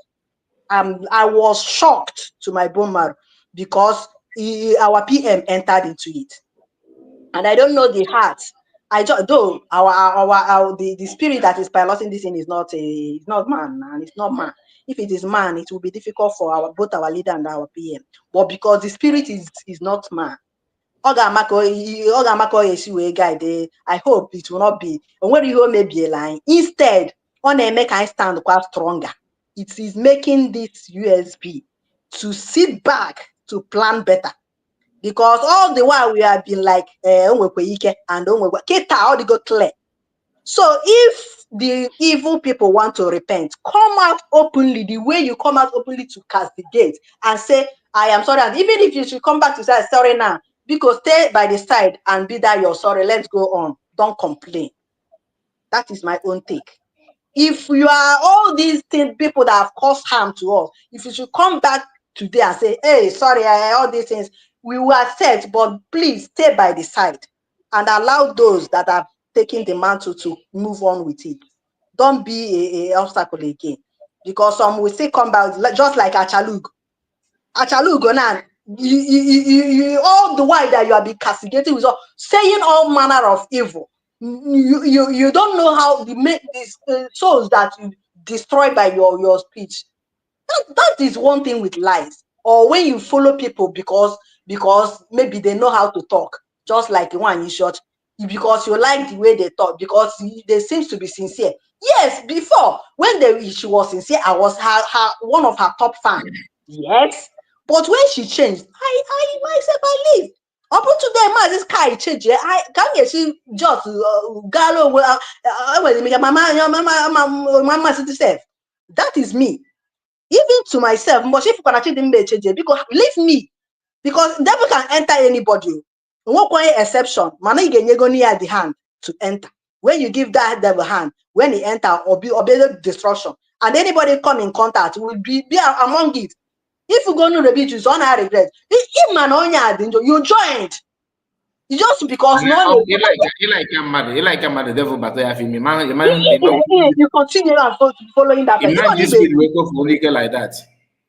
I was shocked to my bone marrow because our PM entered into it, and I don't know the heart. Though the spirit that is piloting this thing is not man, and it's not man. If it is man, it will be difficult for both our leader and our PM. But because the spirit is not man, I hope it will not be. And when you may be a line, instead, on a make I stand quite stronger. It is making this USB to sit back to plan better. Because all the while we have been like and all the go clear. So if the evil people want to repent, come out openly the way you come out openly to castigate and say, I am sorry. And even if you should come back to say sorry now, because stay by the side and be that you're sorry, let's go on. Don't complain. That is my own take. If you are all these things, people that have caused harm to us, if you should come back today and say, hey, sorry, all these things, we will accept, but please stay by the side and allow those that have taken the mantle to move on with it. Don't be a obstacle again. Because some will still come back, just like Achalug. Achalug, now, you all the while that you are being castigated with saying all manner of evil. You don't know how to make these souls that you destroy by your speech. That is one thing with lies. Or when you follow people because maybe they know how to talk, just like one in short, because you like the way they talk, because they seems to be sincere. Yes, before when she was sincere, I was her one of her top fans. Yes, but when she changed, I myself I leave. Up to them, this guy change. I can't see just gallo. Mama, self. That is me. Even to myself, but if you can achieve the change, because leave me, because devil can enter anybody. No exception. Man, you get near the hand to enter. When you give that devil hand, when he enter or be destruction, and anybody come in contact will be among it. If you go to the beach, it's on I regret. If man on you joined. Just because no, You like the devil, but I feel me. you continue and following that. Imagine this speed wake up for nigga like that.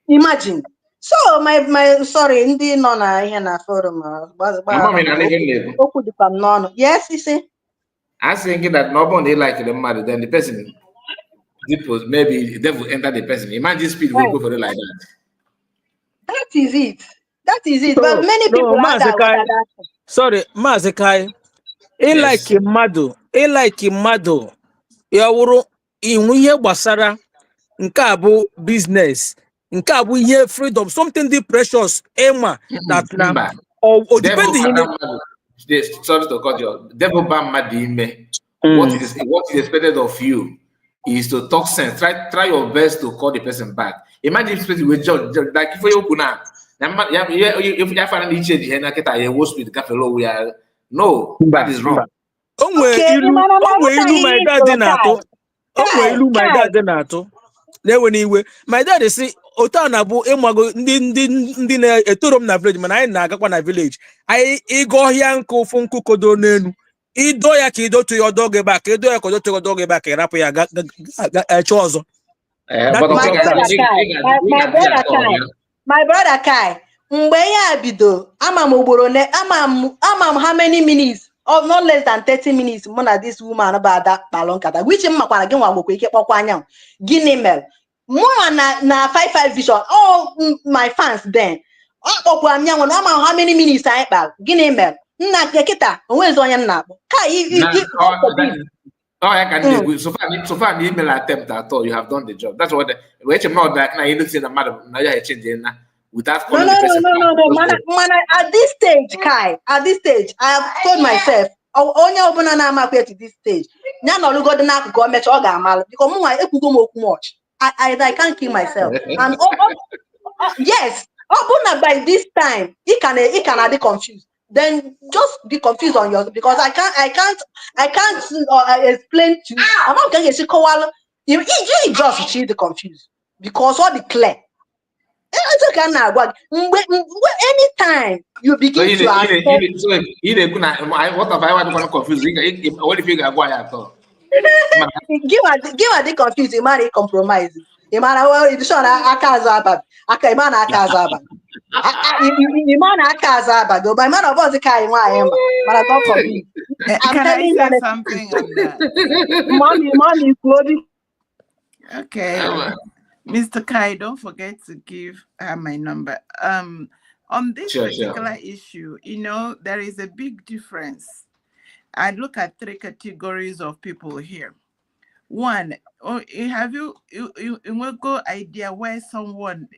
Imagine. So my sorry, ndị nọ na ihe na forum Mama may not even live. okwu dịkwa m n'ọnụ. Yes, isi. I thinking that nobody like the mother, then the person maybe the devil enter the person. Imagine speed wake up for it like that. That is it. That is it. So, But many people have that. Sorry, Mazekai. Yes. Like mmadụ ya wụrụ inwe ihe gbasara nke a bụ business, nke a bụ ihe freedom, something dị precious ema that na or depending sorry to cut you. Devil ban madime. What is expected of you is to talk sense. Try your best to call the person back. Imagine if you judge like if you open up. If you find each other, you get a worse speed cafe low. We are no, that is wrong. Ilu my dad dị na-atụ. Ilu my dad dị na-atụ. Na-enwe iwe. My dad si otu na bụ ịmago ndị na-etoro m na village mana anyị na-agakwa na village. Anyị ịga ọhịa nkụ ụfụ nkụ kodo n'elu. Ido ya ka idotu ya ọdọ gị back, ido ya ka idotu ya ọdọ gị back, ịrapụ ya eche ọzọ. My brother Kai, mgbe ya bido ama m ugboro ama m how many minutes or not less than 30 minutes mụ na this woman bụ ada kpalụ nkata which m makwara gị nwa gbokwa ike kpọkwa anya gịnị mere mụ na 55 vision all my fans then ọ kpọkwara m ya nwa ama how many minutes anyị kpara gịnị mere nna kịta onwezi onye m na-akpọ I can so far the email attempt at all, you have done the job. That's what which I'm not that now you don't say the madam now you change without calling the person. No. Man, at this stage, Kai, at this stage, I have told myself, onye ọbụla na-amakwa at this stage. Nya no lugo dị n'akụkụ o mecha ọ ga-amalụ because mụ nwa ekwugo m okwu much. I can't kill myself. And yes, ọbụna by this time, he can be confused. Then just be confused on yours because I can't explain to you. I'm not going to say you just choose the confused because all the clear. Anytime you begin to ask, what if I want to confuse? What if you go at all? Give her the confused, you might compromise. You might well it's sure Akazaba. Akaimana Akazaba. You man Akazaba, though by man of us, Kai, why am I not confused? Can I say something on that? Money is floating. Okay. Mr. Kai, don't forget to give her my number. On this particular issue, there is a big difference. I look at 3 categories of people here. One, have you go idea where someone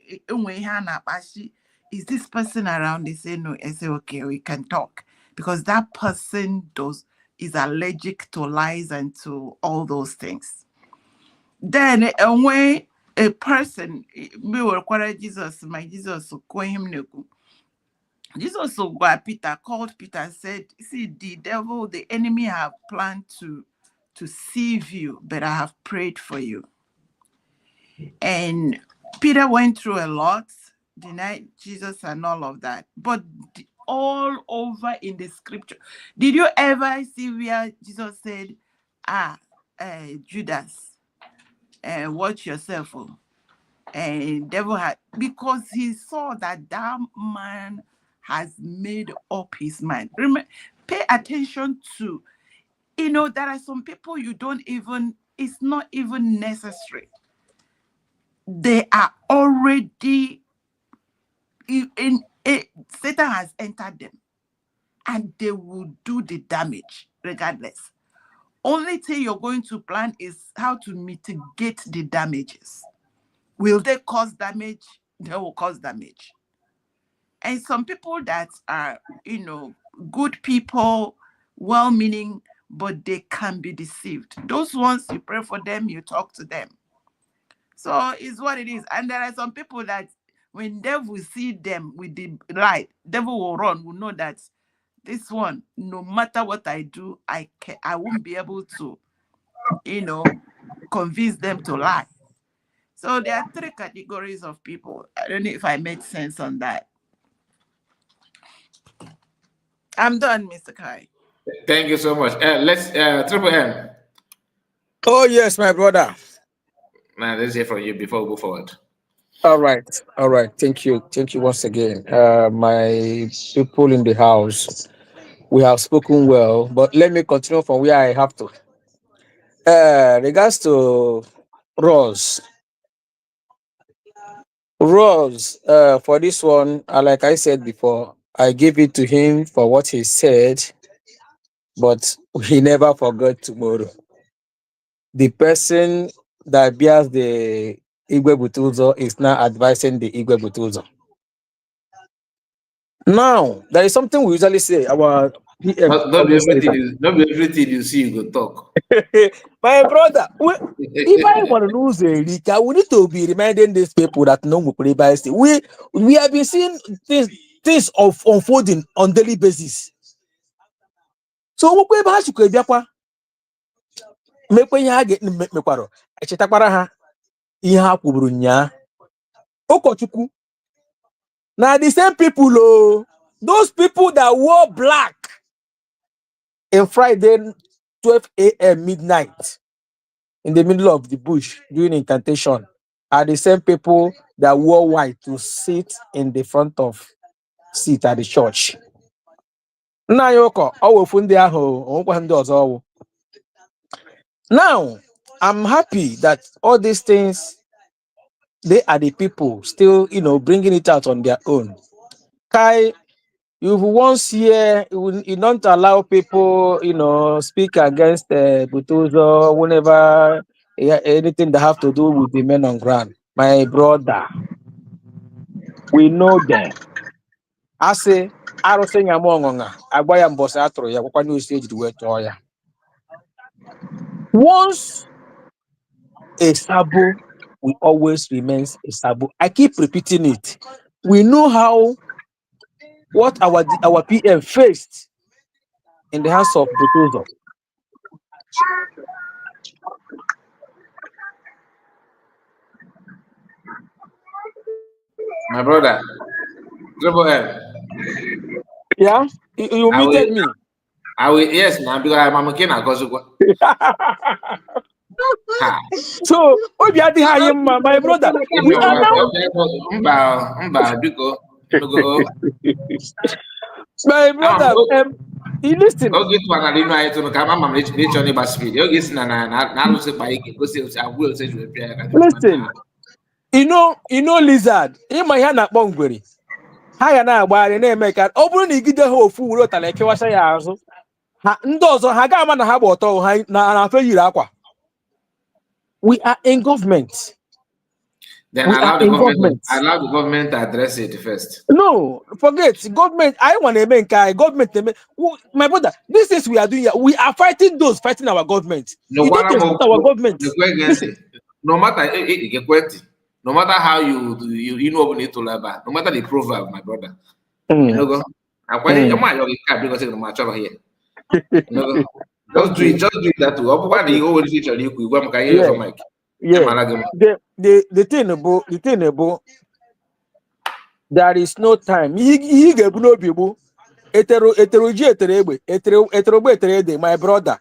is this person around? They say no. I say okay, we can talk because that person is allergic to lies and to all those things. Then when a person, we were quite Jesus, my Jesus, Jesus Peter called Peter and said, see, the devil, the enemy have planned to deceive you, but I have prayed for you. And Peter went through a lot, denied Jesus and all of that. But all over in the scripture, did you ever see where Jesus said, Judas, watch yourself? And devil had, because he saw that that man has made up his mind. Remember, pay attention to, there are some people you don't even, it's not even necessary. They are already in it. Satan has entered them, and they will do the damage regardless. Only thing you're going to plan is how to mitigate the damages. Will they cause damage? They will cause damage. And some people that are, good people, well-meaning, but they can be deceived. Those ones, you pray for them, you talk to them. So it's what it is. And there are some people that when devil see them with the light, devil will run, will know that this one, no matter what I do, I won't be able to, convince them to lie. So there are three categories of people. I don't know if I made sense on that. I'm done, Mr. Kai. Thank you so much. Let's Triple M. Oh yes, my brother. Man, let's hear from you before we go forward. All right. Thank you once again. My people in the house, we have spoken well, but let me continue from where I have to. Regards to Rose, for this one, like I said before, I give it to him for what he said, but he never forgot tomorrow. The person that bears the Igwe Butuzor is now advising the Igwe Butuzor. Now, there is something we usually say, our PM. Not everything you see, you go talk. My brother, if I want to lose a leak, we need to be reminding these people that no we have been seeing things of unfolding on daily basis. So we have to mekwe ihe ha mekwaro echetakwara ha ihe ha kwuburu nya ụkọchukwu na the same people those people that wore black in Friday 12 a.m. midnight in the middle of the bush doing incantation are the same people that wore white to sit in the front of seat at the church. Now, I'm happy that all these things, they are the people still, bringing it out on their own. Kai, you once hear, you don't allow people, speak against Butuzor, whenever anything that have to do with the men on ground. My brother, we know them. I say, I don't think I'm wrong. I buy a boss after you. What new stage do we to? Once a sabo will always remains a sabo. I keep repeating it. We know what our PM faced in the hands of Butuzor. My brother, Triple M. Yeah, you muted me. I will, yes, man, because I'm a kid. So, my brother, we are now. My brother, listen. Listen, lizard. In my hand, bongweri. Haya na agbari na emeka. Oburu na igide ha ofu wuro tala ekewasha ya azu. Ha ndị ọzọ ha ga ama na ha gba ọtọ ha na afa yiri akwa. We are in government. Then We are in government. allow the government to address it first. No, forget government. I want to make government. My brother, this is we are doing here. We are fighting those fighting our government. You don't expect our government. Listen. No matter no matter how you know need to labor, no matter the proverb, my brother. You know go. Just do it that way. Yeah. The thing about there is no time. My brother,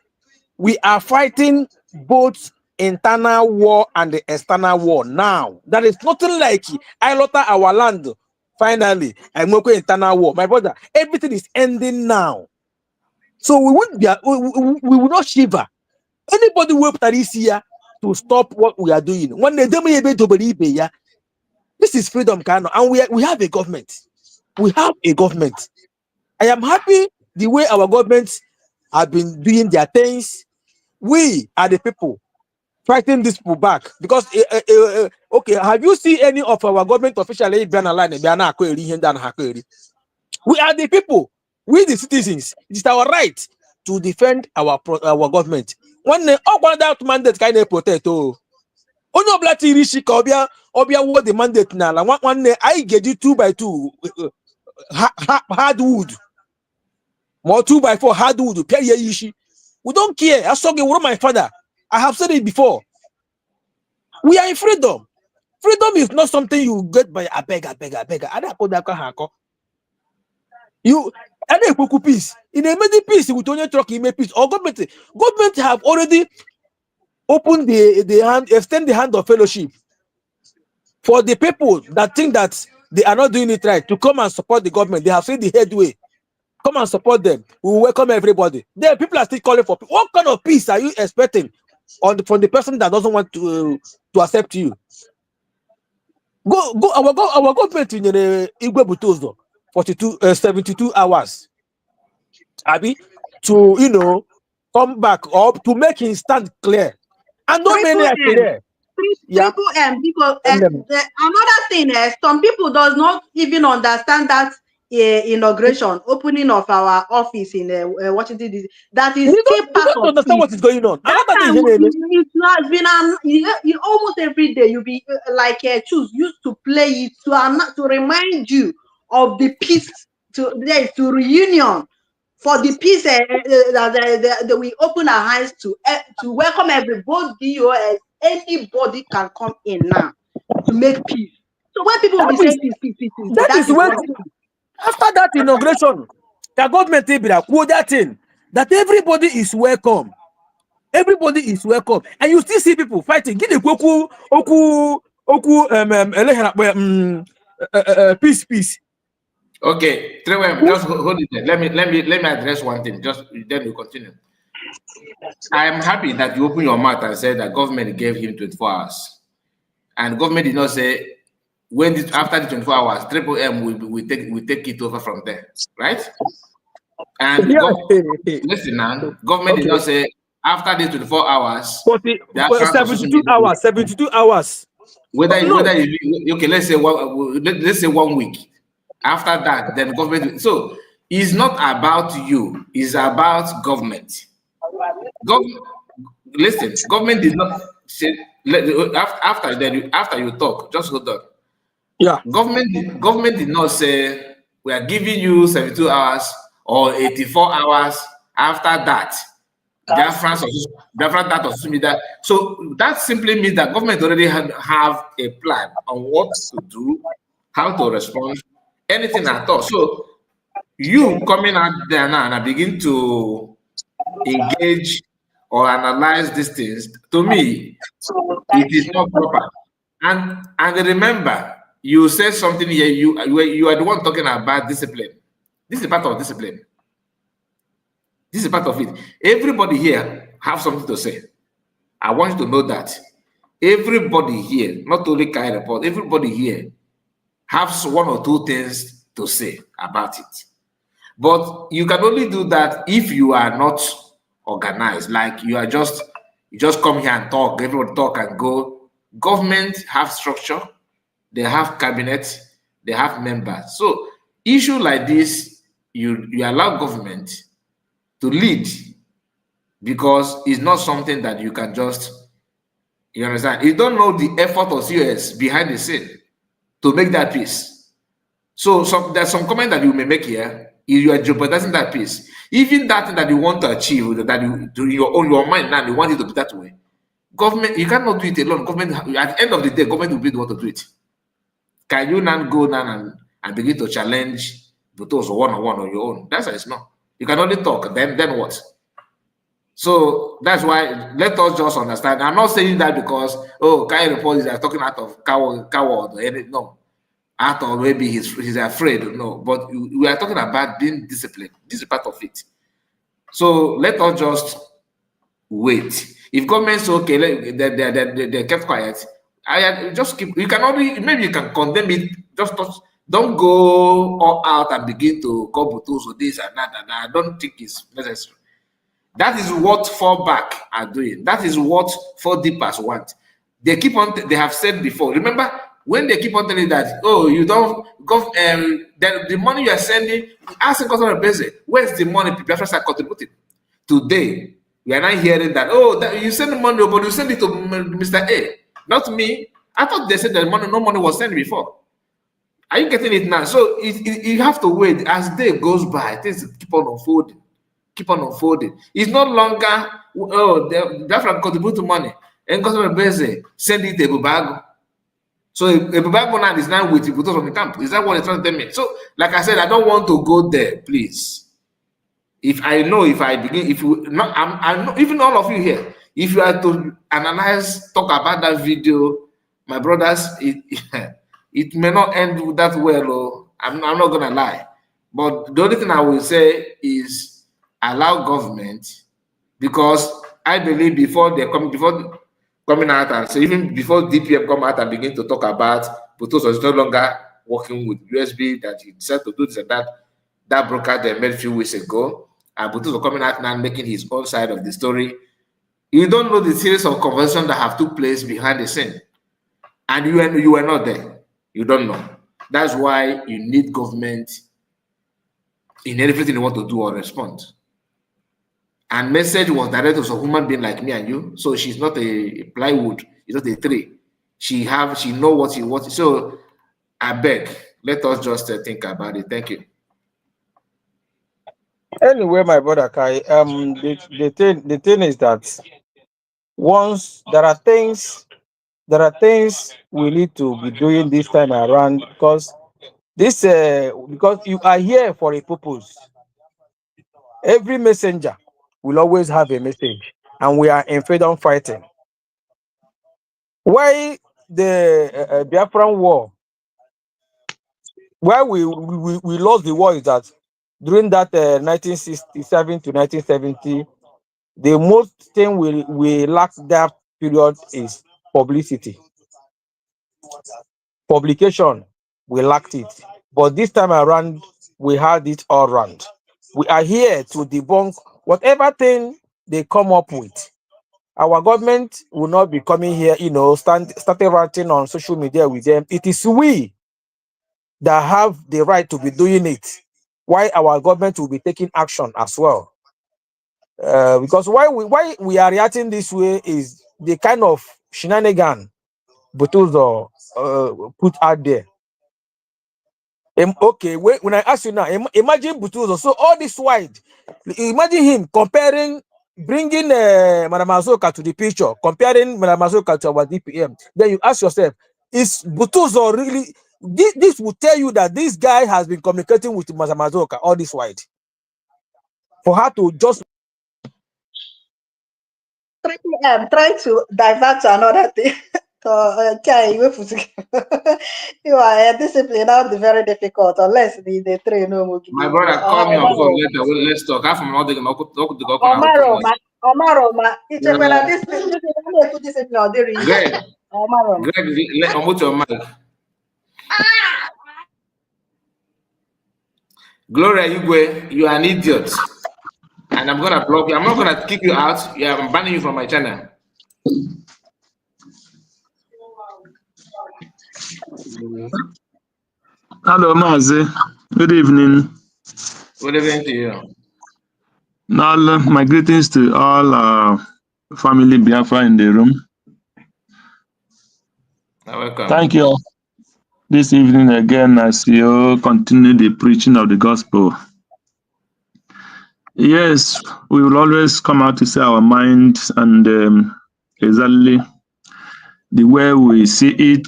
we are fighting both internal war and the external war now. There is nothing like I lost our land. Finally, I'm going internal war. My brother, everything is ending now. So we won't be we will not shiver. Anybody who that is here to stop what we are doing. When they don't able to believe it, this is freedom, Kano, and we have a government. We have a government. I am happy the way our governments have been doing their things. We are the people fighting this people back because okay, have you seen any of our government officials? We are the people, we the citizens. It is our right to defend our government. One that mandate kind of protect. Only black rishi obia what the mandate now. Like one I get you 2 by 2 hardwood. More 2 by 4 hardwood. We don't care. I saw my father. I have said it before. We are in freedom. Freedom is not something you get by a beggar. You and peace. In a many peace, with only truck in peace. Or government have already opened the hand, extend the hand of fellowship for the people that think that they are not doing it right to come and support the government. They have seen the headway. Come and support them. We will welcome everybody. Then people are still calling for peace. What kind of peace are you expecting from the person that doesn't want to accept you? Go our government in Butuzor 72 hours. Abi, to come back or to make him stand clear. And no many are there. Yeah. Because another thing is some people does not even understand that inauguration, opening of our office in Washington DC. That is still part don't understand what is going on. That time it has been almost every day. You be like used to play it to remind you of the peace to reunion. For the peace that we open our eyes to welcome everybody. Anybody can come in now to make peace. So when people will be saying peace, that is when after that inauguration, the government will that thing that everybody is welcome. Everybody is welcome, and you still see people fighting. Give the peace. Okay, just hold it there. Let me address one thing. Just then we continue. I am happy that you open your mouth and said that government gave him 24 hours, and government did not say after the 24 hours, Triple M will take it over from there, right? And listen now, government did not say after these 24 hours, 72 hours, 72 hours. Whether okay, let's say 1 week. After that, then government. So it's not about you; it's about government. Listen, government did not say after you talk. Just hold on. Yeah. Government did not say we are giving you 72 hours or 84 hours. After that, Biafra that or that. So that simply means that government already have a plan on what to do, how to respond, anything at all. So you coming out there now and begin to engage or analyze these things, to me, it is not proper. And remember, you said something here. You are the one talking about discipline. This is part of discipline. This is part of it. Everybody here have something to say. I want you to know that everybody here, not only Kai Report, everybody here has 1 or 2 things to say about it. But you can only do that if you are not organized. Like you just come here and talk, everyone talk and go. Government have structure, they have cabinet, they have members. So issue like this, you allow government to lead, because it's not something that you can just, you understand? You don't know the effort of US behind the scene to make that peace. So there's some comment that you may make here. You are jeopardizing that peace. Even that thing that you want to achieve, that you do your mind now, you want it to be that way. Government, you cannot do it alone. Government, at the end of the day, government will be the one to do it. Can you now go down and begin to challenge Butuzor one-on-one on your own? That's how it's not. You can only talk, then what? So that's why let us just understand. I'm not saying that because, oh, Kai report is talking out of coward or anything. No. Out of maybe he's afraid. No. But we are talking about being disciplined. This is part of it. So let us just wait. If government's okay, they kept quiet. I just keep. You can only, maybe you can condemn it. Just don't go all out and begin to call Butuzor this and that. And I don't think it's necessary. That is what fallback are doing. That is what four deepers want. They keep on. They have said before. Remember when they keep on telling that, oh, you don't go. The money you are sending, asking customer base, where's the money Biafra are contributing? Today we are not hearing that. Oh, that you send the money, but you send it to Mr. A, not me. I thought they said that money, no money was sent before. Are you getting it now? So you have to wait as day goes by. Things keep on unfolding. Keep on unfolding. It's no longer, oh, Biafra contribute to money and customer base send it to Bubago. So Bubago now is now with Butuzor from the camp. Is that what they're trying to tell me? So, like I said, I don't want to go there, please. If I begin, if you not, I know, even all of you here, if you are to analyze, talk about that video, my brothers, it may not end that well. Oh, I'm not gonna lie, but the only thing I will say is, allow government, because I believe before coming out and so even before DPM come out and begin to talk about Butuzor is no longer working with USB, that he decided to do this and that broadcast they made a few weeks ago, and Butuzor coming out now and making his own side of the story. You don't know the series of conversations that have took place behind the scene, and you were not there. You don't know. That's why you need government in everything you want to do or respond. And message was directed to a human being like me and you. So she's not a plywood, she's not a tree. She know what she wants. So I beg, let us just think about it. Thank you. Anyway, my brother Kai, the thing is that once there are things we need to be doing this time around, because because you are here for a purpose. Every messenger will always have a message, and we are in freedom fighting. Why the Biafran war? Why we lost the war is that during that 1967 to 1970, the most thing we lacked that period is publicity. Publication, we lacked it. But this time around, we had it all round. We are here to debunk whatever thing they come up with. Our government will not be coming here, starting writing on social media with them. It is we that have the right to be doing it. Why our government will be taking action as well. Because why we are reacting this way is the kind of shenanigan Butuzor put out there. Okay, when I ask you now, imagine Butuzor. So all this wide, imagine him bringing Madam Azoka to the picture, comparing Madam Azoka to our DPM. Then you ask yourself, is Butuzor really? This will tell you that this guy has been communicating with Madam Azoka all this wide. For her to just trying to divert to another thing. You are discipline out very difficult unless the train no. My brother, call me on phone later. Let's talk. Half of them Greg, unmute your mic. Gloria Igwe, you are an idiot. And I'm gonna block you. I'm not gonna kick you out. Yeah, I'm banning you from my channel. Hello, Mazi. Good evening. Good evening to you. Now, my greetings to all family Biafra in the room. You're welcome. Thank you all this evening again as you continue the preaching of the gospel. Yes, we will always come out to say our mind and exactly the way we see it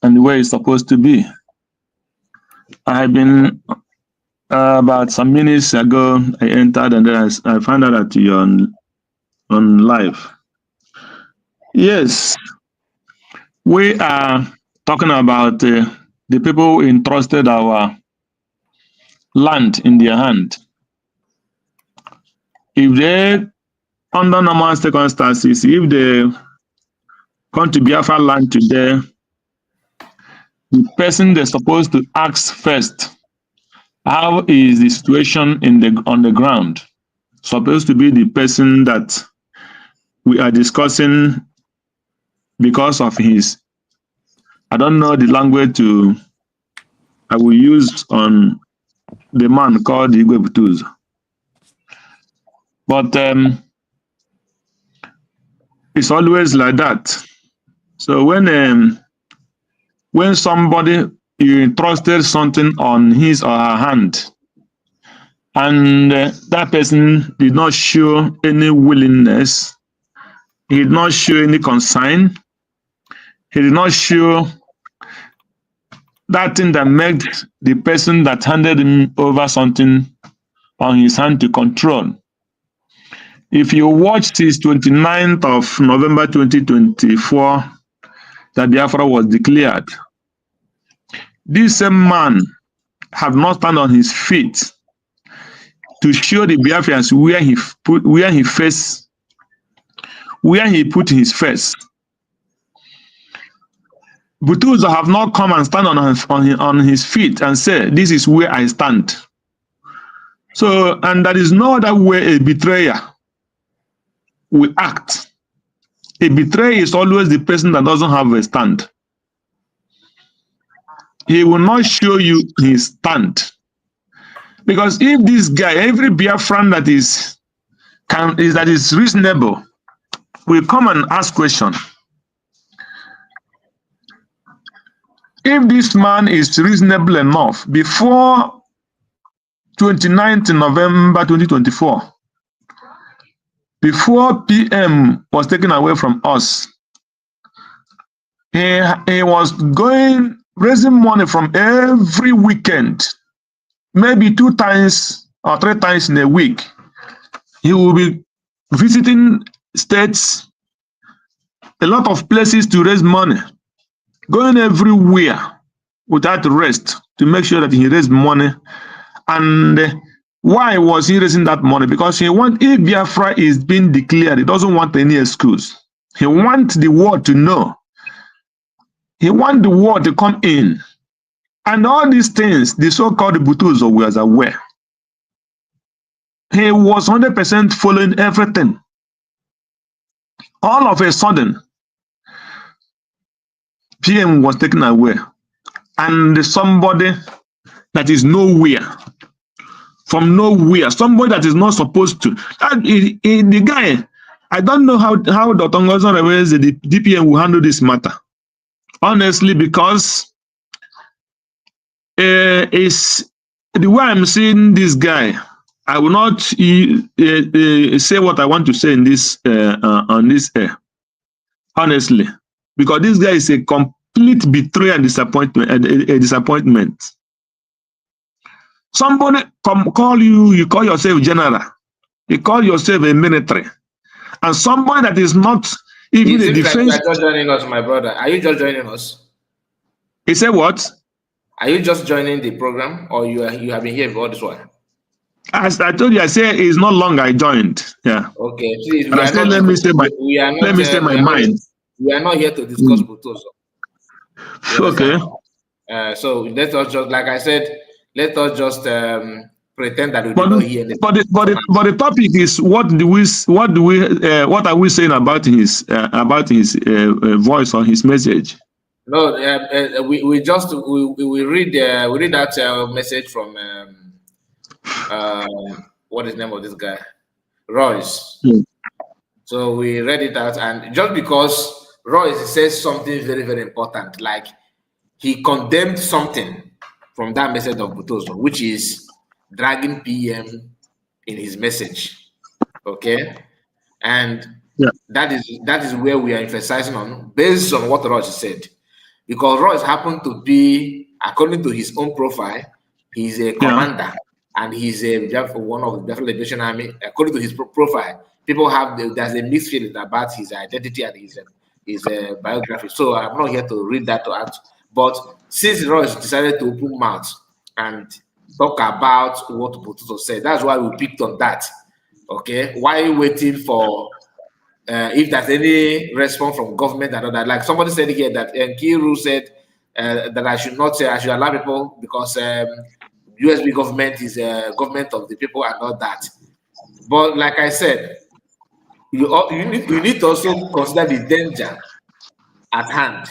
and the way it's supposed to be. I have been about some minutes ago, I entered and then I found out that you're on live. Yes, we are talking about the people who entrusted our land in their hand. If they, under normal circumstances, if they come to Biafra land today, the person they're supposed to ask first, how is the situation on the ground? Supposed to be the person that we are discussing because of his, I don't know the language I will use on the man called Igwe Butuzor. But it's always like that. So when somebody entrusted something on his or her hand, and that person did not show any willingness, he did not show any concern, he did not show that thing that made the person that handed him over something on his hand to control. If you watched his 29th of November 2024, that Biafra was declared, this same man have not stand on his feet to show the Biafrans where he put his face. Butuzor have not come and stand on his feet and say, this is where I stand. So, and there is no other way a betrayer will act. A betrayer is always the person that doesn't have a stand. He will not show you his stand. Because if this guy, every Biafran that is reasonable, will come and ask question. If this man is reasonable enough, before 29th November 2024, before PM was taken away from us, he was raising money from every weekend, maybe 2 times or 3 times in a week. He will be visiting states, a lot of places to raise money, going everywhere without rest to make sure that he raised money. And why was he raising that money? Because if Biafra is being declared, he doesn't want any excuse. He wants the world to know. He wants the world to come in. And all these things, the so-called Butuzor was aware. He was 100% following everything. All of a sudden, PM was taken away. And somebody that is nowhere, from nowhere, somebody that is not supposed to. The guy, I don't know how Dr. Ngozi, the DPM, will handle this matter. Honestly, because it's the way I'm seeing this guy. I will not say what I want to say in this on this air. Honestly, because this guy is a complete betrayal and disappointment. A disappointment. Somebody call you. You call yourself general. You call yourself a military, and somebody that is not even a defense. Like you are just joining us, my brother. Are you just joining us? He said what? Are you just joining the program, or you have been here for all this while? As I told you, I said it's not long I joined. Yeah. Okay, please. And I said, let me say my mind. We are not here to discuss Butuzor. Okay. So let us just, like I said, let us just pretend that we did not hear anything. But the topic is what are we saying about his voice or his message? No, we just we read that message from what is the name of this guy, Royce. So we read it out, and just because Royce says something very, very important, like he condemned something from that message of Butuzor, which is dragging PM in his message. Okay, and that is where we are emphasizing on based on what Royce said, because Royce happened to be, according to his own profile, he's a commander and he's one of the Biafra Liberation Army. According to his profile, people have there's a mixed feeling about his identity and his biography. So I'm not here to read that out. But since Royce decided to open mouth and talk about what Butuzor said, that's why we picked on that. Okay, why waiting for if there's any response from government and all that? Like somebody said here that Nkiru said that I should allow people because USB government is a government of the people and all that. But like I said, you need to also consider the danger at hand.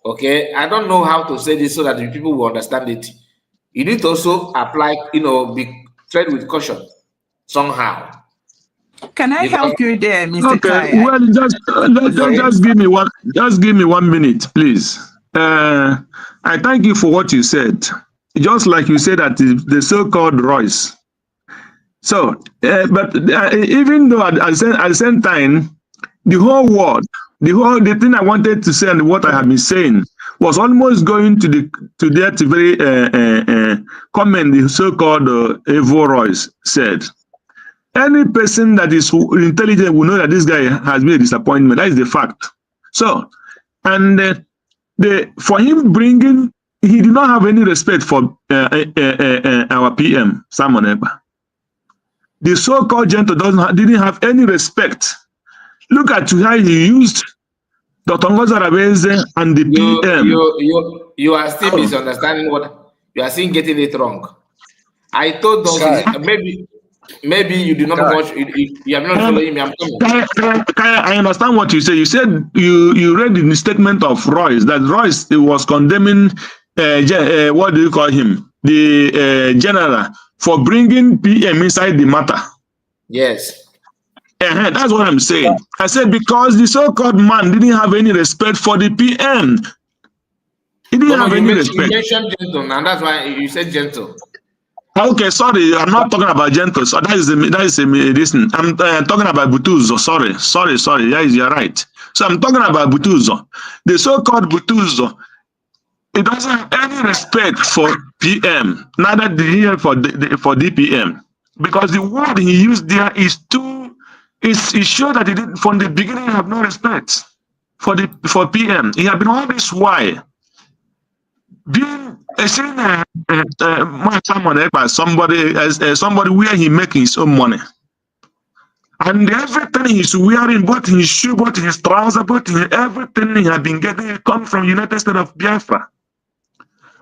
Okay, I don't know how to say this so that the people will understand it. You need to also apply, be tread with caution somehow. Can I help you there, Mr. Okay, Kai? well, just give me 1 minute, please. I thank you for what you said. Just like you said that the so-called Royce. So, but even though at the same time, the whole world, the thing I wanted to say and what I have been saying was almost going to that very comment the so-called Evo Royce said. Any person that is intelligent will know that this guy has been a disappointment. That is the fact. So, and for him bringing, he did not have any respect for our PM, Simon Ekpa. The so-called gentle didn't have any respect. Look at how he used Dr. Ngozi Arabeze and the PM. You are still misunderstanding what you are seeing, getting it wrong. I told those maybe you do not watch. You are not following me. I'm coming. I understand what you say. You said you read in the statement of Royce that Royce was condemning what do you call him, the general, for bringing PM inside the matter. Yes. That's what I'm saying. I said because the so-called man didn't have any respect for the PM. He didn't have any respect. You mentioned gentle, and that's why you said gentle. Okay, sorry, I'm not talking about gentle. So that is listen. I'm talking about Butuzor. Sorry. Yes, you're right. So I'm talking about Butuzor. The so-called Butuzor, it doesn't have any respect for PM, neither did he for DPM, because the word he used there is it showed that he did from the beginning have no respect for PM. He had been all this while being somebody where he making his own money, and everything he's wearing, both his shoe, both his trousers, everything he had been getting come from United States of Biafra.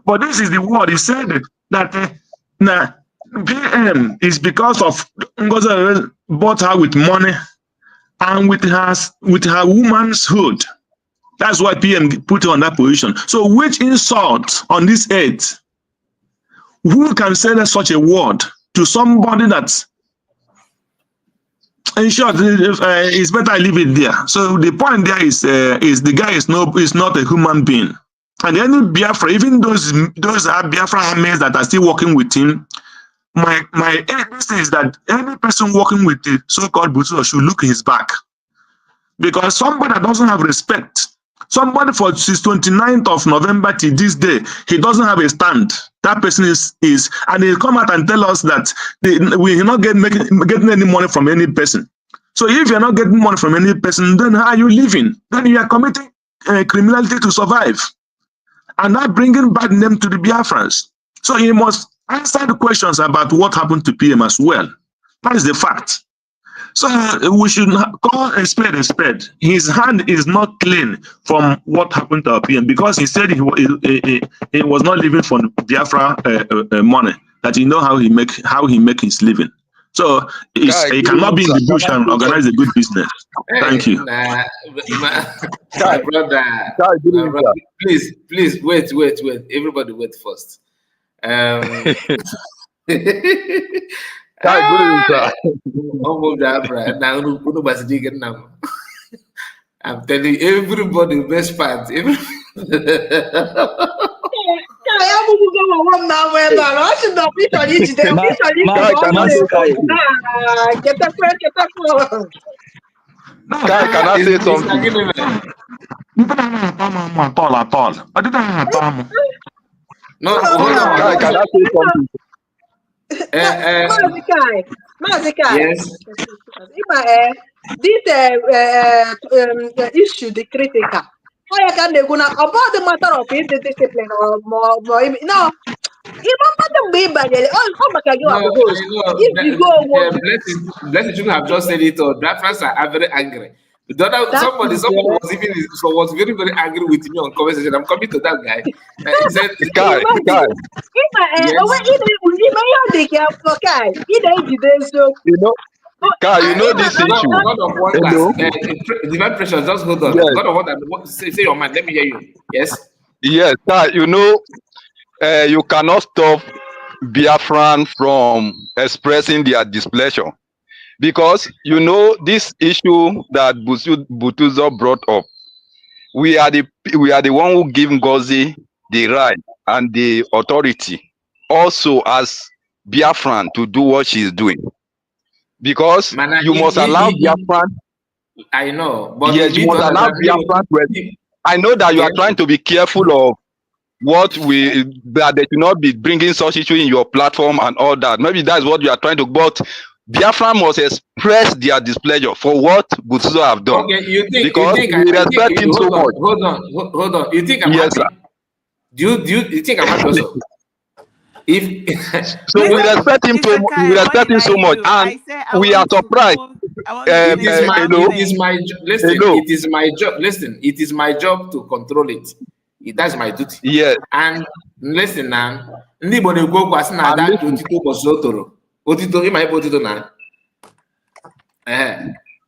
But this is the word he said that PM is because of Ngozi bought her with money and with her womanhood. That's why PM put her on that position. So which insult on this earth? Who can say such a word to somebody that's, in short, it's better I leave it there. So the point there is the guy is not a human being. And any Biafra, even those are Biafra armies that are still working with him, my this is that any person working with the so-called Butuzor should look his back. Because somebody that doesn't have respect, somebody since 29th of November till this day, he doesn't have a stand. That person is and he'll come out and tell us that we're not getting any money from any person. So if you're not getting money from any person, then how are you living? Then you are committing criminality to survive. And not bringing bad name to the Biafrans. So he must answer the questions about what happened to PM as well. That is the fact. So we should call a spade a spade. His hand is not clean from what happened to our PM because he said he was not living for Biafra money. That you know how he make his living. So he cannot be in the bush and organize a good business. Thank you. Nah, my Kai, brother, Kai, good evening, sir. please, wait. Everybody wait first. Kai, good evening, sir. I'm telling you, everybody, best part. Kai, can I say something? At all. I didn't have No, hold on. Kai, can I say something? Yes. This issue, the critical. How can they go now about the matter of discipline or more? No, even matter be No, I know. if you go, Blessing shouldn't have just said it. Or Biafrans are very angry. The other, that somebody is was very angry with me on conversation. I'm coming to that guy. He said, Kai, you know, Kai, you know this issue. God of Hello? wonders. Divine pressure. Just hold on. Yes. God of wonders. Say your mind. Let me hear you. Yes. Yes, Kai, you know, you cannot stop Biafran from expressing their displeasure. Because, you know, this issue that Butuzor brought up, we are the one who give Ngozi the right and the authority also as Biafran to do what she's doing. Because you must allow Biafran. I know, but yes, you must allow Biafran to. I know that you are trying to be careful of what that they should not be bringing such issue in your platform and all that. Maybe that's what you are trying to. But Biafra must express their displeasure for what Butuzor have done. Okay, you think we respect him so much. Hold on. You think I'm happy? Sir. Do you think I'm happy also? So we respect him so much, and we are surprised. It is my job to control it. That's my duty. Yes. And listen now, ndị Igbo na-ekwu okwu asị na ada otito ụbọchị o toro. Otito ịma ebe otito na.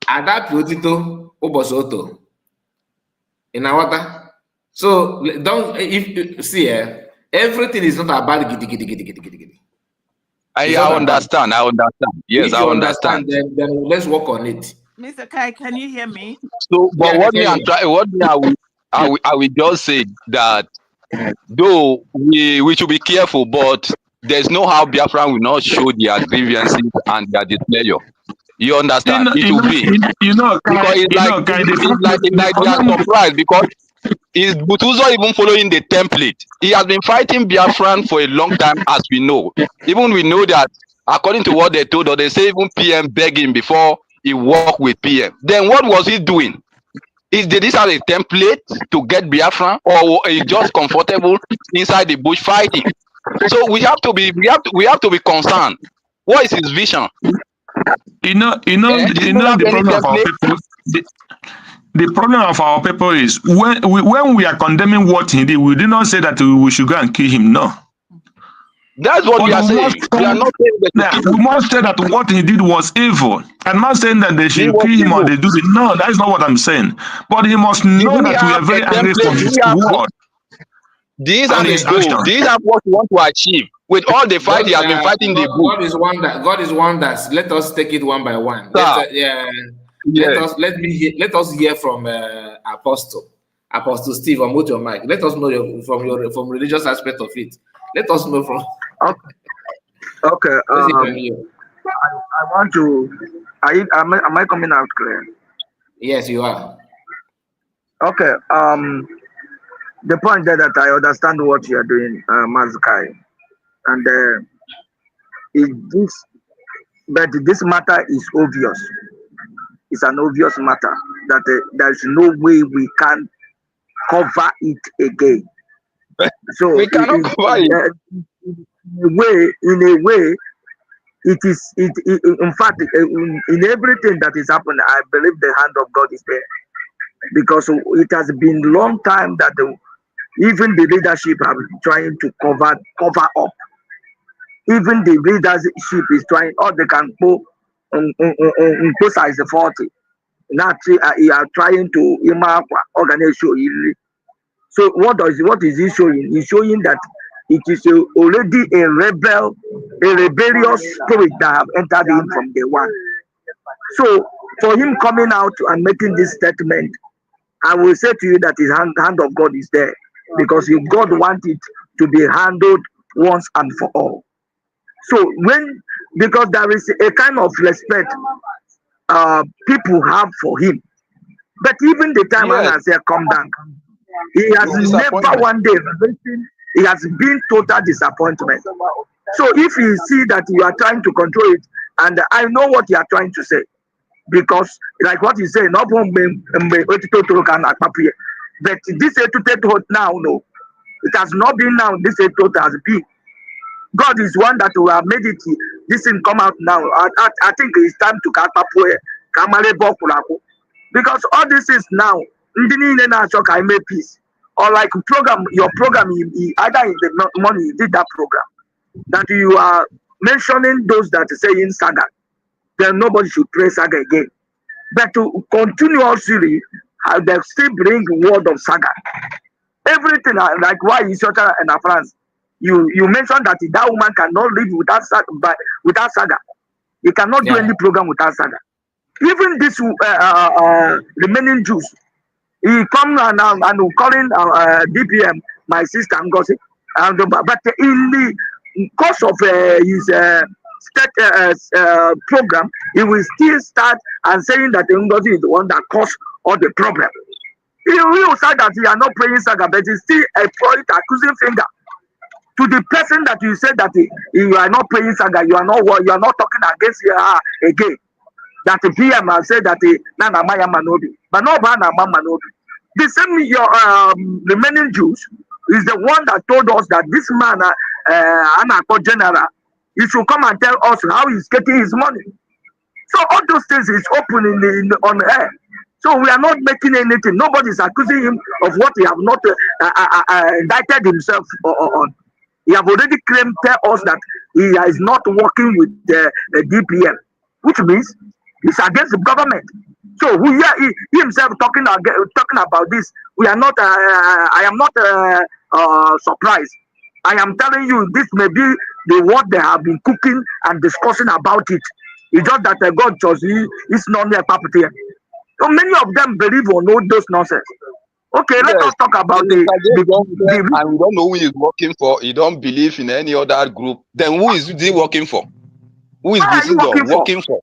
Ada pị otito ụbọchị o toro. Ị na-aghọta? So everything is not about gidi. I understand. Yes, if I understand. Then let's work on it. Mr. Kai, can you hear me? So, but I will just say that though we should be careful, but there's no how Biafra will not show their grievances and their displeasure. You understand? It will be. Because it's like they are surprised because is Butuzor even following the template? He has been fighting Biafran for a long time, as we know. Even we know that according to what they told us, they say even PM begged him before he worked with PM. Then what was he doing? Did this have a template to get Biafran, or is just comfortable inside the bush fighting? So we have to be concerned. What is his vision? The problem of our people. The problem of our people is when we are condemning what he did, we did not say that we should go and kill him. No. That's what we are saying. We are not saying that. We must say that what he did was evil. I'm not saying that they should kill him or they do it. No, that is not what I'm saying. But he must know that we are very angry from his word. These are the goals. These are what we want to achieve. With all the fight he has been fighting the bull. God is wonders. Let us take it one by one. Let us hear from Apostle Steve. Unmute your mic. Let us know from religious aspect of it. Let us know from. Okay. I want to. Am I coming out clear? Yes, you are. Okay. The point there that I understand what you are doing, Mazukai, and but this matter is obvious. It's an obvious matter that there's no way we can cover it again. So we cannot cover it. In a way, it is. In fact, in everything that is happening, I believe the hand of God is there, because it has been a long time that even the leadership have been trying to cover up. Even the leadership is trying, or they can go size 40. Now you are trying to organize. So what is he showing? He's showing that it is already a rebellious spirit that have entered him from day one. So for him coming out and making this statement, I will say to you that his hand of God is there, because if God wants it to be handled once and for all. So because there is a kind of respect people have for him, but even the time Yes, Allah said come down, he has it's never disappointment. one day he has been total disappointment. So if you see that you are trying to control it, and I know what you are trying to say, because like what you say, not but this now, no, it has not been now. This has been. God is one that will have made it. This thing come out now. I think it's time to because all this is now. I make peace. Or like your program, either in the morning you did that program that you are mentioning those that are saying saga, then nobody should pray saga again. But to continuously, they still bring word of saga. Everything like why is Shota and France. You mentioned that that woman cannot live without saga. You cannot do any program without saga. Even this remaining Jews, he come and calling DPM my sister Ngozi, but in the course of his state program, he will still start and saying that Ngozi is the one that caused all the problem. He will say that you are not praying saga, but he still point accusing finger to the person that you said that you are not praying saga, you are not talking against her again. That the PM has said that Nana Maya Manobi, but no Bana Manobi. The same your remaining Jews is the one that told us that this man, Anako General, he should come and tell us how he's getting his money. So all those things is open on air. So we are not making anything. Nobody is accusing him of what he have not indicted himself on. He have already claimed tell us that he is not working with the DPM, which means he's against the government. So we hear he himself talking about this. We are not. I am not surprised. I am telling you, this may be the what they have been cooking and discussing about it. It's just that God chose it's not near property. So many of them believe or know those nonsense. Okay, let us talk about and we don't know who he's working for. He don't believe in any other group. Then who is he working for? Who is Butuzor working for?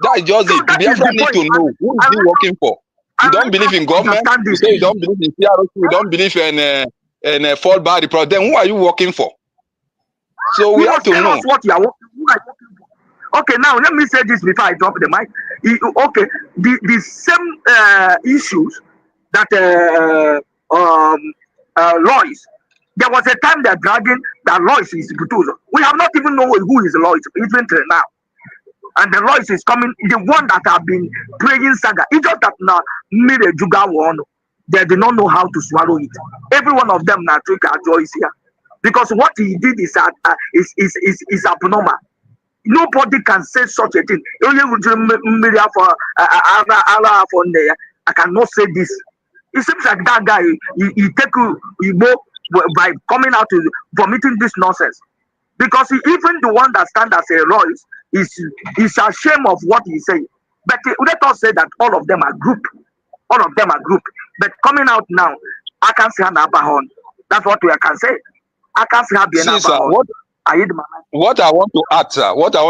That is just it. The Biafra need to know who is he working for. You don't believe in government. You say you don't believe in CRO. You don't believe in fall by the product. Then who are you working for? So we have to know what you are working for. Okay, now let me say this before I drop the mic. Okay, the same issues that Lois. There was a time they're dragging that Lois is Butuzor. We have not even known who is Lois even till now. And the Lois is coming, the one that have been praying saga. It's just that now Mire Juga one, they do not know how to swallow it. Every one of them now take a joy here. Because what he did is abnormal. Nobody can say such a thing. I cannot say this. It seems like that guy he take by coming out to vomiting this nonsense. Because even the one that stands as a Royce is ashamed of what he's saying. But let us say that all of them are group. All of them are group. But coming out now, I can't see an Abahon. That's what we can say. I can't see an Abahon. What I want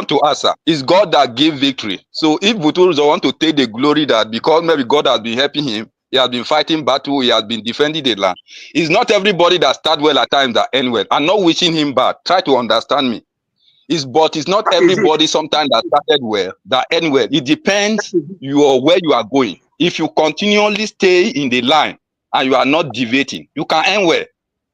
to ask, sir, is God that gave victory. So if Butuzor want to take the glory that because maybe God has been helping him, he has been fighting battle, he has been defending the land. It's not everybody that start well at times that end well. I'm not wishing him bad. Try to understand me. But it's not everybody sometimes that started well, that end well. It depends where you are going. If you continually stay in the line and you are not deviating, you can end well.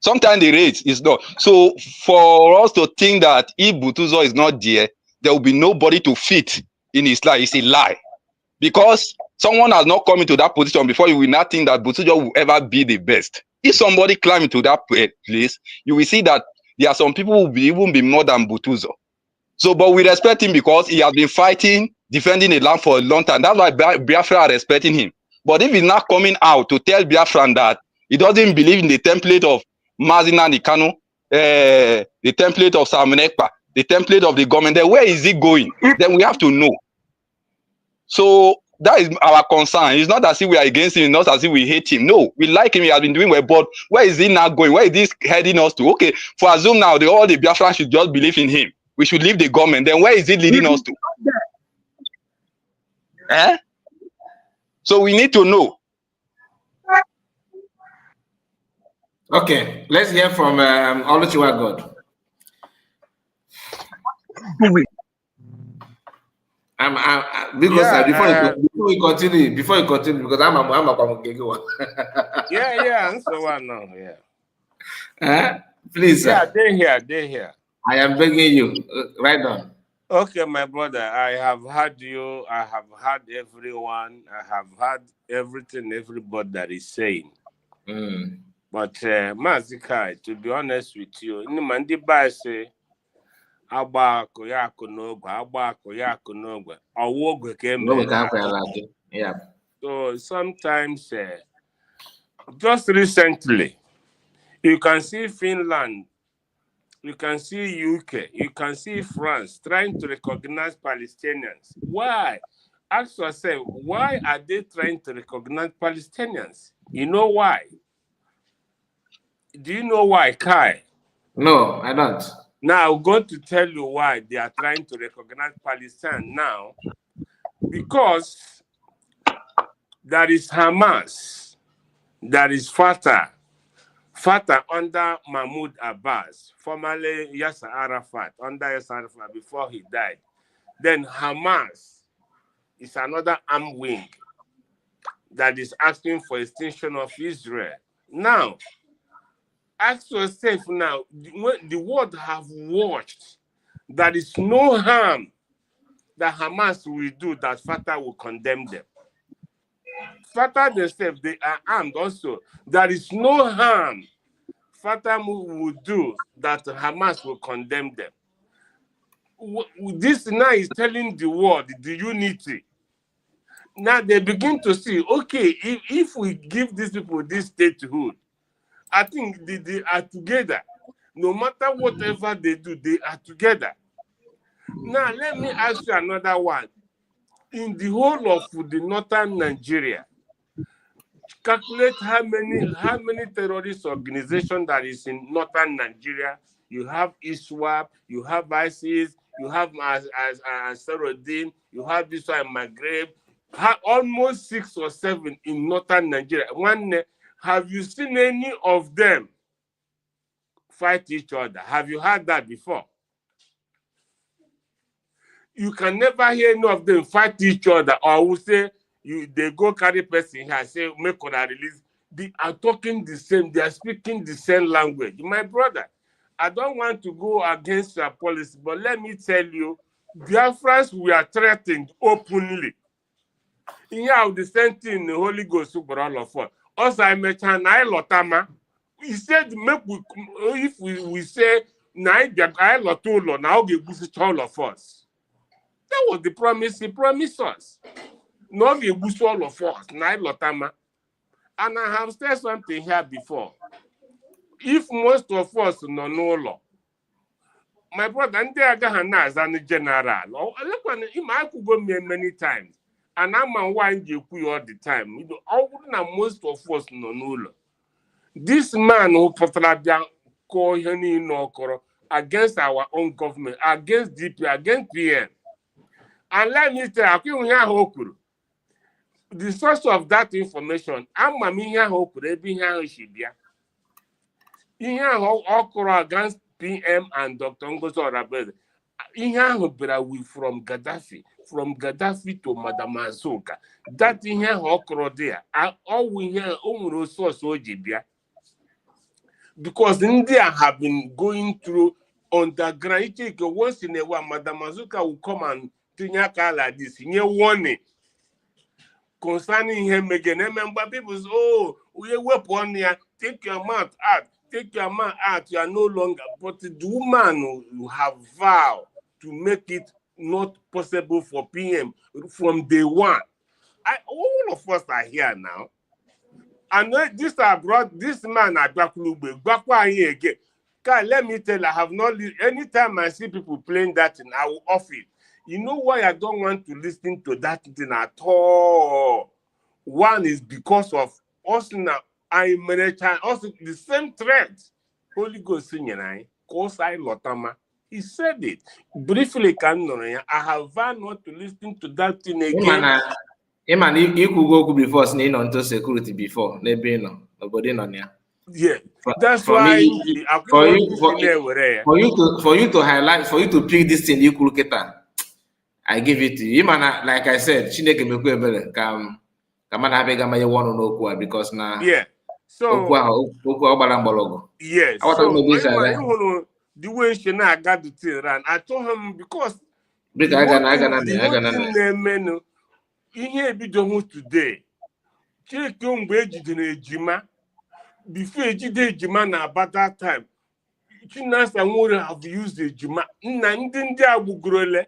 Sometimes the rate is not. So for us to think that if Butuzor is not there will be nobody to fit in his life, it's a lie. Because someone has not come into that position before, you will not think that Butuzor will ever be the best. If somebody climb into that place, you will see that there are some people who will even be more than Butuzor. So, but we respect him because he has been fighting, defending the land for a long time. That's why Biafra are respecting him. But if he's not coming out to tell Biafran that he doesn't believe in the template of Mazina Nikano, the template of Samunekpa, the template of the government, then where is he going? Then we have to know. So that is our concern. It's not as if we are against him, not as if we hate him. No, we like him, he has been doing well, but where is he now going? Where is this heading us to? Okay, for assume now all the Biafrans should just believe in him. We should leave the government. Then where is it leading us to? So we need to know. Okay, let's hear from Oluchiwa God. Before you continue, because I'm a yeah, and so on now, yeah. Please, sir. Yeah, they're here. I am begging you, right on. Okay, my brother, I have heard you, I have heard everyone, I have heard everything everybody that is saying. But Mazikai, to be honest with you, in the Mandi Bai say, Aba Koyako Nogwa, or Wogwe yeah. So sometimes, just recently, you can see Finland, you can see UK, you can see France trying to recognize Palestinians. Why? Ask yourself, why are they trying to recognize Palestinians? You know why? Do you know why, Kai? No, I don't. Now, I'm going to tell you why they are trying to recognize Palestine now. Because there is Hamas, there is Fatah under Mahmoud Abbas, formerly Yasser Arafat, under Yasser Arafat before he died. Then Hamas is another armed wing that is asking for extinction of Israel. Now, ask yourself now, the world have watched, there is no harm that Hamas will do that Fatah will condemn them. Fatah themselves, they are armed also. There is no harm Fatah will do that Hamas will condemn them. This now is telling the world the unity. Now they begin to see, okay, if we give these people this statehood, I think they are together. No matter whatever they do, they are together. Now, let me ask you another one. In the whole of the northern Nigeria, calculate how many terrorist organizations that is in northern Nigeria. You have ISWAP, you have ISIS, you have Ansarudin, you have this one Maghreb, almost 6 or 7 in northern Nigeria. Have you seen any of them fight each other? Have you heard that before? You can never hear any of them fight each other, or will say they go carry person here and say make una release. They are talking the same, they are speaking the same language. My brother, I don't want to go against your policy, but let me tell you, Biafrans, we are threatened openly. Here, the same thing the Holy Ghost for all of us. Also, I met Lotama. He said, if we say, now we boost all of us. That was the promise he promised us. Now we boost all of us. Lotama. And I have said something here before. If most of us know no law, my brother, and they are going to general. I could go many times. And I'm on wine you all the time. Most of us know no law. This man who against our own government, against DP, against PM. And let me tell you, the source of that information, I'm against PM and Dr. Ngozo Rabel. We from Gaddafi to Madam Azuka. That in here there. All we hear source Ojibia. Because India have been going through underground. Once in a while, Madam Azuka will come and Tinyaka like this. In warning concerning him again. Remember, people say, oh, we weapon here, take your mouth out. take your man out, you are no longer. But the woman you have vowed to make it not possible for PM from day one. All of us are here now. And this I brought this man at Bakulube, Bakwa again. Let me tell you, I have not anytime I see people playing that thing, I will off it. You know why I don't want to listen to that thing at all? One is because of us now. I manage also the same thread. Holy Ghost singing, Kosai Lotama. He said it briefly. I have vowed not to listen to that thing again. Man, you could go before sneaking onto security before. Nobody no. Yeah, that's for why me, I for you to highlight, for you to pick this thing, you could look at that. I give it to you. Man, like I said, Chineke mekwe come on, have a one on because now. Yeah. So yes. So the way she now got the thing around, I told him because the whole thing menu ihe ebido today. Chike mgbe ejidere ejima before ejide ejima na about that time. Chinasa nwere have used ejima nna ndị agbugorole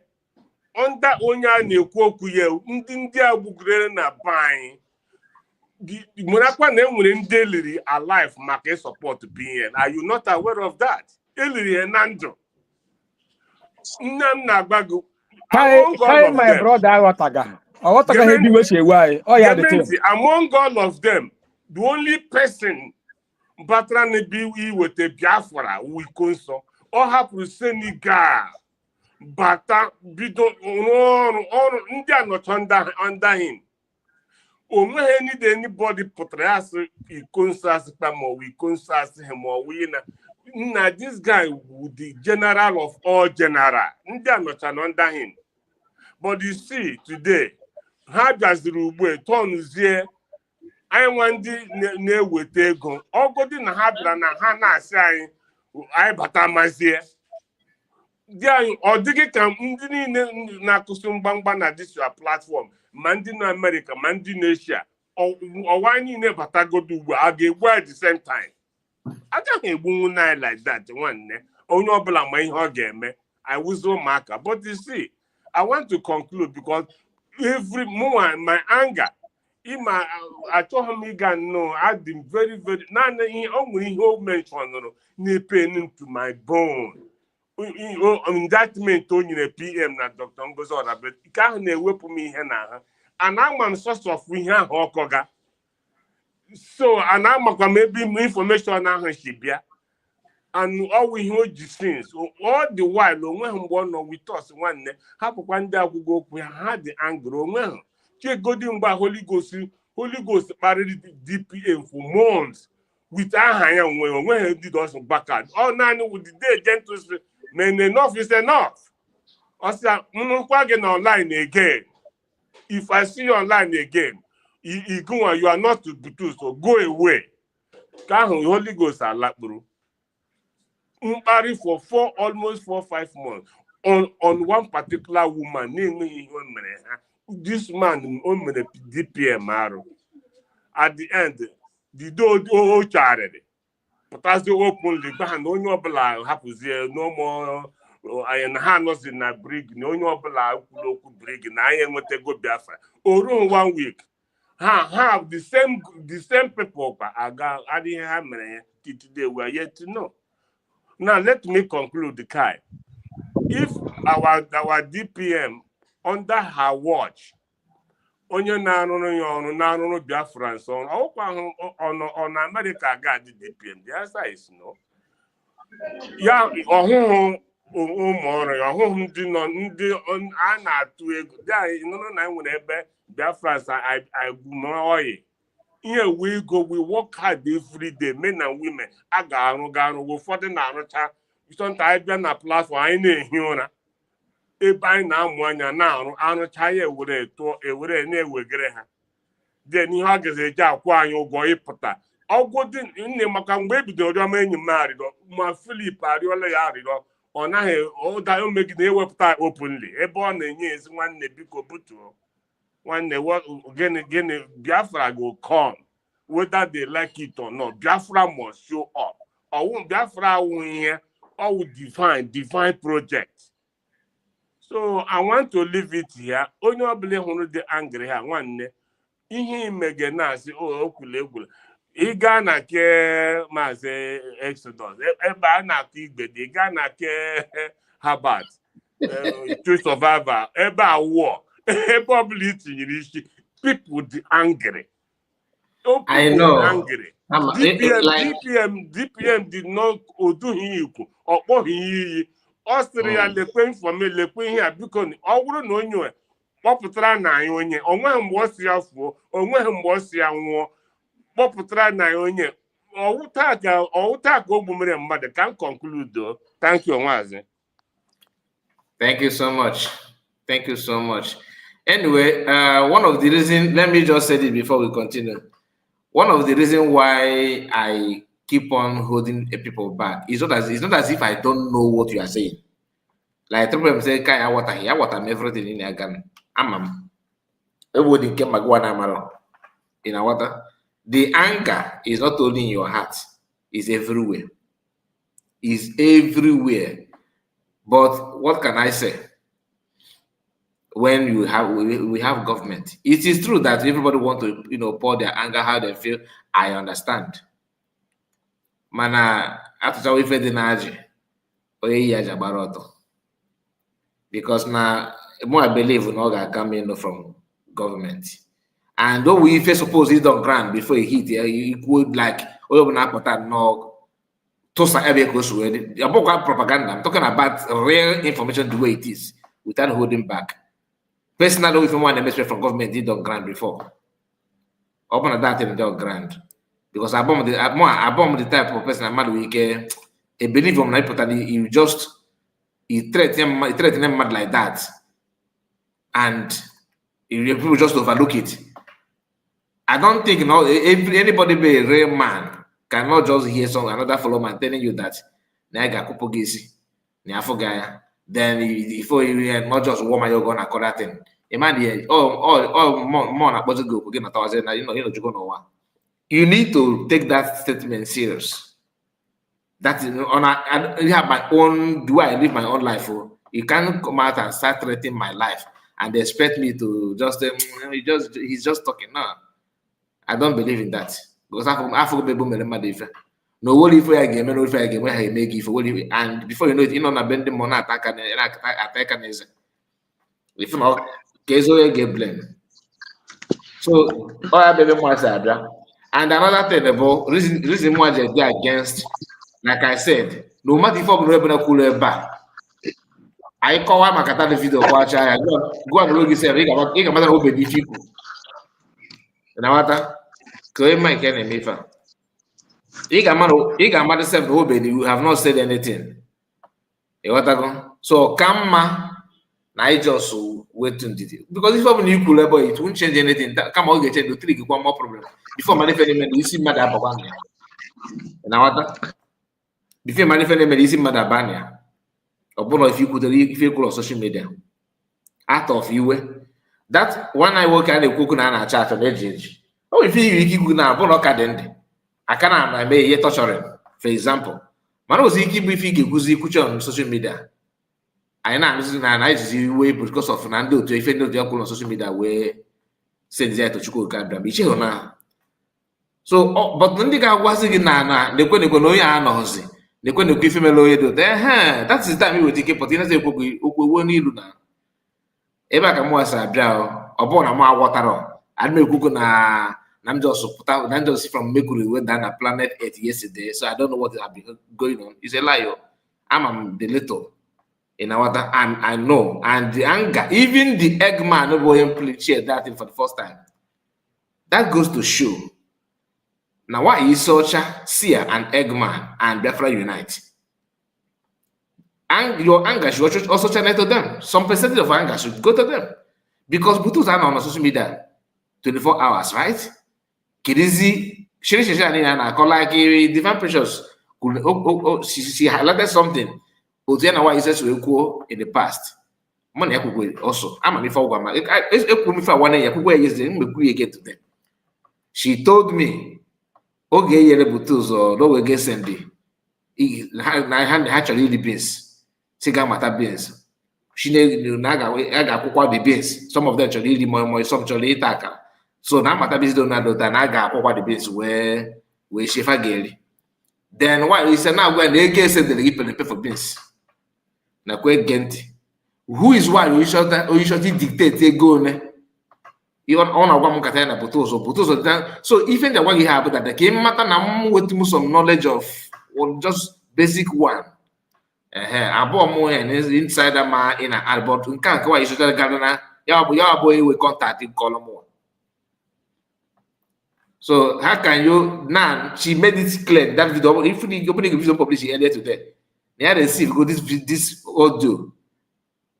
under onye a na-ekwu okwu ya ndị agbugorole na banyị. Murakwa na enwere ndị eliri alive maka support BN. Are you not aware of that? Eliri Enando. Nnam na agbago. Hi, my brother, Awataga. Awataga hebi we say why? Oh yeah, the thing. Among all of them, the only person Batran be with a Biafra we console or have to Senegal. Bata bido or India not under him. Onwe need anybody portrays he consult or we consult him or we na this guy would the general of all general. India not under him. But you see today, how does the Rubwe turn here? I want the near with ego. All good in the habla na hana say I batamazie. There or dig come na kusumbangba na this your platform. Mandin America, Mandin Asia, or why you never go do I get at the same time. I don't have one night like that. One, oh no, but my game. I was so marker. But you see, I want to conclude because every moment my anger, in my I told him again, no, I've been very, very now he only mentioned no pain into my bone. In that meant Tony PM na Dr. Ngozora, but he can't whip me here now. And I'm source of we have Hokoga. So, and I'm maybe information now, Shibia. And all we heard the things, all the while, when one of we toss one, half of one day we had the anger. Well, check going by Holy Ghost married DPM for months with our hand when he did us back out. All nine with the day, gentles, man, enough is enough. I said, I'm not online again. If I see you online again, you are not to Butuzor, so go away. Holy Ghost are like, bro. For almost 4 or 5 months on one particular woman, namely this man DPM. At the end, the door charity. But as they open the band, no more happens here, no more. I and Hanos in a brig, no more local brig, and I am what they go Biafra. Or 1 week. Have the same people, I didn't have today, we are yet to know. Now let me conclude the Kai. If our DPM under her watch, onye na-arụ Biafra so on America got the DPM, the answer is no. Ya ọhụhụ ụmụọrụ ọhụhụ ndị a na-atụ ego nụrụ na enwere ebe Biafra agụmọyị ihe we go we work hard every day, men and women a ga-arụ ụfọdụ na-arụcha isonta anyị bịa na platform anyị na-ehi ụra ebe anyị na-amụ anya na-arụ arụcha ya ewere na-ewegere ha then ihe ọ gazi eji akwụ anyị ụgwọ ịpụta ọgwụ dị nne maka mgbe ebidoro rịọma enyi m arịrịọ ma Filip arịọla ya arịrịọ ọ naghị ụda omegide ewepụta openly ebe ọ na-enye ezi nwanne biko butuo nwanne gịnị Biafra go come whether they like it or not. Biafra must show up. won't Biafra here, or divine project. So I want to leave it here. Only believe who the angry here one ihe mege na si okwulegwu ịga na ke maazị Exodus ebe a na-akụ igbede ịga na ke Harvard to survivor ebe a war ebe ọbụla itinyere isi people dị angry. I know. Angry. DPM did not oduhi ikwu ọkpọghị iyi ọ sịrị ya lekwe informe lekwe ihe a biko ọ bụrụ na onye kpọpụtara na anyị onye onweghị mgbe ọ si ya fuo onweghị mgbe ọ si ya nwụọ kpọpụtara na anyị onye ọwụta ka o gbumere mmadụ ka m conclude. Thank you, Nwazi. Thank you so much. Thank you so much. Anyway, one of the reasons, let me just say this before we continue. One of the reasons why I keep on holding people back is not as if I don't know what you are saying. Like people say, "Kai, I water everything in your gun." Everybody came back one in a water. The anger is not only in your heart; it's everywhere. It's everywhere. But what can I say? When we have government, it is true that everybody want to pour their anger how they feel. I understand. Mana after we fed the energy, because now more I believe we not gonna come in from government. And though we first suppose it's on ground before it hit, you could like no tosa every goes with propaganda. I'm talking about real information the way it is without holding back. Personally, if you want to message from government, did on ground before. Open that in the ground. Because I bomb the type of person I'm mad with a belief on my totally you threaten them mad like that. And people just overlook it. I don't think anybody be a real man cannot just hear another fellow man telling you that then before you not just warm your gun and that thing. Imagine more not go again 1,000 you need to take that statement serious. That is I have my own I live my own life. You can't come out and start threatening my life and expect me to just he's just talking. No, I don't believe in that. Because I forgot no what if I get no if I get where I make it for and before you know it, na bend the money attack and if not case get blamed. So all baby and another thing about reason why they are against, like I said, no matter if I'm not cool back. I call my the video watch I go and look yourself. You can matter who be difficult. No matter claim my can me fa. You can matter self who be you have not said anything. You what I go? So come I just wait to detail because if I'm new cool boy, it won't change anything. Come on, get to trick one more problem. Before manifesting, you see mother Banya. Now what? Before manifesting, you see mother Banya. Or if you could on social media. Out of you, that one I work at the coconut and chat on edge. Oh, if you could now, I can't may yet touch on for example. Man was keep if you on social media. I know listen and I see way because of Fernando to offend the on social media where said that to Chuko Cabra. Na. So, but when the guy was in Nana, the Queen of Noya knows the Queen of Female do there. That's the time we will take a potato won't need now. Eba Kamoasa Brow, or born a more water. I may Google na. I'm just from Mercury went down a planet 8 yesterday, so I don't know what has been going on. It's a lie. I'm the little. In our and I know, and the anger, even the Eggman will share that thing for the first time. That goes to show. Now, why is Socha, Sia, and Eggman and Biafra unite? And your anger should also channel to them. Some percentage of anger should go to them. Because Butuzor are on social media 24 hours, right? Kirizi, she like Divine Precious. She highlighted something. Why is this in the past? Money also. I'm a for one. It's 1 year. Get to them. She told me, okay, Butuzor, no, we get Sandy. ha chọrọ iri beans si ga mata beans na ga-akwụkwa the beans, some of them chọrọ iri moi, some chọrọ ịta akara, so na amata beans na dota na ga-akwụkwa the beans wee shefa ga-eri. Then why ise na-agwa na ego esendere gị pere for beans na kwe ege ntị, who is why oyishọta dictate ego one ọ na-agwa m nkata ya na Butuzor. So ife ndị agwa gị ha bụ dada ka ị mata na m wetu m some knowledge of just basic one. Abụọ m ya inside ma ị na albot nke a nkewa ishọta gara na ya bụ iwe contact nkọlọ m. So how can you now? She made it clear that video. If you open the video published earlier today, they had received this audio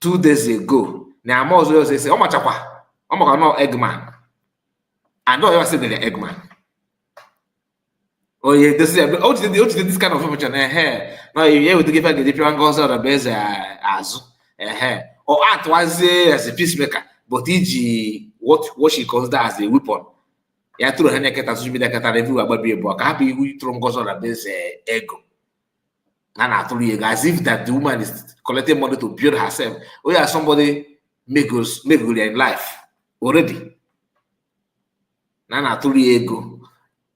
2 days ago. Now I'm also say, "Oh my chapa, oh my no Eggman." I don't ever say the Eggman. Oh yeah, this is this kind of information. No, you have to give her the different goals or the best as or art was as a peacemaker, but what she calls that as a weapon. Ya through her naked social media kata review about be book. Happy we throw goes on this ego. And actually, as if that the woman is collecting money to build herself. Oh yeah, somebody make good in life already. And actually ego.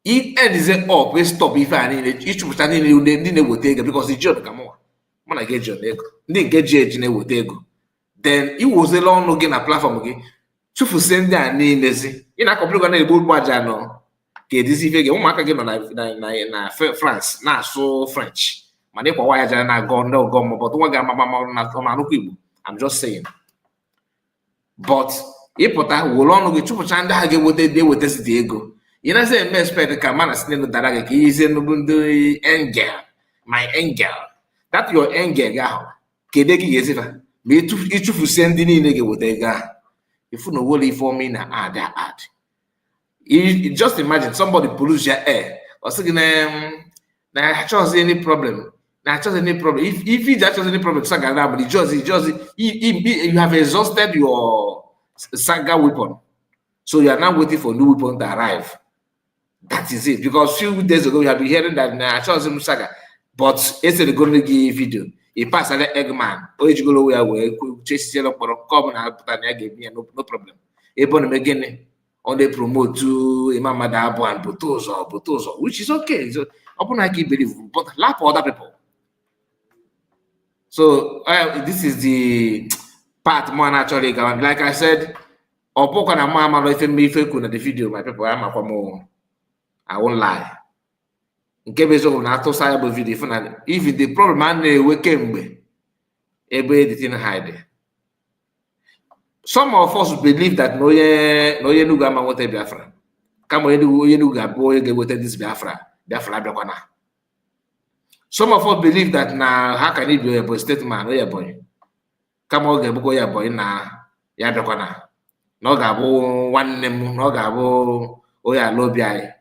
It ends up we stop if I need it. Each person need will take because the job come on. Man, I get your ego. They get judge will take go. Then it was a long again a platform again. Chufu sende ani nezi ina computer na ebo gbaja no ke disi fege ụmụaka gị nọ na France na so French mana ịkwa waya jara na go no go but nwa ga mama na anụkwu Igbo. I'm just saying, but ịpụta wụrụ ọnụ gị chụpụcha ndị ha ga-eweta site ego ị na-ese eme expect ka mana site na dara gị ka ize nnukwu ndị angel my angel that your angel ahụ kedu gị ga-esifa ma ịchụfusie ndị niile ga-eweta ego ahụ. If you know what for me na add. You just imagine somebody pollutes your air or saying I chose any problem. If he just has any problem, saga but you have exhausted your saga weapon. So you are now waiting for new weapon to arrive. That is it. Because few days ago you have been hearing that I chose him saga, but it's going to give video. He passed an Eggman. Oh, you go away. Chase yellow for a common and gave me no problem. Ebon again on they promote to Imam Madabo and Butuzor, which is okay. So open I keep believe, but laugh for other people. So this is the part more naturally going. Like I said, Opoka na mama if me fake the video, my people, I won't lie. Nke bezo na to cyber video if the problem na-ewe kemgbe ebe the thing hide. Some of us believe that no ye nuga ma wote Biafra. Kama ye nuga boy ge wote this Biafra abịakwana. Some of us believe that na how can it be a state man oye boy. Kama oge buko ya boy na ya abịakwana. Na ọ ga-abụ nwanne m, na ọ ga-abụ oye alobi anyị.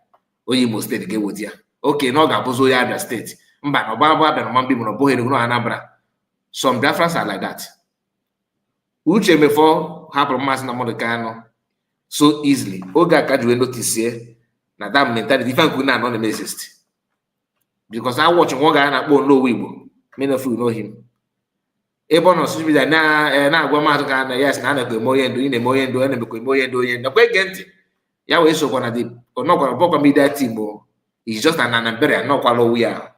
Oye Imo State ge wote ya. Okay, no ga-abụzo ya Abia State. Mba na ọgbagba Abia na Mambi mụrụ bohere no Anambra. Some Biafrans are like that. Uche before hapụrụ mmasị na mmadụ ka so easily. Oge aka ji wee notice na that mentality ife nkwu na anọ exist. Because I watch nwa ga na-akpọ Nnowu Igbo. Many of you know him. Ebe ọ nọ social media na-agwa mmadụ ka na yes na ana-ekwe moye ndo, ị na-eme onye ndo, na-emekwe moye ndo onye ndo. Kwa ege ntị ya wee sokwa na dị ọnọkwa bọkwa media team o. He's just an Anambra, not kwalo we are.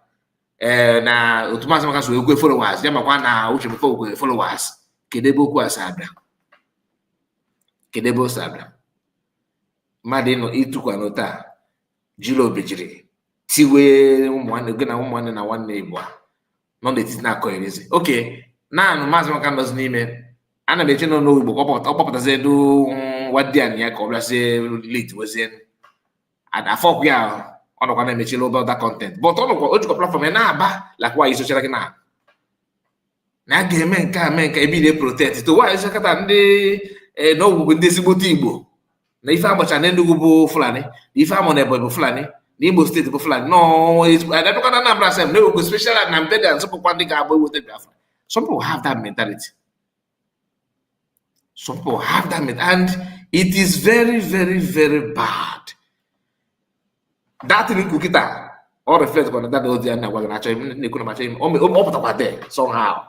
Na otumasi maka so egwe followers, ya makwa na uche mfo egwe followers. Kedebo kwa sabra. Kedebo sabra. Made no itukwa nota. Jilo bejiri. Tiwe umwane gena umwane na nwanne Igbo. No the tis na koereze. Okay. Na no mazi maka ndozi n'ime. Ana beche no Igbo kopota ze do wadi ani ya ko bla se late wezen. And afọ ya on the one make about that content. But on the platform na like why you social na. Na game nka ebi dey protect. To why is kata ndị no ugwu ndị ezigbo Igbo. Na ife agbacha na Enugu bụ Fulani, ife amọ na Ebonyi bụ Fulani, na Imo State bụ Fulani. No, I don't know Anambra self. No go special and better and some people ga-agba with Biafra. Some people have that mentality. Some people have that mentality, and it is very, very, very bad. That thing kukita All reflect on that old and we're gonna him there somehow.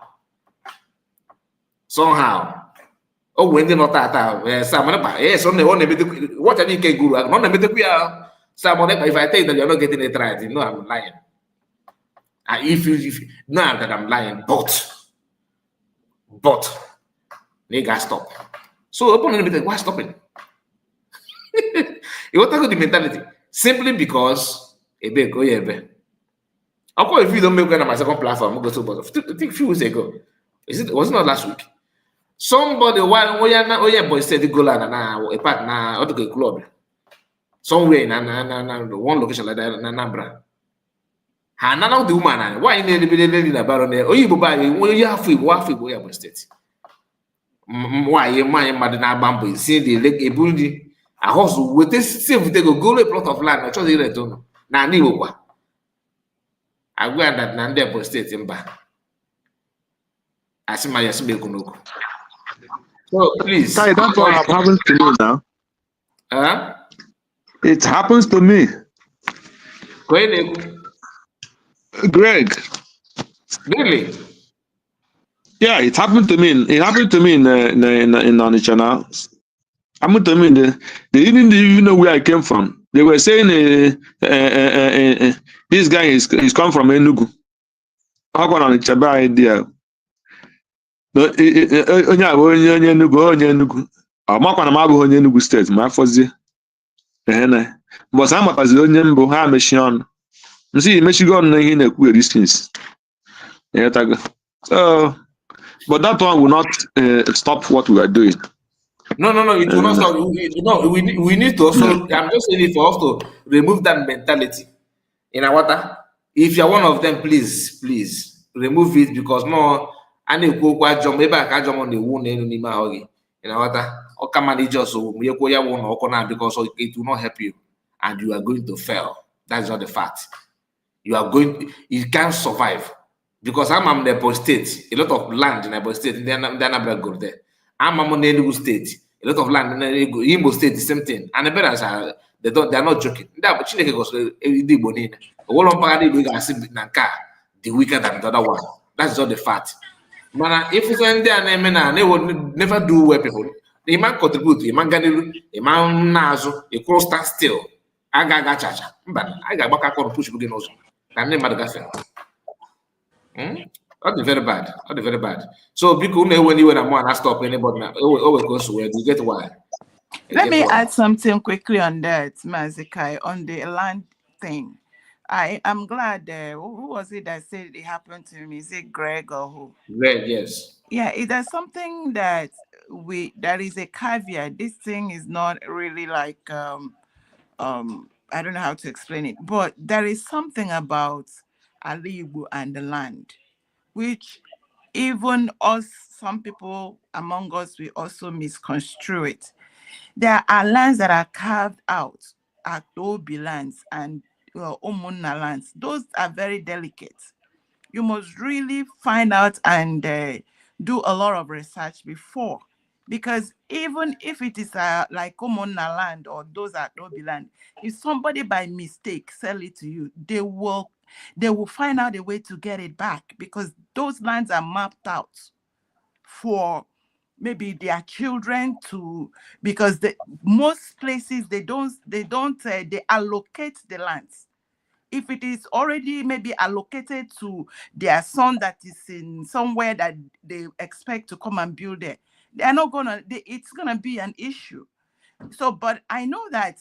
Oh, when they not that someone yes, on the one what I can guru, I'm not a bit someone if I think that you're not getting it right, you know I'm lying. And if you know that I'm lying, but they got stop. So open a bit, why stopping? You want to go the mentality simply because a big go yeah. Of course, if you don't make one on my second platform, go to but I think a few weeks ago. Was it not last week? Somebody boy said the goal and a part na a club. Somewhere in one location like that in Anambra. And now the woman why in the baron there? Oh, you buy you have boy state. Why you mad na bamboo see the leg a building a house with this save they go a plot of land. I just hear it on. Na ni wo I go and that Nande state in back. I see my Yasumi. So please. Sorry, that's what happens to me now. Huh? It happens to me. Greg. Really? Yeah, it happened to me. It happened to me in Onitsha now. Happened to me. They didn't even know where I came from. They were saying this guy is come from Enugu. How come Onitsha by idea? Onye Enugu. Amakwana m abụghị onye Enugu steeti ma afọzie. But ha matazi onye mbụ ha mechi ọnụ. Nsi imechigo ọnụ na ihe na-ekwu resistance. So, but that one will not stop what we are doing. No, it will not stop. We need to also, I'm just saying it for us to remove that mentality in our water. If you're one of them, please remove it because no, I need to go jump maybe I can jump on the wound in our water. Or come and just because it will not help you and you are going to fail. That's not the fact. You can't survive. Because I'm in the state, a lot of land in the state, they're not good there. I'm on the Enugu state, a lot of land in the Imo state, the same thing. And the parents are they're not joking. That but Chineke goes the bonin. All on party we can see Nanka, the weaker than the other one. That's not the fact. Man, if it's in there and they will never do well people. The man contribute, the man ganilu, the man nazo, a cross stand still. I got chacha. But I got back on push begin also. I'm never the That's very bad. That's very bad. So people know when you want to stop anybody now. Always goes where you get why. Let me add something quickly on that, Mazikai, on the land thing. I am glad. Who was it that said it happened to me? Is it Greg or who? Greg, yes. Yeah, there's something that there is a caveat. This thing is not really like I don't know how to explain it, but there is something about Alibu and the land, which even us, some people among us, we also misconstrue it. There are lands that are carved out, Aktobi lands and Omunna lands. Those are very delicate. You must really find out and do a lot of research before. Because even if it is like Omunna land or those Aktobi land, if somebody by mistake sell it to you, they will find out a way to get it back because those lands are mapped out for maybe their children to, because most places they allocate the lands. If it is already maybe allocated to their son that is in somewhere that they expect to come and build there, they're not it's gonna be an issue. So, but I know that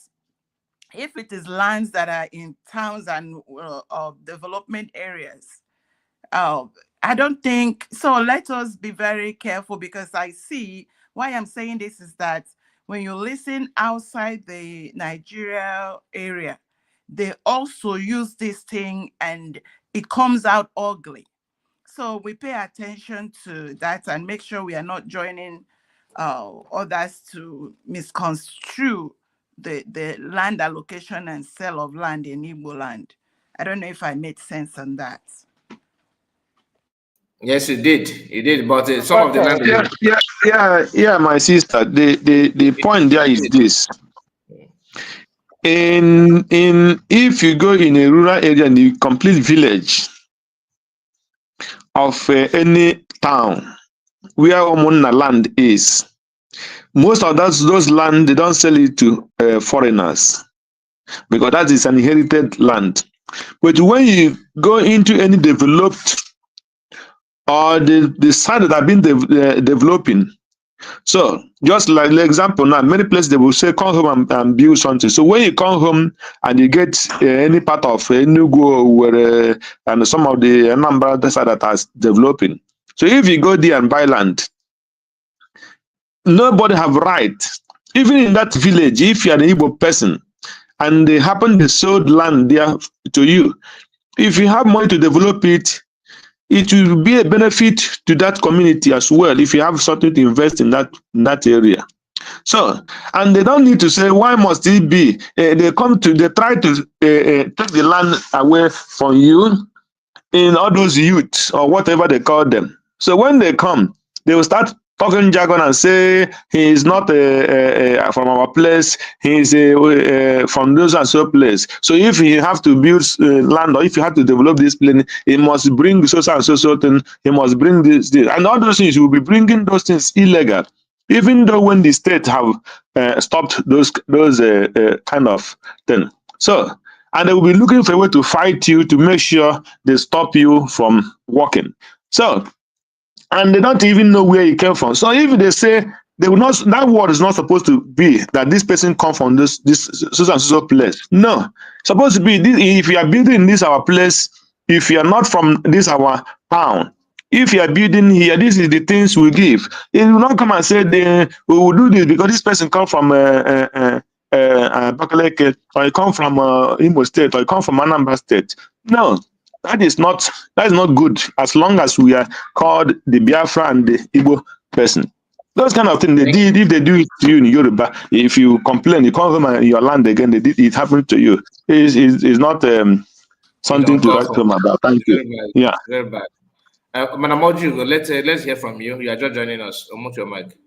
if it is lands that are in towns and development areas, I don't think so. Let us be very careful because I see why I'm saying this is that when you listen outside the Nigeria area, they also use this thing and it comes out ugly. So we pay attention to that and make sure we are not joining others to misconstrue the land allocation and sale of land in Igbo land. I don't know if I made sense on that. Yes, it did. It did, but some of the land. Yeah, my sister. The point there is this. in if you go in a rural area, in a complete village of any town where Omona land is, most of those land, they don't sell it to foreigners because that is an inherited land. But when you go into any developed or the site that have been developing, so just like the example now, many places they will say come home and build something. So when you come home and you get any part of Enugu where and some of the Anambra side that are developing, so if you go there and buy land, nobody have right. Even in that village, if you are an Igbo person and they happen to sold land there to you, if you have money to develop it, it will be a benefit to that community as well if you have something to invest in that area. So, and they don't need to say why must it be. They try to take the land away from you in all those youths or whatever they call them. So when they come, they will start talking jargon and say he is not from our place, he is from those and so place. So if he have to build land or if you have to develop this place, he must bring so and so thing, he must bring this. And all those things, you will be bringing those things illegal. Even though when the state have stopped those kind of thing. So, and they will be looking for a way to fight you to make sure they stop you from working. So, and they don't even know where you came from. So if they say they will not, that word is not supposed to be that this person come from this so and so place. No, supposed to be this, if you are building in this our place, if you are not from this our town, if you are building here, this is the things we give. It will not come and say we will do this because this person come from Bakaleke, or you come from Imo State, or you come from Anambra State. No, that is not good as long as we are called the Biafra and the Igbo person. Those kind of things they did, if they do it to you in Yoruba, if you complain, you come home and your land again, they did it happened to you. Is not It's something to write uncalled home for. about. Thank It's you. very bad. Yeah. Very bad. Madam Oju, let's hear from you. You are just joining us. Unmute your mic.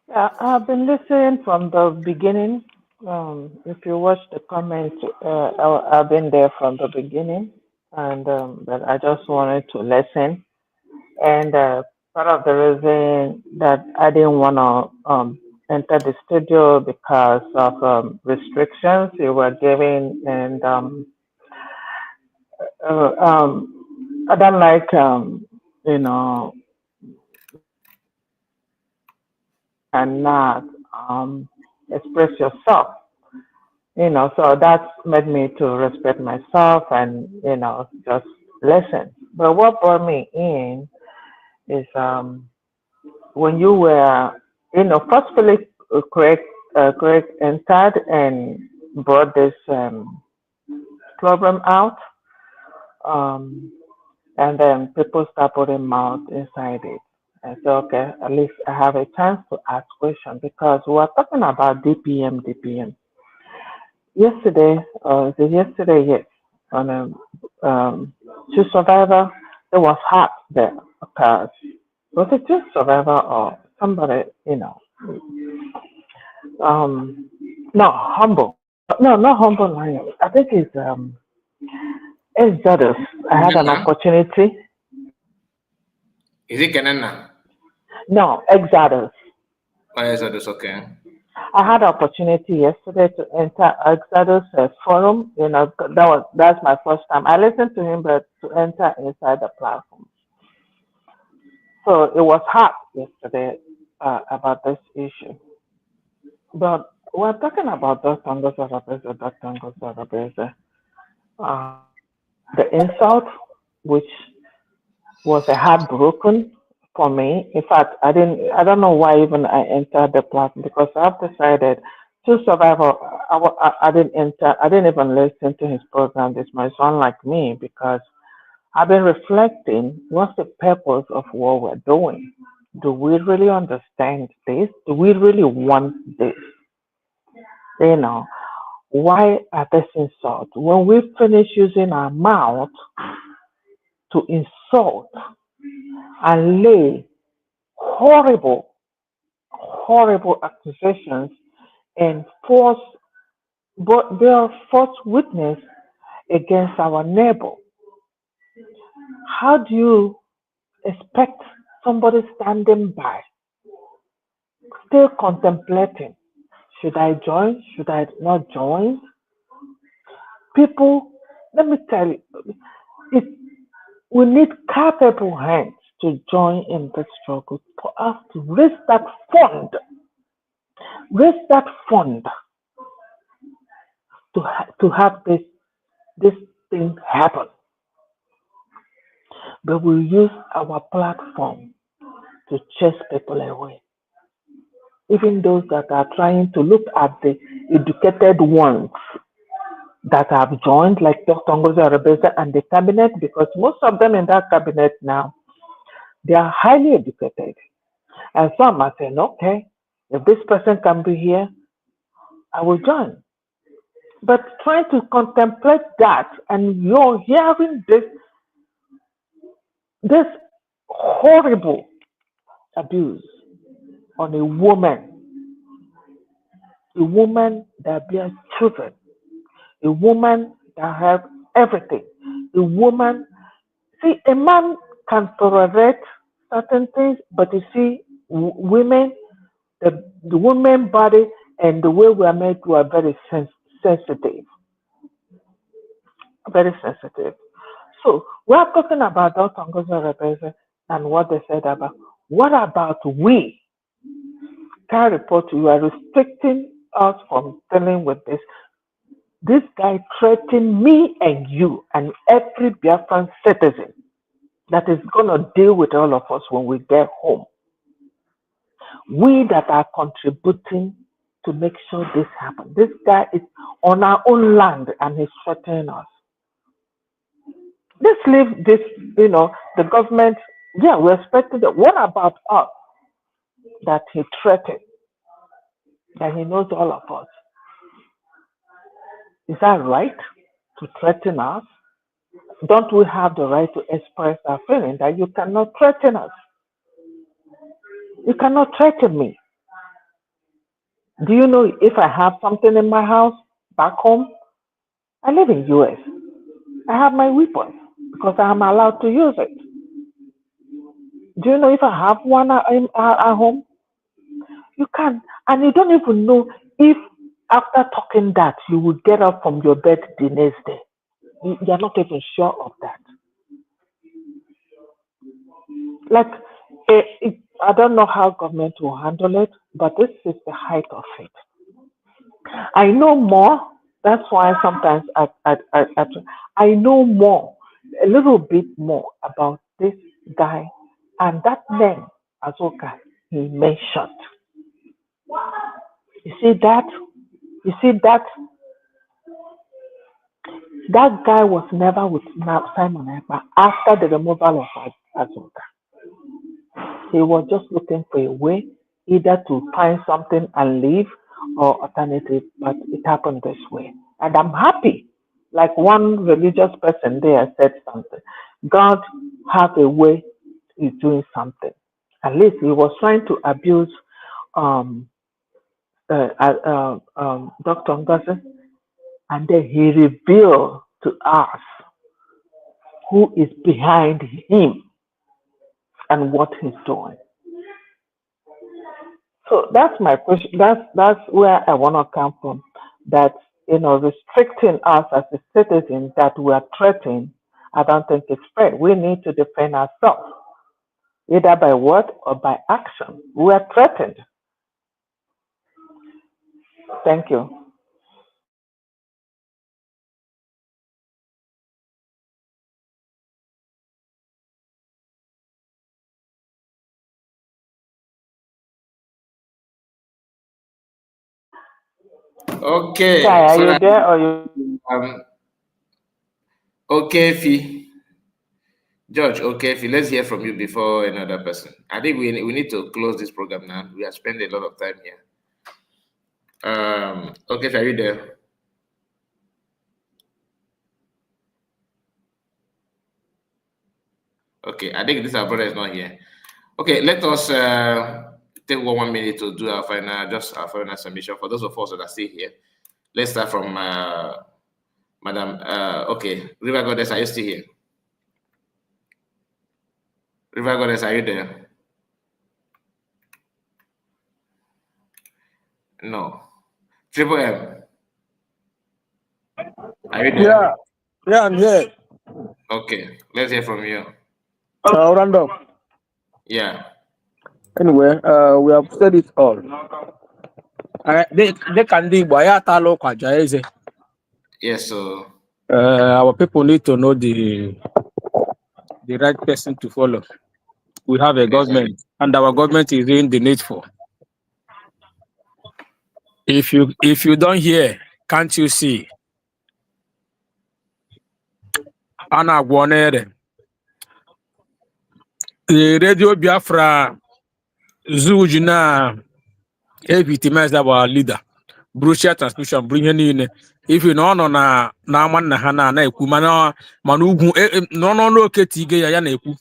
Yeah, I've been listening from the beginning. If you watch the comments, I've been there from the beginning, and but I just wanted to listen. And part of the reason that I didn't want to enter the studio because of restrictions you were giving, and I don't like you know and not express yourself. So that made me to respect myself and just listen. But what brought me in is when you were forcefully Craig entered and brought this program out, um, and then people start putting mouth inside it. And so, okay, at least I have a chance to ask questions because we're talking about DPM. Yesterday, yes, on a Chief Survivor, it was hot there because was it Chief Survivor or somebody, no, Humble. No, not Humble Lion. I think it's Exodus. I had an Kenana? opportunity. Is it Kenana? No, Exodus. Oh, yes, that is okay. I had an opportunity yesterday to enter Exodus forum. That's my first time. I listened to him, but to enter inside the platform. So it was hot yesterday about this issue. But we're talking about those Tongos the insult, which was a heartbroken for me. In fact, I don't know why even I entered the platform because I've decided to survive. I didn't enter, I didn't even listen to his program this much, unlike me, because I've been reflecting what's the purpose of what we're doing? Do we really understand this? Do we really want this? Why are this insult? When we finish using our mouth to insult and lay horrible accusations and force but bear false witness against our neighbor. How do you expect somebody standing by, still contemplating? Should I join? Should I not join? People, let me tell you, it, we need capable hands to join in this struggle for us to fund, raise that fund to have this thing happen. But we use our platform to chase people away. Even those that are trying to look at the educated ones that have joined, like Dr. Ngozi Arabeza and the cabinet, because most of them in that cabinet now, they are highly educated. And some are saying, okay, if this person can be here, I will join. But trying to contemplate that, and you're hearing this horrible abuse on a woman that bears children, a woman that has everything, a woman. See, a man can tolerate certain things, but you see, women, the woman body and the way we are made, we are very sensitive, very sensitive. So we are talking about Dr. Ngozi Arabeza and what they said about. What about we? Can report you are restricting us from dealing with this. This guy threatened me and you and every Biafran citizen that is going to deal with all of us when we get home. We that are contributing to make sure this happens. This guy is on our own land and he's threatening us. Let's leave this, the government. Yeah, we expected it. What about us that he threatened? That he knows all of us. Is that right to threaten us? Don't we have the right to express our feeling that you cannot threaten us? You cannot threaten me. Do you know if I have something in my house back home? I live in US. I have my weapons because I am allowed to use it. Do you know if I have one at home? You can. And you don't even know if after talking that you will get up from your bed the next day. You're not even sure of that. Like, I don't know how government will handle it, but this is the height of it. I know more. That's why sometimes I know more, a little bit more about this guy and that name, Azoka, he mentioned. You see that? That guy was never with Simon Ekpa after the removal of Azoka. He was just looking for a way either to find something and leave or alternative, but it happened this way. And I'm happy. Like one religious person there said something. God have a way he's doing something. At least he was trying to abuse Dr. Ngozi, and then he revealed to us who is behind him and what he's doing. So that's my question. That's where I want to come from. That restricting us as a citizen that we are threatened, I don't think it's fair. We need to defend ourselves, either by word or by action. We are threatened. Thank you. Okay. Kai, are So you there or you? Okay, Fee. George, okay, Fee, let's hear from you before another person. I think we need to close this program now. We have spent a lot of time here. Okay, Fee, are you there? Okay, I think this our brother is not here. Okay, let us take 1 minute to do our final submission for those of us that are still here. Let's start from Madam. Okay, River Goddess, are you still here? River Goddess, are you there? No. Triple M, are you there? Yeah, I'm here. Okay, let's hear from you. Random. Yeah. Anyway, we have said it all. They can do but Yes, so our people need to know the right person to follow. We have a exactly. government, and our government is doing the needful. If you don't hear, can't you see? Anna Guanere, the radio Biafra Zujina victimized our leader. Brucia transmission, bring in. If you know na man na hana na eku mana manugu no ketige ya na eku.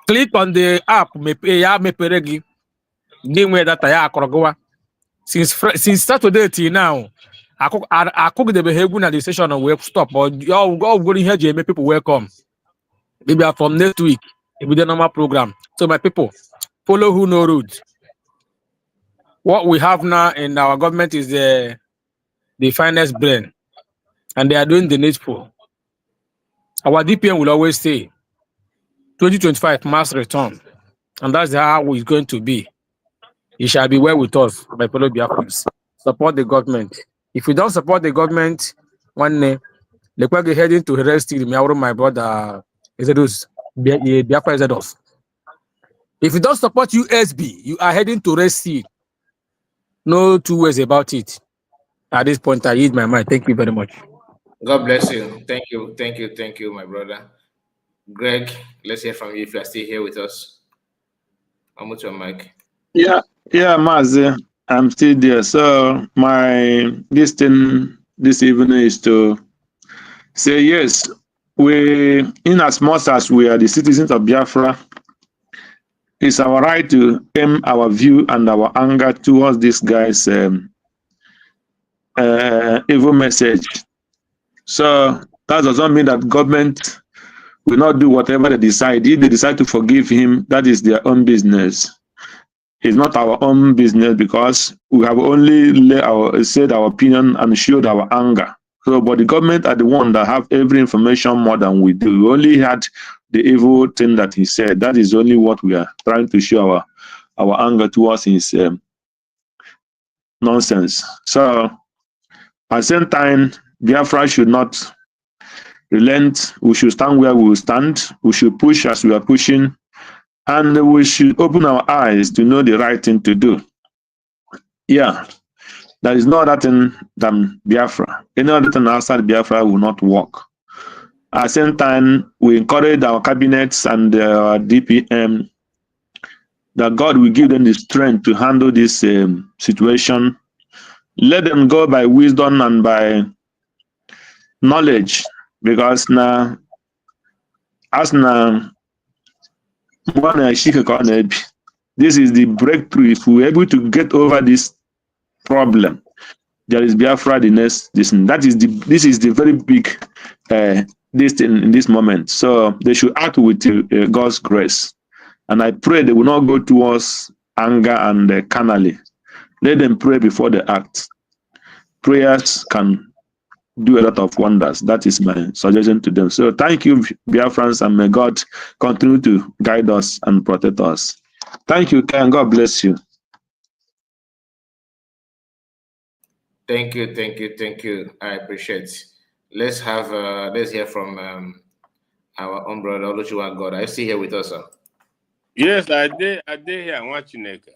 Click on the app me peregi. Game where data ya akorogowa. Since Saturday till now, I cook the behavior na the session and we stop or y'all go here to make people welcome. Maybe from next week, it will be the normal program. So my people, follow who know roads. What we have now in our government is the finest brain, and they are doing the needful. Our DPM will always say 2025 must return, and that's how it's going to be. It shall be well with us, my fellow Biafrans. Support the government. If you don't support the government, one day, we're heading to arrest my brother Ezedus, Biafra Ezedus. If you don't support USB, you are heading to arrest. No two ways about it. At this point, I use my mind. Thank you very much. God bless you. Thank you, my brother. Greg, let's hear from you if you are still here with us. I'll mute your mic. Yeah, Mazi, I'm still there. So this thing this evening is to say yes, we, in as much as we are the citizens of Biafra, it's our right to aim our view and our anger towards this guy's evil message. So that does not mean that government will not do whatever they decide. If they decide to forgive him, that is their own business. It's not our own business because we have only said our opinion and showed our anger. So, but the government are the one that have every information more than we do. We only had the evil thing that he said. That is only what we are trying to show our anger towards his nonsense. So, at the same time, Biafra should not relent. We should stand where we will stand. We should push as we are pushing. And we should open our eyes to know the right thing to do. Yeah, there is no other thing than Biafra. Any other thing outside Biafra will not work. At the same time, we encourage our cabinets and our DPM that God will give them the strength to handle this situation. Let them go by wisdom and by knowledge, because now, as now, this is the breakthrough. If we're able to get over this problem, there is Biafra the next. This is the very big this in this moment. So they should act with God's grace, and I pray they will not go towards anger and carnally. Let them pray before they act. Prayers can do a lot of wonders. That is my suggestion to them. So thank you, Biafrans, and may God continue to guide us and protect us. Thank you, Ken. God bless you. Thank you. I appreciate it. Let's hear from our own brother Oluchiwa God. Are you still here with us, sir? Yes, I did here. I'm watching it.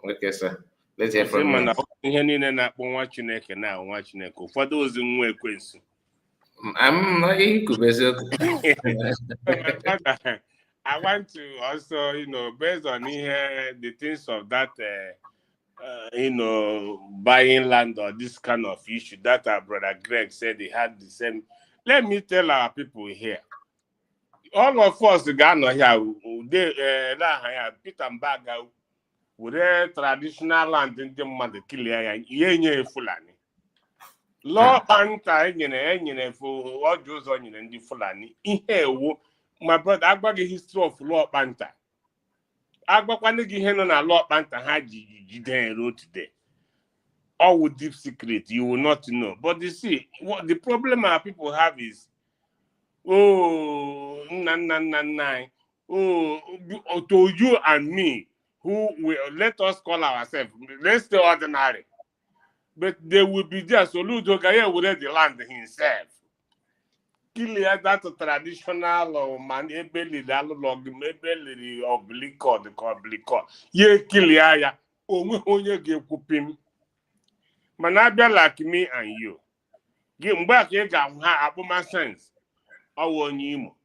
Okay, sir. Let's hear from you. I'm not I want to also, based on the things of that, buying land or this kind of issue that our brother Greg said he had the same. Let me tell our people here. All of us, the Ghana here, Peter Mbaga, were traditional land ndị mmadụ kilie ya ihe nye Fulani lụọ kpanta enyere ọjụ ụzọ nyere ndị Fulani ihe ewu my brother agbaghị history of lụọ kpanta agbakwana gị ihe nọ na lụọ kpanta ha ji jide ruo today all with deep secret you will not know. But you see what the problem our people have is oh to you and me who will let us call ourselves, let's stay ordinary. But they will be there. So Ludo Gaya will the land himself. Kill that traditional or man ebeli dialogue, maybe oblique the oblique. Ye kill ya, onye ga-ekwupim. Mana abịa like me and you. Mgbe aka ị ga-ha akpụma sense. Ọwụ onye Imo,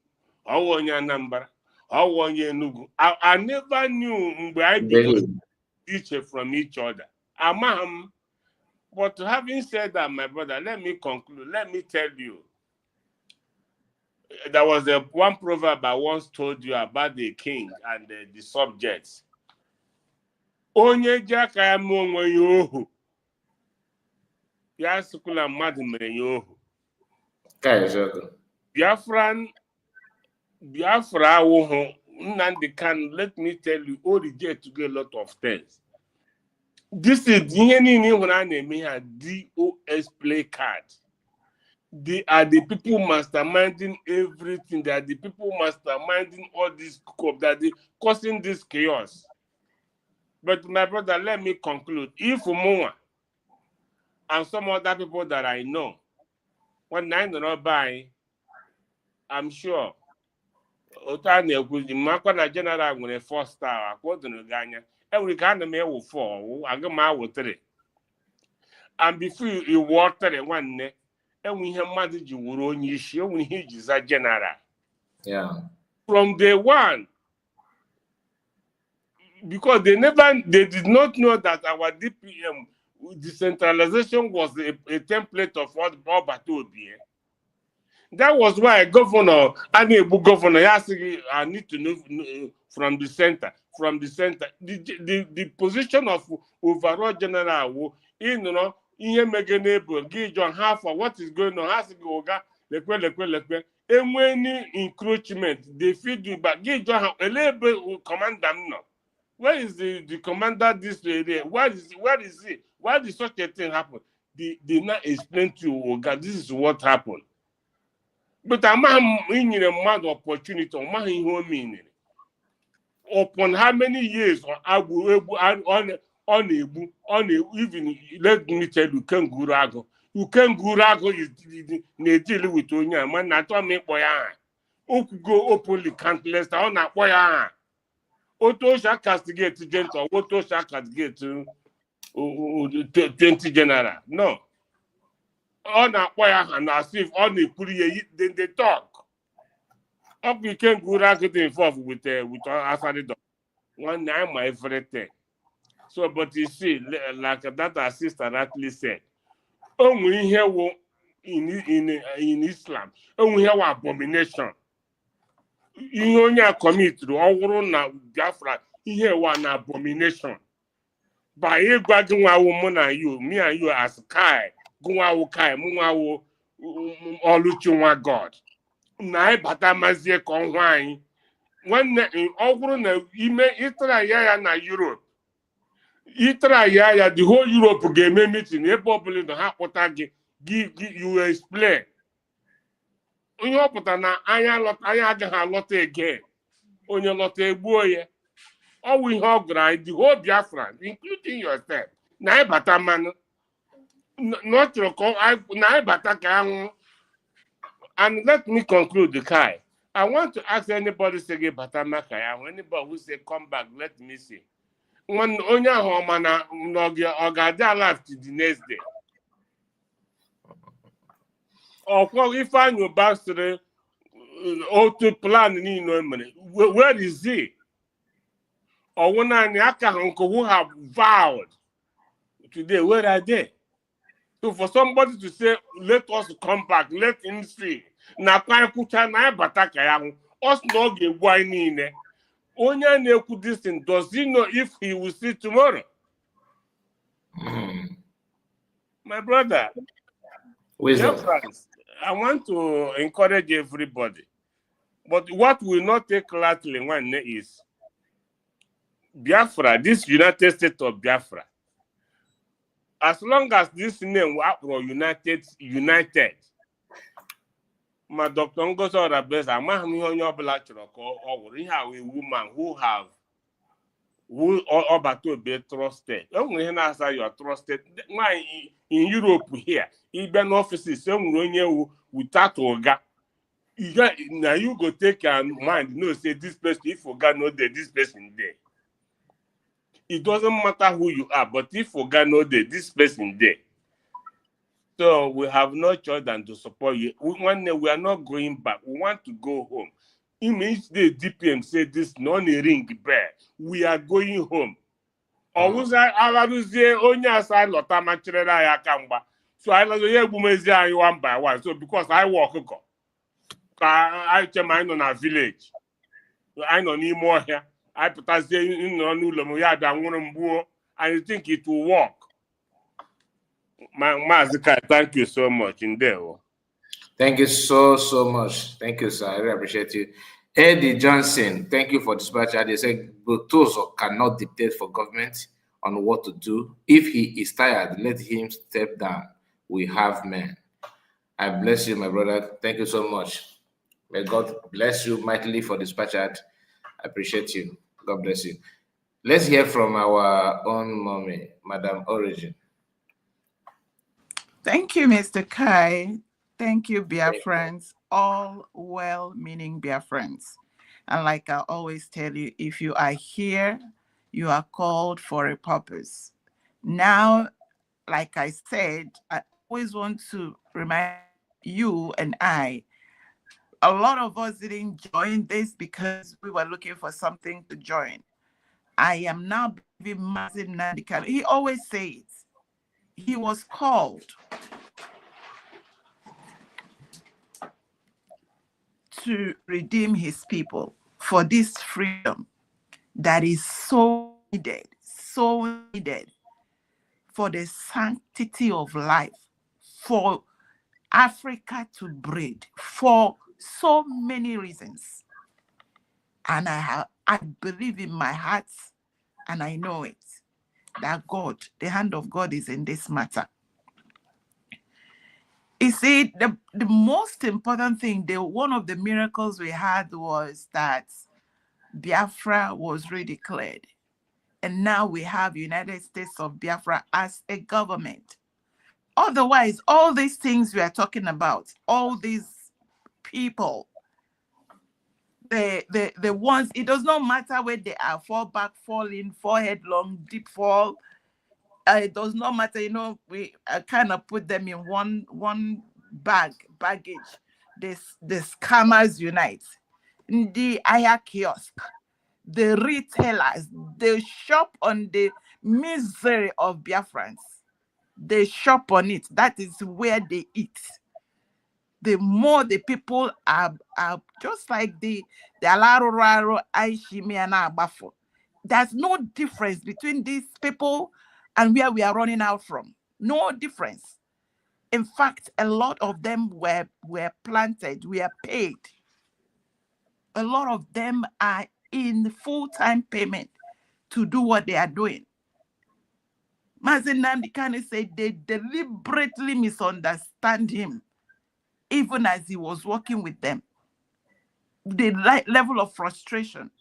ọwụ onye Anambra, ọwụ onye Enugu. I never knew mgbe I bidoro each from each other. Amaham. But having said that, my brother, let me conclude. Let me tell you. There was one proverb I once told you about the king and the subjects. Onye jaka ya me onwe ya ohu. Ya sukula mmadụ mere ya ohu. Biafra awuhu Nnamdi Kanu, let me tell you, all reject to get a lot of things. This is when I name here DOS play card. They are the people masterminding everything. They are the people masterminding all this that they causing this chaos. But my brother, let me conclude. If Umoa and some other people that I know, when I do not buy, I'm sure. Otani Makwana General when a 4-star, according to Ghana, every kind of mail will fall. I go my with 3. And before you water the one neck, and we have managed you will only show when he is a general. Yeah. From day one, because they did not know that our DPM decentralization was a template of what Bob Batobi. That was why governor, I need to know from the center. From the center, the position of overall general, ihe meganable, give John half of what is going on, has to go and when encroachment, they feed you back, give John a label command them no. Where is the commander this area? Where is he? Why did such a thing happen? They not explain to you, oh God, this is what happened. But I'm in a mad opportunity, meaning. Upon how many years even let me tell you, Kengurago. You Kengurago is dealing with Onya, man, not to make boy. Go openly countless on that boy. Auto shall castigate gentle, auto shall castigate 20 general. No. On that boy, and as if on the Puri, then they talk. Up we can go get involved with Asadi. One night, my everything. So, but you see, like that assistant rightly said, only here in Islam, only here abomination. You only commit to all na Biafra, here one abomination. By a graduate woman and you, me and you as Kai, Gua Kai, Munga, Oluchunwa God. Na bata mazie konwany nwanne ọgwụrụ na ime ịtara ya na Europe ịtara ya the whole Europe ga-eme meeting ebe ọbụla na ha kpọta gị you explain onye ọpụta na anya agaghị alọta again onye lọta egbuo ya ọwụ ihe ọ gụrụ the whole Biafra including yourself na ịbata mmanụ na ọ chọrọ ka na ịbata ka anwụ. And let me conclude the Kai. I want to ask anybody say Batamaka, anybody who say come back, let me see. When Onya Homana Ogada alive to the next day. Or if I know Bastard to plan where is he? Or when I uncle who have vowed today, where are they? So for somebody to say, let us come back, let him see. Na kwa kucha na bataka yang. Us no ge wine. Onya Neku this thing, does he know if he will see tomorrow? My brother, Wisdom. dear friends, I want to encourage everybody. But what will not take lightly one is Biafra, this United States of Biafra. As long as this name were united, my Dr. Ngozi Orabez, I'm a woman who about to be trusted. Only you are trusted. Why in Europe here, even offices, without Oga. Now you go take your mind, no, say this person, if Oga know that this person there. It doesn't matter who you are, but if Oga know that this person there. So we have no choice than to support you. We are not going back. We want to go home. It means the DPM said this non-ring bear. We are going home. Always only as I lota machirela ya kamba. So I know you bumezi one by one. So because I walk, I tell mine on a village. I don't need more here. I put us in and you think it will work. Mazika, thank you so much. In there. Thank you so much. Thank you, sir. I really appreciate you. Eddie Johnson, thank you for dispatch. They say Butuzor cannot dictate for government on what to do. If he is tired, let him step down. We have men. I bless you, my brother. Thank you so much. May God bless you mightily for dispatch. I appreciate you. God bless you. Let's hear from our own mommy, Madam Origin. Thank you, Mr. Kai. Thank you, Biafrans, all well-meaning Biafrans. And like I always tell you, if you are here, you are called for a purpose. Now, like I said, I always want to remind you and I, a lot of us didn't join this because we were looking for something to join. I am now believing massive Nandikal. He always says he was called to redeem his people for this freedom that is so needed for the sanctity of life, for Africa to breed, for so many reasons. And I believe in my heart, and I know it, that God, the hand of God is in this matter. You see, the most important thing, one of the miracles we had was that Biafra was redeclared. And now we have United States of Biafra as a government. Otherwise, all these things we are talking about, all these people, the ones, it does not matter where they are, fall back, fall in, fall headlong, deep fall. It does not matter, we kind of put them in one baggage. The scammers unite. The Aya kiosk, the retailers, they shop on the misery of Biafrans. They shop on it. That is where they eat. The more the people are just like the Alaroraro, Aishimi, and Abafo. There's no difference between these people and where we are running out from. No difference. In fact, a lot of them were planted, we are paid. A lot of them are in full-time payment to do what they are doing. Mazen Nnamdi Kanu said they deliberately misunderstand him, even as he was working with them. The level of frustration.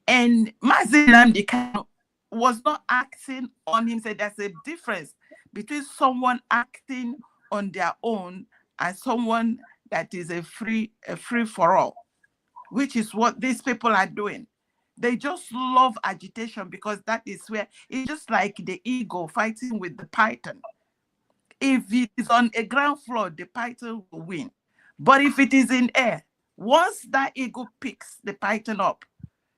And Mazen Nnamdi Kanu was not acting on him. Said there's a difference between someone acting on their own and someone that is a free for all, which is what these people are doing. They just love agitation because that is where it's just like the eagle fighting with the python. If it is on a ground floor, the python will win. But if it is in air, once that eagle picks the python up,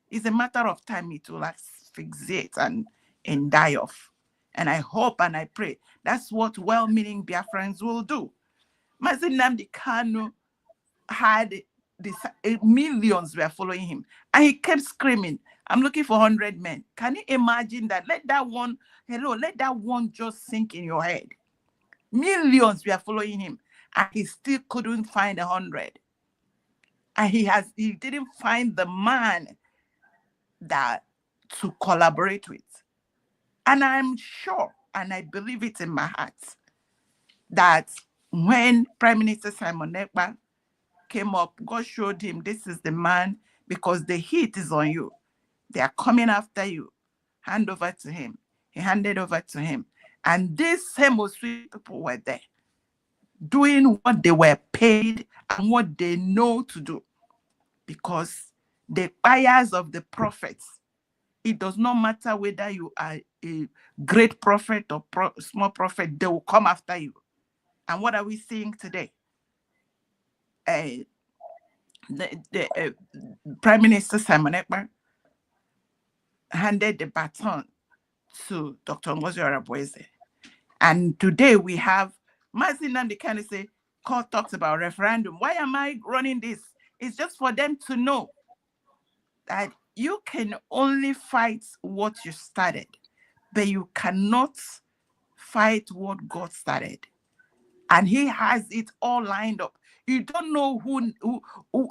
it's a matter of time it will asphyxiate and die off. And I hope and I pray that's what well-meaning Biafrans will do. Mazen Nnamdi Kanu had millions were following him, and he kept screaming, I'm looking for 100 men. Can you imagine that? Let that one just sink in your head. Millions were following him, and he still couldn't find 100. And he didn't find the man that to collaborate with. And I'm sure, and I believe it in my heart, that when Prime Minister Simon Ekpa came up, God showed him, this is the man, because the heat is on you. They are coming after you. Hand over to him. He handed over to him. And these same Osui people were there, doing what they were paid and what they know to do. Because the buyers of the prophets, it does not matter whether you are a great prophet or small prophet, they will come after you. And what are we seeing today? The Prime Minister Simon Ekpa handed the baton to Dr. Ngozi Araboeze. And today we have Mazin Nnamdi Kanu say, court talks about referendum. Why am I running this? It's just for them to know that you can only fight what you started, but you cannot fight what God started. And he has it all lined up. You don't know who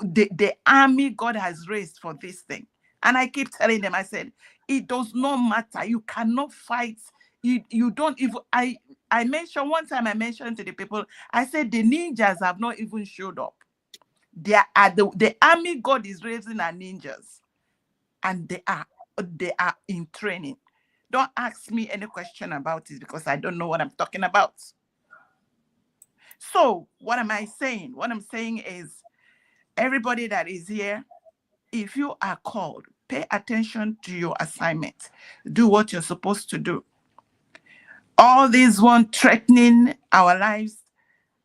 the army God has raised for this thing. And I keep telling them, I said, it does not matter. You cannot fight. You don't even, I mentioned one time, I mentioned to the people, I said the ninjas have not even showed up. They are the army God is raising are ninjas. And they are in training. Don't ask me any question about it because I don't know what I'm talking about. So what am I saying? What I'm saying is, everybody that is here, if you are called, pay attention to your assignment. Do what you're supposed to do. All these one threatening our lives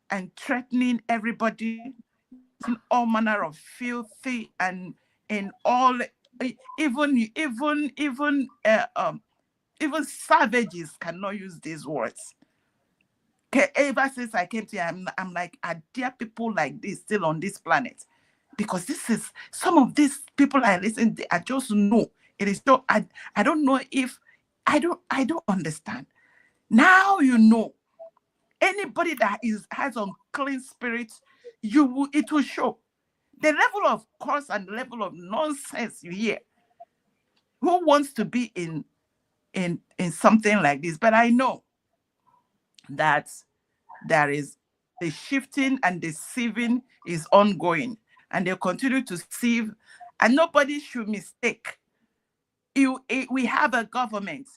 and threatening everybody, all manner of filthy and in all, even savages cannot use these words. Okay, ever since I came to here, I'm like, are there people like this still on this planet? Because this is, some of these people I listen to, I just know it is so, I don't know if, I don't understand. Now you know, anybody that has unclean spirits, it will show. The level of curse and the level of nonsense you hear. Who wants to be in something like this? But I know that there is the shifting and deceiving is ongoing, and they'll continue to deceive, and nobody should mistake. We have a government.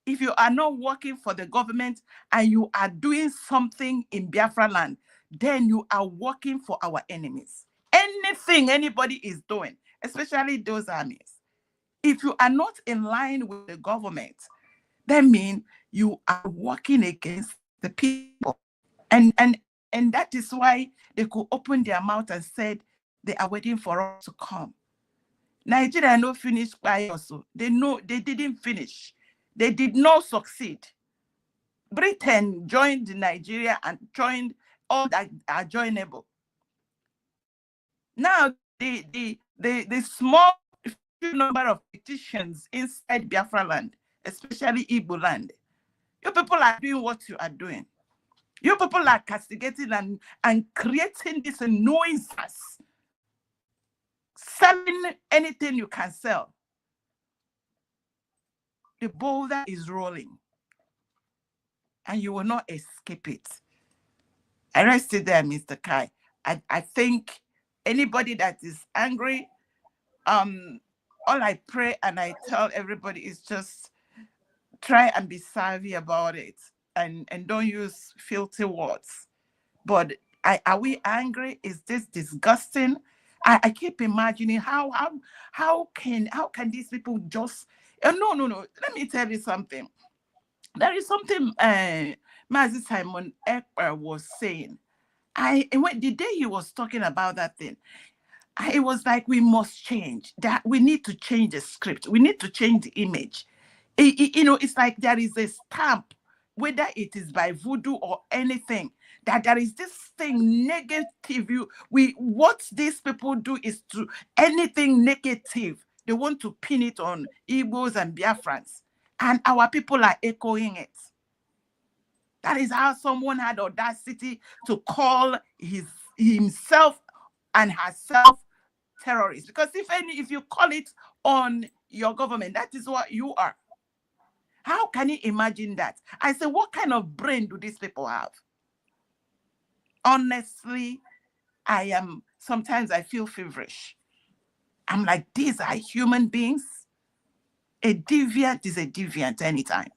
If you are not working for the government and you are doing something in Biafra land, then you are working for our enemies. Anything anybody is doing, especially those armies, if you are not in line with the government, that means you are working against the people. And that is why they could open their mouth and said they are waiting for us to come. Nigeria no finish by also. They know they didn't finish. They did not succeed. Britain joined Nigeria and joined all that are joinable. Now the small number of petitions inside Biafra land, especially Igbo land, you people are doing what you are doing. You people are castigating and creating this nuisance, selling anything you can sell. The boulder is rolling, and you will not escape it. I rest it there, Mr. Kai. I think anybody that is angry, all I pray and I tell everybody is just try and be savvy about it and don't use filthy words. But are we angry? Is this disgusting? I keep imagining how can these people just no. Let me tell you something. There is something Mazi Simon Ekpa was saying. The day he was talking about that thing, it was like we must change. That we need to change the script. We need to change the image. It's like there is a stamp, whether it is by voodoo or anything, that there is this thing negative. What these people do is to anything negative, they want to pin it on Igbos and Biafrans, and our people are echoing it. That is how someone had audacity to call himself and herself terrorists. Because if you call it on your government, that is what you are. How can you imagine that? I say, what kind of brain do these people have? Honestly, sometimes I feel feverish. I'm like, these are human beings. A deviant is a deviant anytime.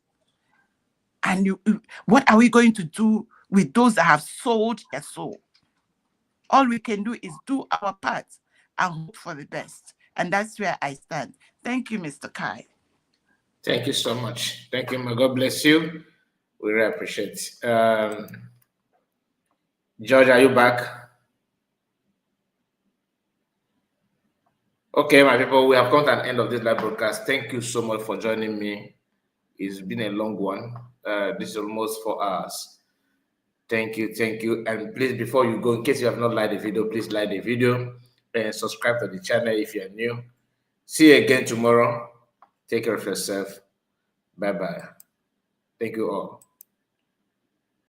And what are we going to do with those that have sold their soul? All we can do is do our part and hope for the best. And that's where I stand. Thank you, Mr. Kai. Thank you so much. Thank you, my God bless you. We really appreciate it. George, are you back? Okay, my people, we have come to an end of this live broadcast. Thank you so much for joining me. It's been a long one. This is almost 4 hours. Thank you. And please, before you go, in case you have not liked the video, please like the video and subscribe to the channel if you're new. See you again tomorrow. Take care of yourself. Bye-bye. Thank you all.